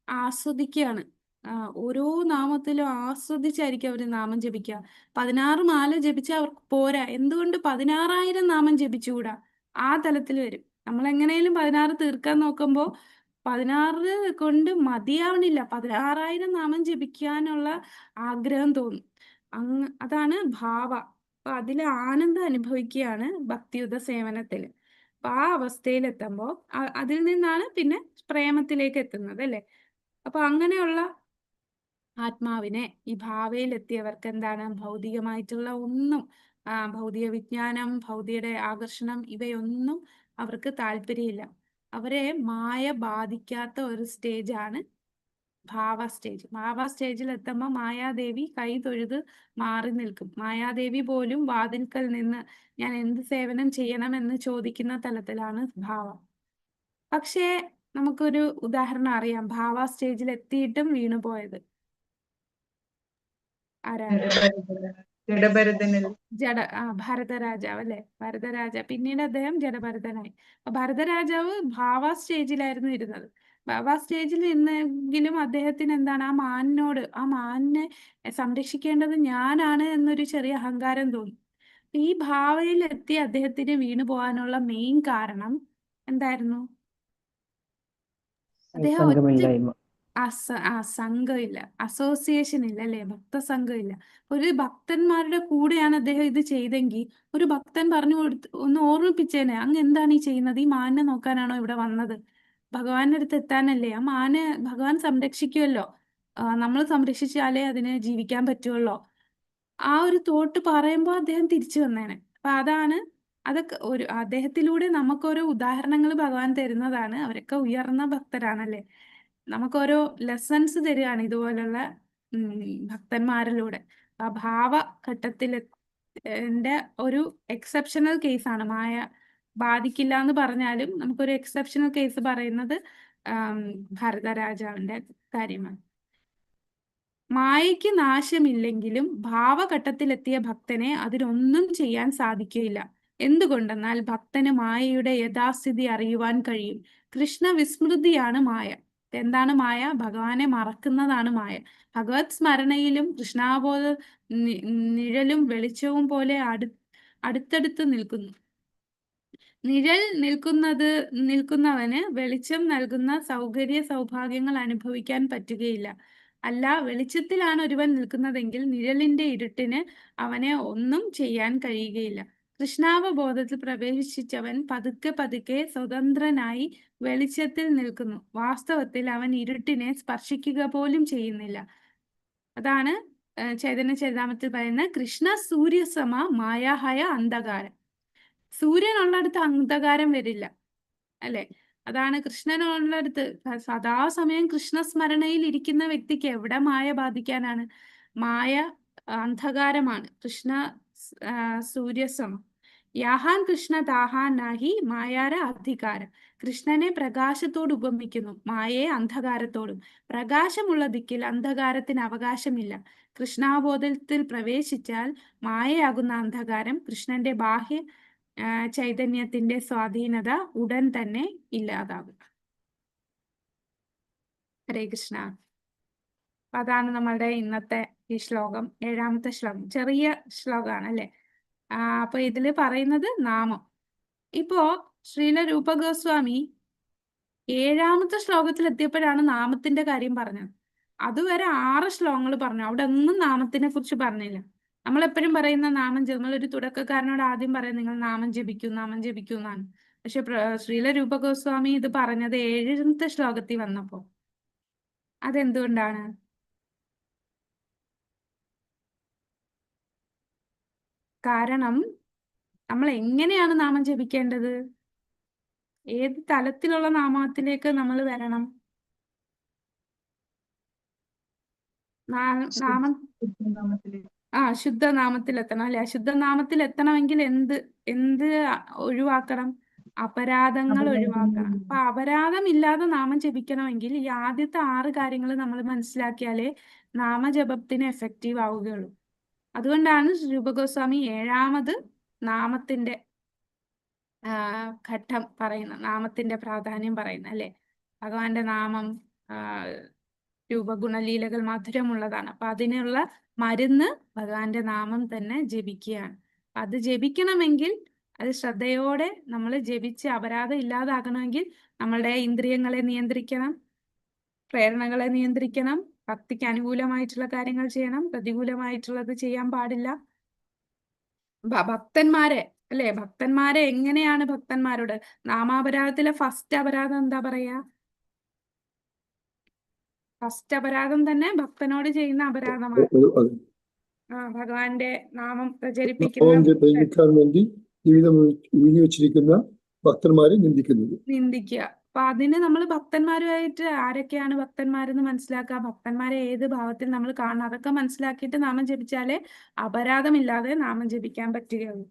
ആസ്വദിക്കുകയാണ്. ഓരോ നാമത്തിലും ആസ്വദിച്ചായിരിക്കും അവർ നാമം ജപിക്കുക. 16 മാല ജപിച്ചാൽ അവർക്ക് പോരാ. എന്തുകൊണ്ട് 16,000 നാമം ജപിച്ചുകൂടാ? ആ തലത്തിൽ വരും. നമ്മൾ എങ്ങനെയും 16 തീർക്കാൻ നോക്കുമ്പോൾ 16 കൊണ്ട് മതിയാവണില്ല. 16,000 നാമം ജപിക്കാനുള്ള ആഗ്രഹം തോന്നും. അതാണ് ഭാവ. അപ്പൊ അതിൽ ആനന്ദം അനുഭവിക്കുകയാണ് ഭക്തിയുത സേവനത്തിൽ. അപ്പൊ ആ അവസ്ഥയിലെത്തുമ്പോൾ അതിൽ നിന്നാണ് പിന്നെ പ്രേമത്തിലേക്ക് എത്തുന്നത്, അല്ലെ? അപ്പൊ അങ്ങനെയുള്ള ആത്മാവിനെ ഈ ഭാവയിലെത്തിയവർക്ക് എന്താണ്? ഭൗതികമായിട്ടുള്ള ഒന്നും, ഭൗതിക വിജ്ഞാനം, ഭൗതികയുടെ ആകർഷണം, ഇവയൊന്നും അവർക്ക് താല്പര്യമില്ല. അവരെ മായ ബാധിക്കാത്ത ഒരു സ്റ്റേജാണ് ഭാവ സ്റ്റേജ്. ഭാവ സ്റ്റേജിൽ എത്തുമ്പോൾ മായാദേവി കൈ തൊഴുത് മാറി നിൽക്കും. മായാദേവി പോലും വാതിൽക്കൽ നിന്ന് ഞാൻ എന്ത് സേവനം ചെയ്യണമെന്ന് ചോദിക്കുന്ന തലത്തിലാണ് ഭാവം. പക്ഷേ നമുക്കൊരു ഉദാഹരണം അറിയാം, ഭാവ സ്റ്റേജിൽ എത്തിയിട്ടും വീണുപോയത് ആരാണ്? ഭരതരാജാവ്, അല്ലെ? ഭരതരാജ പിന്നീട് അദ്ദേഹം ജഡഭരതനായി. അപ്പൊ ഭരതരാജാവ് ഭാവ സ്റ്റേജിലായിരുന്നു ഇരുന്നത്. ഭാവ സ്റ്റേജിൽ നിന്നെങ്കിലും അദ്ദേഹത്തിന് എന്താണ്, ആ മാനിനെ സംരക്ഷിക്കേണ്ടത് ഞാനാണ് എന്നൊരു ചെറിയ അഹങ്കാരം തോന്നി. ഈ ഭാവയിൽ എത്തി അദ്ദേഹത്തിന് വീണു പോകാനുള്ള മെയിൻ കാരണം എന്തായിരുന്നു? അദ്ദേഹം സംഘമില്ല, അസോസിയേഷൻ ഇല്ല, അല്ലെ? ഭക്തസംഘമില്ല. ഒരു ഭക്തന്മാരുടെ കൂടെയാണ് അദ്ദേഹം ഇത് ചെയ്തെങ്കിൽ ഒരു ഭക്തൻ പറഞ്ഞു കൊടുത്ത് ഒന്ന് ഓർമ്മിപ്പിച്ചേനെ, അങ്ങ് എന്താണ് ഈ ചെയ്യുന്നത്? ഈ മാനിനെ നോക്കാനാണോ ഇവിടെ വന്നത്? ഭഗവാന്റെ അടുത്ത് എത്താനല്ലേ? ആ മാനെ ഭഗവാൻ സംരക്ഷിക്കുമല്ലോ, നമ്മൾ സംരക്ഷിച്ചാലേ അതിന് ജീവിക്കാൻ പറ്റുമല്ലോ. ആ ഒരു തോട്ട് പറയുമ്പോൾ അദ്ദേഹം തിരിച്ചു വന്നേനെ. അപ്പൊ അതൊക്കെ അദ്ദേഹത്തിലൂടെ നമുക്കോരോ ഉദാഹരണങ്ങൾ ഭഗവാൻ തരുന്നതാണ്. അവരൊക്കെ ഉയർന്ന ഭക്തരാണല്ലേ, നമുക്കോരോ ലെസൺസ് തരികയാണ് ഇതുപോലുള്ള ഭക്തന്മാരിലൂടെ. ആ ഭാവഘട്ടത്തിൽ ഒരു എക്സെപ്ഷണൽ കേസാണ്. മായ ബാധിക്കില്ല എന്ന് പറഞ്ഞാലും നമുക്കൊരു എക്സെപ്ഷണൽ കേസ് പറയുന്നത് ഭരതരാജാവിന്റെ കാര്യമാണ്. മായയ്ക്ക് നാശമില്ലെങ്കിലും ഭാവഘട്ടത്തിലെത്തിയ ഭക്തനെ അതിനൊന്നും ചെയ്യാൻ സാധിക്കുകയില്ല. എന്തുകൊണ്ടെന്നാൽ ഭക്തന് മായയുടെ യഥാസ്ഥിതി അറിയുവാൻ കഴിയും. കൃഷ്ണ വിസ്മൃതിയാണ് മായ. എന്താണ് മായ? ഭഗവാനെ മറക്കുന്നതാണ് മായ. ഭഗവത് സ്മരണയിലും കൃഷ്ണാബോധ നിഴലും വെളിച്ചവും പോലെ അടുത്തടുത്ത് നിൽക്കുന്നു. നിഴൽ നിൽക്കുന്നവന് വെളിച്ചം നൽകുന്ന സൗകര്യ സൗഭാഗ്യങ്ങൾ അനുഭവിക്കാൻ പറ്റുകയില്ല. അല്ല, വെളിച്ചത്തിലാണ് ഒരുവൻ നിൽക്കുന്നതെങ്കിൽ നിഴലിന്റെ ഇരുട്ടിന് അവനെ ഒന്നും ചെയ്യാൻ കഴിയുകയില്ല. കൃഷ്ണാവബോധത്തിൽ പ്രവേശിച്ചവൻ പതുക്കെ പതുക്കെ സ്വതന്ത്രനായി വെളിച്ചത്തിൽ നിൽക്കുന്നു. വാസ്തവത്തിൽ അവൻ ഇരുട്ടിനെ സ്പർശിക്കുക പോലും ചെയ്യുന്നില്ല. അതാണ് ചൈതന്യ ചരിതാമത്തിൽ പറയുന്ന കൃഷ്ണ സൂര്യസമ മായാഹയ അന്ധകാരം. സൂര്യനുള്ളടുത്ത് അന്ധകാരം വരില്ല, അല്ലെ? അതാണ് കൃഷ്ണനുള്ളടുത്ത് സദാസമയം കൃഷ്ണസ്മരണയിൽ ഇരിക്കുന്ന വ്യക്തിക്ക് എവിടെ മായ ബാധിക്കാനാണ്? മായ അന്ധകാരമാണ്. കൃഷ്ണ സൂര്യസമ യാഹാൻ കൃഷ്ണ താഹാൻ നാഹി മായാര അധികാരം. കൃഷ്ണനെ പ്രകാശത്തോട് ഉപമിക്കുന്നു, മായയെ അന്ധകാരത്തോടും. പ്രകാശമുള്ള ദിക്കിൽ അന്ധകാരത്തിന് അവകാശമില്ല. കൃഷ്ണാബോധത്തിൽ പ്രവേശിച്ചാൽ മായയാകുന്ന അന്ധകാരം കൃഷ്ണന്റെ ബാഹ്യ ചൈതന്യത്തിന്റെ സ്വാധീനത ഉടൻ തന്നെ ഇല്ലാതാകും. ഹരേ കൃഷ്ണ. അതാണ് നമ്മളുടെ ഇന്നത്തെ ഈ ശ്ലോകം, 7ാമത്തെ ശ്ലോകം. ചെറിയ ശ്ലോകമാണ്, അല്ലെ? അപ്പൊ ഇതില് പറയുന്നത് നാമം. ഇപ്പോ ശ്രീല രൂപ ഗോസ്വാമി 7ാമത്തെ ശ്ലോകത്തിൽ എത്തിയപ്പോഴാണ് നാമത്തിന്റെ കാര്യം പറഞ്ഞത്. അതുവരെ 6 ശ്ലോകങ്ങൾ പറഞ്ഞു, അവിടെ ഒന്നും നാമത്തിനെ കുറിച്ച് പറഞ്ഞില്ല. നമ്മളെപ്പോഴും പറയുന്ന നാമം, നമ്മളൊരു തുടക്കക്കാരനോട് ആദ്യം പറയാം നിങ്ങൾ നാമം ജപിക്കൂ എന്നാണ്. പക്ഷെ ശ്രീല രൂപ ഗോസ്വാമി ഇത് പറഞ്ഞത് 7ാമത്തെ ശ്ലോകത്തിൽ വന്നപ്പോ. അതെന്തുകൊണ്ടാണ്? കാരണം നമ്മൾ എങ്ങനെയാണ് നാമം ജപിക്കേണ്ടത്? ഏത് തലത്തിലുള്ള നാമത്തിലേക്ക് നമ്മൾ വരണം? നാമം ശുദ്ധനാമത്തിൽ എത്തണം, അല്ലെ? അശുദ്ധനാമത്തിൽ എത്തണമെങ്കിൽ എന്ത് ഒഴിവാക്കണം? അപരാധങ്ങൾ ഒഴിവാക്കണം. അപ്പൊ അപരാധം ഇല്ലാതെ നാമം ജപിക്കണമെങ്കിൽ ഈ ആദ്യത്തെ 6 കാര്യങ്ങൾ നമ്മൾ മനസ്സിലാക്കിയാലേ നാമജപത്തിന് എഫക്റ്റീവ് ആവുകയുള്ളൂ. അതുകൊണ്ടാണ് രൂപഗോസ്വാമി 7ാമത് നാമത്തിന്റെ ഘട്ടം പറയുന്നത്, നാമത്തിന്റെ പ്രാധാന്യം പറയുന്നത്, അല്ലെ? ഭഗവാന്റെ നാമം രൂപഗുണലീലകൾ മധുരമുള്ളതാണ്. അപ്പൊ അതിനുള്ള മരുന്ന് ഭഗവാന്റെ നാമം തന്നെ ജപിക്കുകയാണ്. അത് ജപിക്കണമെങ്കിൽ അത് ശ്രദ്ധയോടെ നമ്മൾ ജപിച്ച് അപരാധം ഇല്ലാതാകണമെങ്കിൽ നമ്മളുടെ ഇന്ദ്രിയങ്ങളെ നിയന്ത്രിക്കണം, പ്രേരണകളെ നിയന്ത്രിക്കണം, ഭക്തിക്ക് അനുകൂലമായിട്ടുള്ള കാര്യങ്ങൾ ചെയ്യണം, പ്രതികൂലമായിട്ടുള്ളത് ചെയ്യാൻ പാടില്ല. ഭക്തന്മാരെ, അല്ലെ? ഭക്തന്മാരെ എങ്ങനെയാണ് ഭക്തന്മാരോട്? നാമാപരാധത്തിലെ ഫസ്റ്റ് അപരാധം എന്താ പറയാ? ഫസ്റ്റ് അപരാധം തന്നെ ഭക്തനോട് ചെയ്യുന്ന അപരാധമാണ്. ഭഗവാന്റെ നാമം പ്രചരിപ്പിക്കാൻ വേണ്ടി ജീവിതം വെച്ചിരിക്കുന്ന ഭക്തന്മാരെ നിന്ദിക്കുക. അപ്പൊ അതിന് നമ്മൾ ഭക്തന്മാരുമായിട്ട് ആരൊക്കെയാണ് ഭക്തന്മാരെന്ന് മനസ്സിലാക്കുക, ഭക്തന്മാരെ ഏത് ഭാവത്തിൽ നമ്മൾ കാണണം, അതൊക്കെ മനസ്സിലാക്കിയിട്ട് നാമം ജപിച്ചാലേ അപരാധമില്ലാതെ നാമം ജപിക്കാൻ പറ്റുകയുള്ളൂ.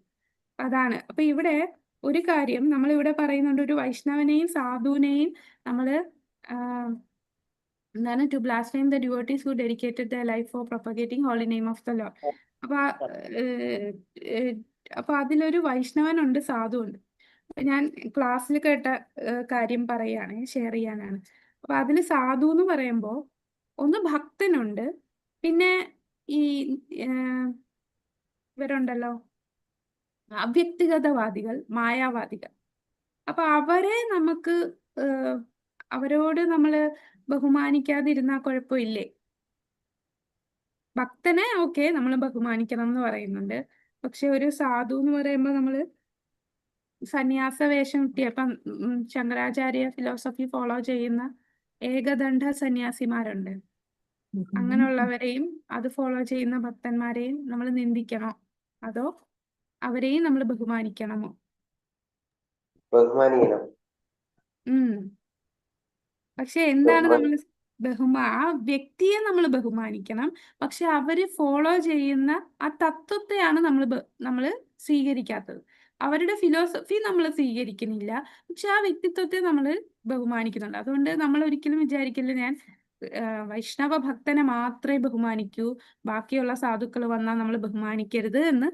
അതാണ്. അപ്പൊ ഇവിടെ ഒരു കാര്യം നമ്മൾ ഇവിടെ പറയുന്നുണ്ട്, ഒരു വൈഷ്ണവനെയും സാധുവിനെയും നമ്മള് എന്താണ് to blaspheme the devotees who dedicated the life for propagating holy name of the lord. അപ്പൊ അതിലൊരു വൈഷ്ണവനുണ്ട്, സാധുവുണ്ട്. ഞാൻ ക്ലാസ്സിൽ കേട്ട കാര്യം പറയാണ്, ഷെയർ ചെയ്യാനാണ്. അപ്പൊ അതില് സാധു എന്ന് പറയുമ്പോ ഒന്ന് ഭക്തനുണ്ട്, പിന്നെ ഈ ഇവരുണ്ടല്ലോ അവ്യക്തിഗതവാദികൾ, മായാവാദികൾ. അപ്പൊ അവരെ നമുക്ക് അവരോട് നമ്മള് ബഹുമാനിക്കാതിരുന്നാ കുഴപ്പമില്ലേ? ഭക്തനെ ഓക്കെ നമ്മൾ ബഹുമാനിക്കണം എന്ന് പറയുന്നുണ്ട്, പക്ഷെ ഒരു സാധു എന്ന് പറയുമ്പോൾ നമ്മള് സന്യാസ വേഷം കിട്ടിയപ്പം ശങ്കരാചാര്യ ഫിലോസഫി ഫോളോ ചെയ്യുന്ന ഏകദണ്ഡ സന്യാസിമാരുണ്ട്. അങ്ങനെയുള്ളവരെയും അത് ഫോളോ ചെയ്യുന്ന ഭക്തന്മാരെയും നമ്മൾ നിന്ദിക്കണോ, അതോ അവരെയും നമ്മൾ ബഹുമാനിക്കണമോ? ബഹുമാനിക്കണം. പക്ഷെ എന്താണ് നമ്മൾ ആ വ്യക്തിയെ നമ്മൾ ബഹുമാനിക്കണം, പക്ഷെ അവര് ഫോളോ ചെയ്യുന്ന ആ തത്വത്തെയാണ് നമ്മൾ സ്വീകരിക്കാത്തത്. അവരുടെ ഫിലോസഫി നമ്മൾ സ്വീകരിക്കുന്നില്ല, പക്ഷെ ആ വ്യക്തിത്വത്തെ നമ്മൾ ബഹുമാനിക്കുന്നുണ്ട്. അതുകൊണ്ട് നമ്മൾ ഒരിക്കലും വിചാരിക്കില്ല ഞാൻ വൈഷ്ണവ ഭക്തനെ മാത്രമേ ബഹുമാനിക്കൂ, ബാക്കിയുള്ള സാധുക്കൾ വന്നാൽ നമ്മൾ ബഹുമാനിക്കരുത് എന്ന്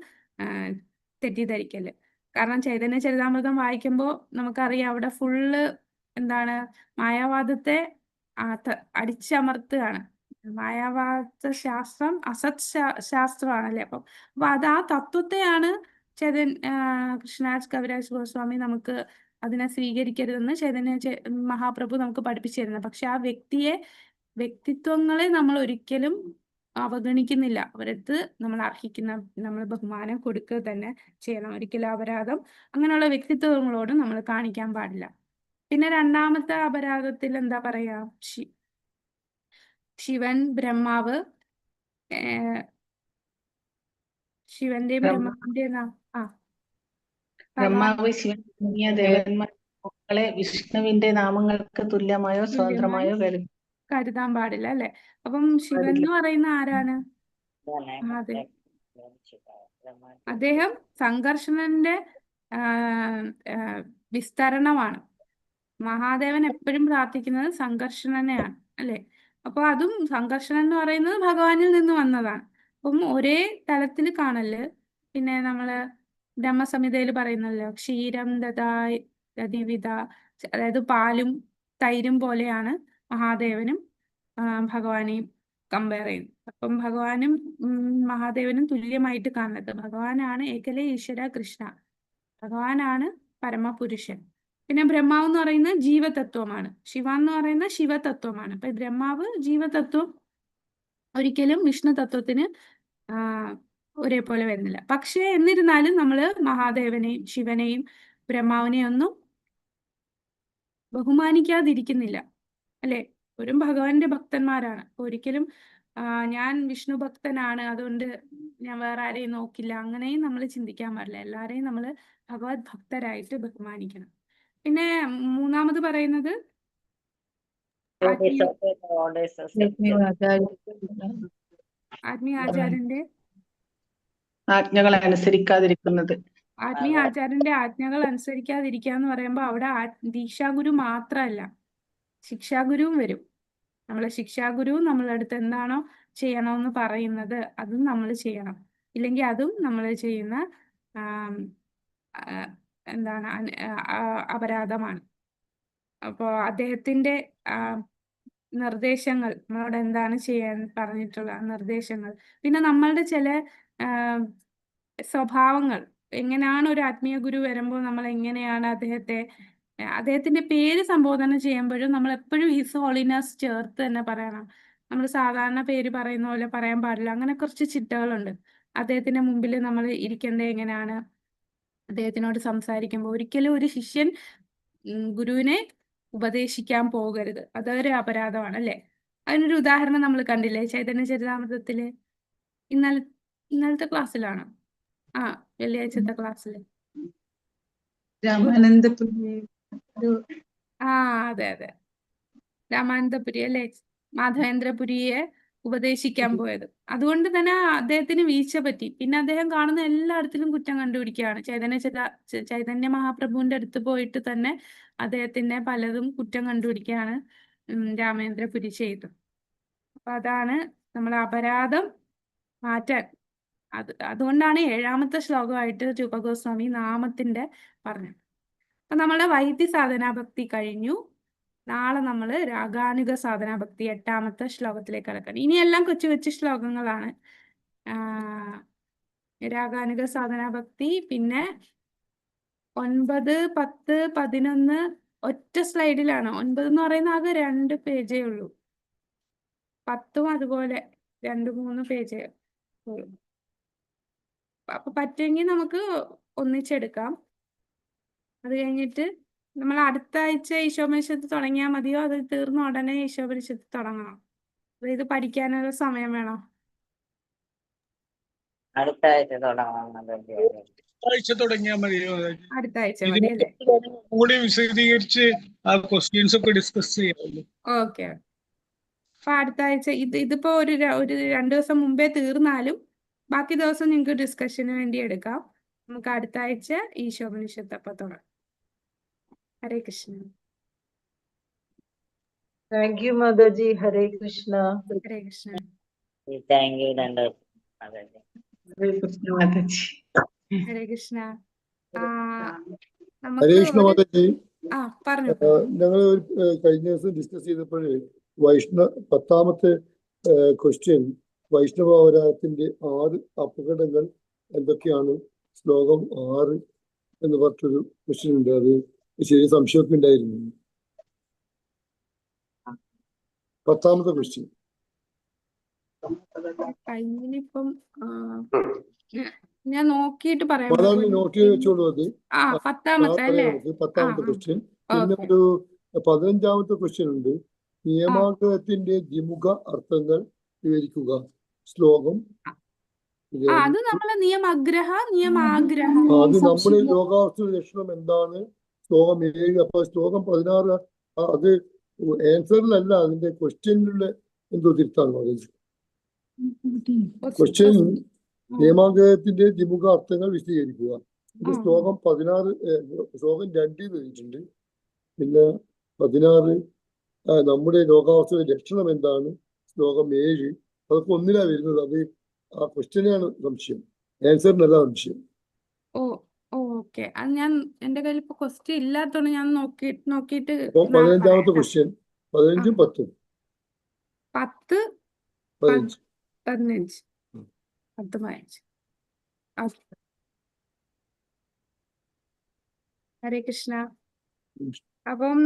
തെറ്റിദ്ധരിക്കല്. കാരണം ചൈതന്യ ചരിതാമൃതം വായിക്കുമ്പോൾ നമുക്കറിയാം അവിടെ ഫുള്ള് എന്താണ് മായാവാദത്തെ അടിച്ചമർത്തുകയാണ്. മായാവാദ ശാസ്ത്രം അസത് ശാസ്ത്രമാണല്ലേ. അപ്പൊ അത് ആ തത്വത്തെയാണ് കൃഷ്ണരാജ് കവിരാജ് ഗോസ്വാമി നമുക്ക് അതിനെ സ്വീകരിക്കരുതെന്ന് മഹാപ്രഭു നമുക്ക് പഠിപ്പിച്ചു തരുന്നത്. പക്ഷെ ആ വ്യക്തിത്വങ്ങളെ നമ്മൾ ഒരിക്കലും അവഗണിക്കുന്നില്ല. അവരടുത്ത് നമ്മൾ ബഹുമാനം കൊടുക്കുക തന്നെ ചെയ്യണം. ഒരിക്കലും അപരാധം അങ്ങനെയുള്ള വ്യക്തിത്വങ്ങളോട് നമ്മൾ കാണിക്കാൻ പാടില്ല. പിന്നെ രണ്ടാമത്തെ അപരാധത്തിൽ എന്താ പറയാ, ശിവൻ ബ്രഹ്മാവ് ശിവന്റെയും ബ്രഹ്മാവിന്റെയും ബ്രഹ്മാവ് ശിവൻ തുടങ്ങിയ ദേവന്മാരെ വിഷ്ണുവിന്റെ നാമങ്ങൾക്ക് തുല്യമായോ സ്വതന്ത്രമായോ കരുതാൻ പാടില്ല അല്ലെ. അപ്പം ശിവൻ എന്ന് പറയുന്ന ആരാണ്? അദ്ദേഹം സംഘർഷണന്റെ വിസ്തരണമാണ്. മഹാദേവൻ എപ്പോഴും പ്രാർത്ഥിക്കുന്നത് സംഘർഷണനെയാണ് അല്ലെ. അപ്പൊ അതും സംഘർഷണൻ എന്ന് പറയുന്നത് ഭഗവാനിൽ നിന്ന് വന്നതാണ്. അപ്പം ഒരേ തലത്തിൽ കാണല്. പിന്നെ നമ്മള് ബ്രഹ്മസംഹിതയിൽ പറയുന്നല്ലോ, ക്ഷീരം ദദായ് ദധിവിധ, അതായത് പാലും തൈരും പോലെയാണ് മഹാദേവനും ഭഗവാനെയും കമ്പയർ ചെയ്യുന്നത്. അപ്പം ഭഗവാനും മഹാദേവനും തുല്യമായിട്ട് കാണുന്നത്. ഭഗവാനാണ് ഏകലേ ഈശ്വര കൃഷ്ണ, ഭഗവാനാണ് പരമപുരുഷൻ. പിന്നെ ബ്രഹ്മാവ് എന്ന് പറയുന്നത് ജീവതത്വമാണ്, ശിവ എന്ന് പറയുന്ന ശിവതത്വമാണ്. അപ്പൊ ബ്രഹ്മാവ് ജീവതത്വം ഒരിക്കലും വിഷ്ണു തത്വത്തിന് ഒരേപോലെ വരുന്നില്ല. പക്ഷേ എന്നിരുന്നാലും നമ്മൾ മഹാദേവനെയും ശിവനെയും ബ്രഹ്മാവിനെയും ഒന്നും ബഹുമാനിക്കാതിരിക്കുന്നില്ല അല്ലെ. ഒരു ഭഗവാന്റെ ഭക്തന്മാരാണ്. ഒരിക്കലും ഞാൻ വിഷ്ണു ഭക്തനാണ് അതുകൊണ്ട് ഞാൻ വേറെ ആരെയും നോക്കില്ല, അങ്ങനെയും നമ്മൾ ചിന്തിക്കാൻ പാടില്ല. എല്ലാരെയും നമ്മൾ ഭഗവത് ഭക്തരായിട്ട് ബഹുമാനിക്കണം. പിന്നെ മൂന്നാമത് പറയുന്നത് ആത്മീയ ആചാര്യന്റെ ആജ്ഞകൾ അനുസരിക്കാതിരിക്കുന്നത്. ആത്മീയ ആചാര്യന്റെ ആജ്ഞകൾ അനുസരിക്കാതിരിക്കുക എന്ന് പറയുമ്പോൾ അവിടെ ദീക്ഷാഗുരു മാത്രമല്ല, ശിക്ഷാഗുരുവും വരും. നമ്മളെ ശിക്ഷാഗുരുവും നമ്മളടുത്ത് എന്താണോ ചെയ്യണമെന്ന് പറയുന്നത് അതും നമ്മൾ ചെയ്യണം. ഇല്ലെങ്കിൽ അതും നമ്മൾ ചെയ്യുന്ന എന്താണ് അപരാധമാണ്. അപ്പോൾ അദ്ദേഹത്തിന്റെ നിർദ്ദേശങ്ങൾ, നമ്മളോട് എന്താണ് ചെയ്യാൻ പറഞ്ഞിട്ടുള്ള നിർദ്ദേശങ്ങൾ, പിന്നെ നമ്മളുടെ ചില സ്വഭാവങ്ങൾ, എങ്ങനെയാണ് ഒരു ആത്മീയ ഗുരു വരുമ്പോൾ നമ്മൾ എങ്ങനെയാണ് അദ്ദേഹത്തിന്റെ പേര് സംബോധന ചെയ്യുമ്പോഴും നമ്മൾ എപ്പോഴും ഹിസ് ഹോളിനെസ് ചേർത്ത് തന്നെ പറയണം. നമ്മൾ സാധാരണ പേര് പറയുന്ന പോലെ പറയാൻ പാടില്ല. അങ്ങനെ കുറച്ച് ചിട്ടകളുണ്ട്. അദ്ദേഹത്തിന്റെ മുമ്പിൽ നമ്മൾ ഇരിക്കേണ്ടത് എങ്ങനെയാണ്, അദ്ദേഹത്തിനോട് സംസാരിക്കുമ്പോൾ ഒരിക്കലും ഒരു ശിഷ്യൻ ഗുരുവിനെ ഉപദേശിക്കാൻ പോകരുത്, അതൊരു അപരാധമാണ് അല്ലെ. അതിനൊരു ഉദാഹരണം നമ്മൾ കണ്ടില്ലേ ചൈതന്യ ചരിതാമൃതത്തില്, ഇന്നലത്തെ ക്ലാസ്സിലാണ്, വെള്ളിയാഴ്ചത്തെ ക്ലാസ്സില്. അതെ അതെ, രാമാനന്ദപുരി അല്ലെ, മാധവേന്ദ്രപുരിയെ ഉപദേശിക്കാൻ പോയത്. അതുകൊണ്ട് തന്നെ അദ്ദേഹത്തിന് വീഴ്ച പറ്റി. പിന്നെ അദ്ദേഹം കാണുന്ന എല്ലായിടത്തിലും കുറ്റം കണ്ടുപിടിക്കുകയാണ്. ചൈതന്യ മഹാപ്രഭുവിന്റെ അടുത്ത് പോയിട്ട് തന്നെ അദ്ദേഹത്തിന്റെ പലതും കുറ്റം കണ്ടുപിടിക്കുകയാണ് രാമേന്ദ്രപുരി ചെയ്തത്. അപ്പൊ അതാണ് നമ്മൾ അപരാധം മാറ്റാൻ. അതുകൊണ്ടാണ് 7ാമത്തെ ശ്ലോകമായിട്ട് രൂപഗോസ്വാമി നാമത്തിന്റെ പറഞ്ഞത്. അപ്പൊ നമ്മളുടെ വൈദ്യ സാധനാഭക്തി കഴിഞ്ഞു. നാളെ നമ്മൾ രാഗാനുഗ സാധനാഭക്തി 8ാമത്തെ ശ്ലോകത്തിലേക്ക് കടക്കണം. ഇനിയെല്ലാം കൊച്ചു കൊച്ചു ശ്ലോകങ്ങളാണ്. രാഗാനുഗ സാധനാഭക്തി പിന്നെ 9, 10, 11 ഒറ്റ സ്ലൈഡിലാണ്. 9 എന്ന് പറയുന്ന ആകെ 2 പേജേ ഉള്ളൂ. 10ഉം അതുപോലെ 2-3 പേജേ ഉള്ളൂ. അപ്പൊ പറ്റുമെങ്കിൽ നമുക്ക് ഒന്നിച്ചെടുക്കാം. അത് കഴിഞ്ഞിട്ട് നമ്മൾ അടുത്ത ആഴ്ച ഈശോപനിഷത്ത് തുടങ്ങിയാൽ മതിയോ, അത് തീർന്ന ഉടനെ ഈശോപനിഷത്ത് തുടങ്ങണം? ഇത് പഠിക്കാനൊരു സമയം വേണം. അടുത്ത ആഴ്ച തുടങ്ങിയാൽ മതിയോ? അടുത്ത ആഴ്ച മതി അല്ലേ? കൂടി വിശദീകരിച്ച് ആ ക്വസ്റ്റ്യൻസ് ഒക്കെ ഡിസ്കസ് ചെയ്യാമല്ലോ. ഓക്കെ. അപ്പൊ അടുത്ത ആഴ്ച ഇതിപ്പോ ഒരു 2 ദിവസം മുമ്പേ തീർന്നാലും ബാക്കി ദിവസം നിങ്ങൾക്ക് ഡിസ്കഷന് വേണ്ടി എടുക്കാം. നമുക്ക് അടുത്ത ആഴ്ച ഈശോപനിഷത്ത് അപ്പൊ തുടങ്ങാം. Hare Krishna. Thank you Mataji. Hare Krishna. Hare Krishna. Thank you Mataji. Hare Krishna. Hare Krishna Mataji. പറഞ്ഞു. ഞങ്ങൾ കഴിഞ്ഞ ദിവസം ഡിസ്കസ് ചെയ്തപ്പോഴേ 10ാമത്തെ ക്വസ്റ്റ്യൻ, വൈഷ്ണവാവരാധത്തിന്റെ 6 അപകടങ്ങൾ എന്തൊക്കെയാണ്, ശ്ലോകം 6 എന്ന് പറഞ്ഞൊരു ക്വസ്റ്റ്യൻ ഉണ്ട്. അത് ശരി സംശയമൊക്കെ ഉണ്ടായിരുന്നു. 10ാമത്തെ ക്വസ്റ്റ്യൻ. കഴിഞ്ഞിപ്പം ഞാൻ നോക്കിയിട്ട് പറയാം. അതാണ് നോട്ട് ചെയ്ത് വെച്ചോളൂ. അത് 10ാമത്തെ അല്ലേ? 10ാമത്തെ ക്വസ്റ്റ്യൻ. പിന്നെ ഓക്കെ. ഒരു 15ാമത്തെ ക്വസ്റ്റ്യൻ ഉണ്ട്. നിയമാഗ്രഹത്തിന്റെ ദ്വിമുഖ അർത്ഥങ്ങൾ വിവരിക്കുക. ശ്ലോകം അത് നമ്മളെ നിയമാഗ്രഹം അത് നമ്മുടെ ലോകാവസ്ഥ ലക്ഷണം എന്താണ്? ശ്ലോകം 7. അപ്പൊ ശ്ലോകം 16 അത് ആൻസറിലല്ല, അതിന്റെ ക്വസ്റ്റ്യനിലുള്ള എന്തോ തിരുത്താണ് മതി. ക്വസ്റ്റ്യൻ നിയമാഗ്രഹത്തിന്റെ ദ്വിമുഖ അർത്ഥങ്ങൾ വിശദീകരിക്കുക. ഇത് ശ്ലോകം 16 ശ്ലോകം 2 എഴുതിയിട്ടുണ്ട്. പിന്നെ 16 നമ്മുടെ ലോകാവസ്ഥയുടെ ലക്ഷണം എന്താണ്? ശ്ലോകം 7. അതൊക്കെ ഒന്നിനാണ് വരുന്നത്. അത് ആ ക്വസ്റ്റ്യനാണ് സംശയം, ആൻസറിനല്ല സംശയം. ഓക്കെ. അത് ഞാൻ എന്റെ കയ്യിൽ ഇപ്പൊ ക്വസ്റ്റ്യൻ ഇല്ലാത്തോണ്ട് ഞാൻ നോക്കിയിട്ട് 15ാമത്തെ ക്വസ്റ്റ്യൻ 15ഉം 10ഉം 10, 15. 15, 10, 15. ഹരേ കൃഷ്ണ. അപ്പം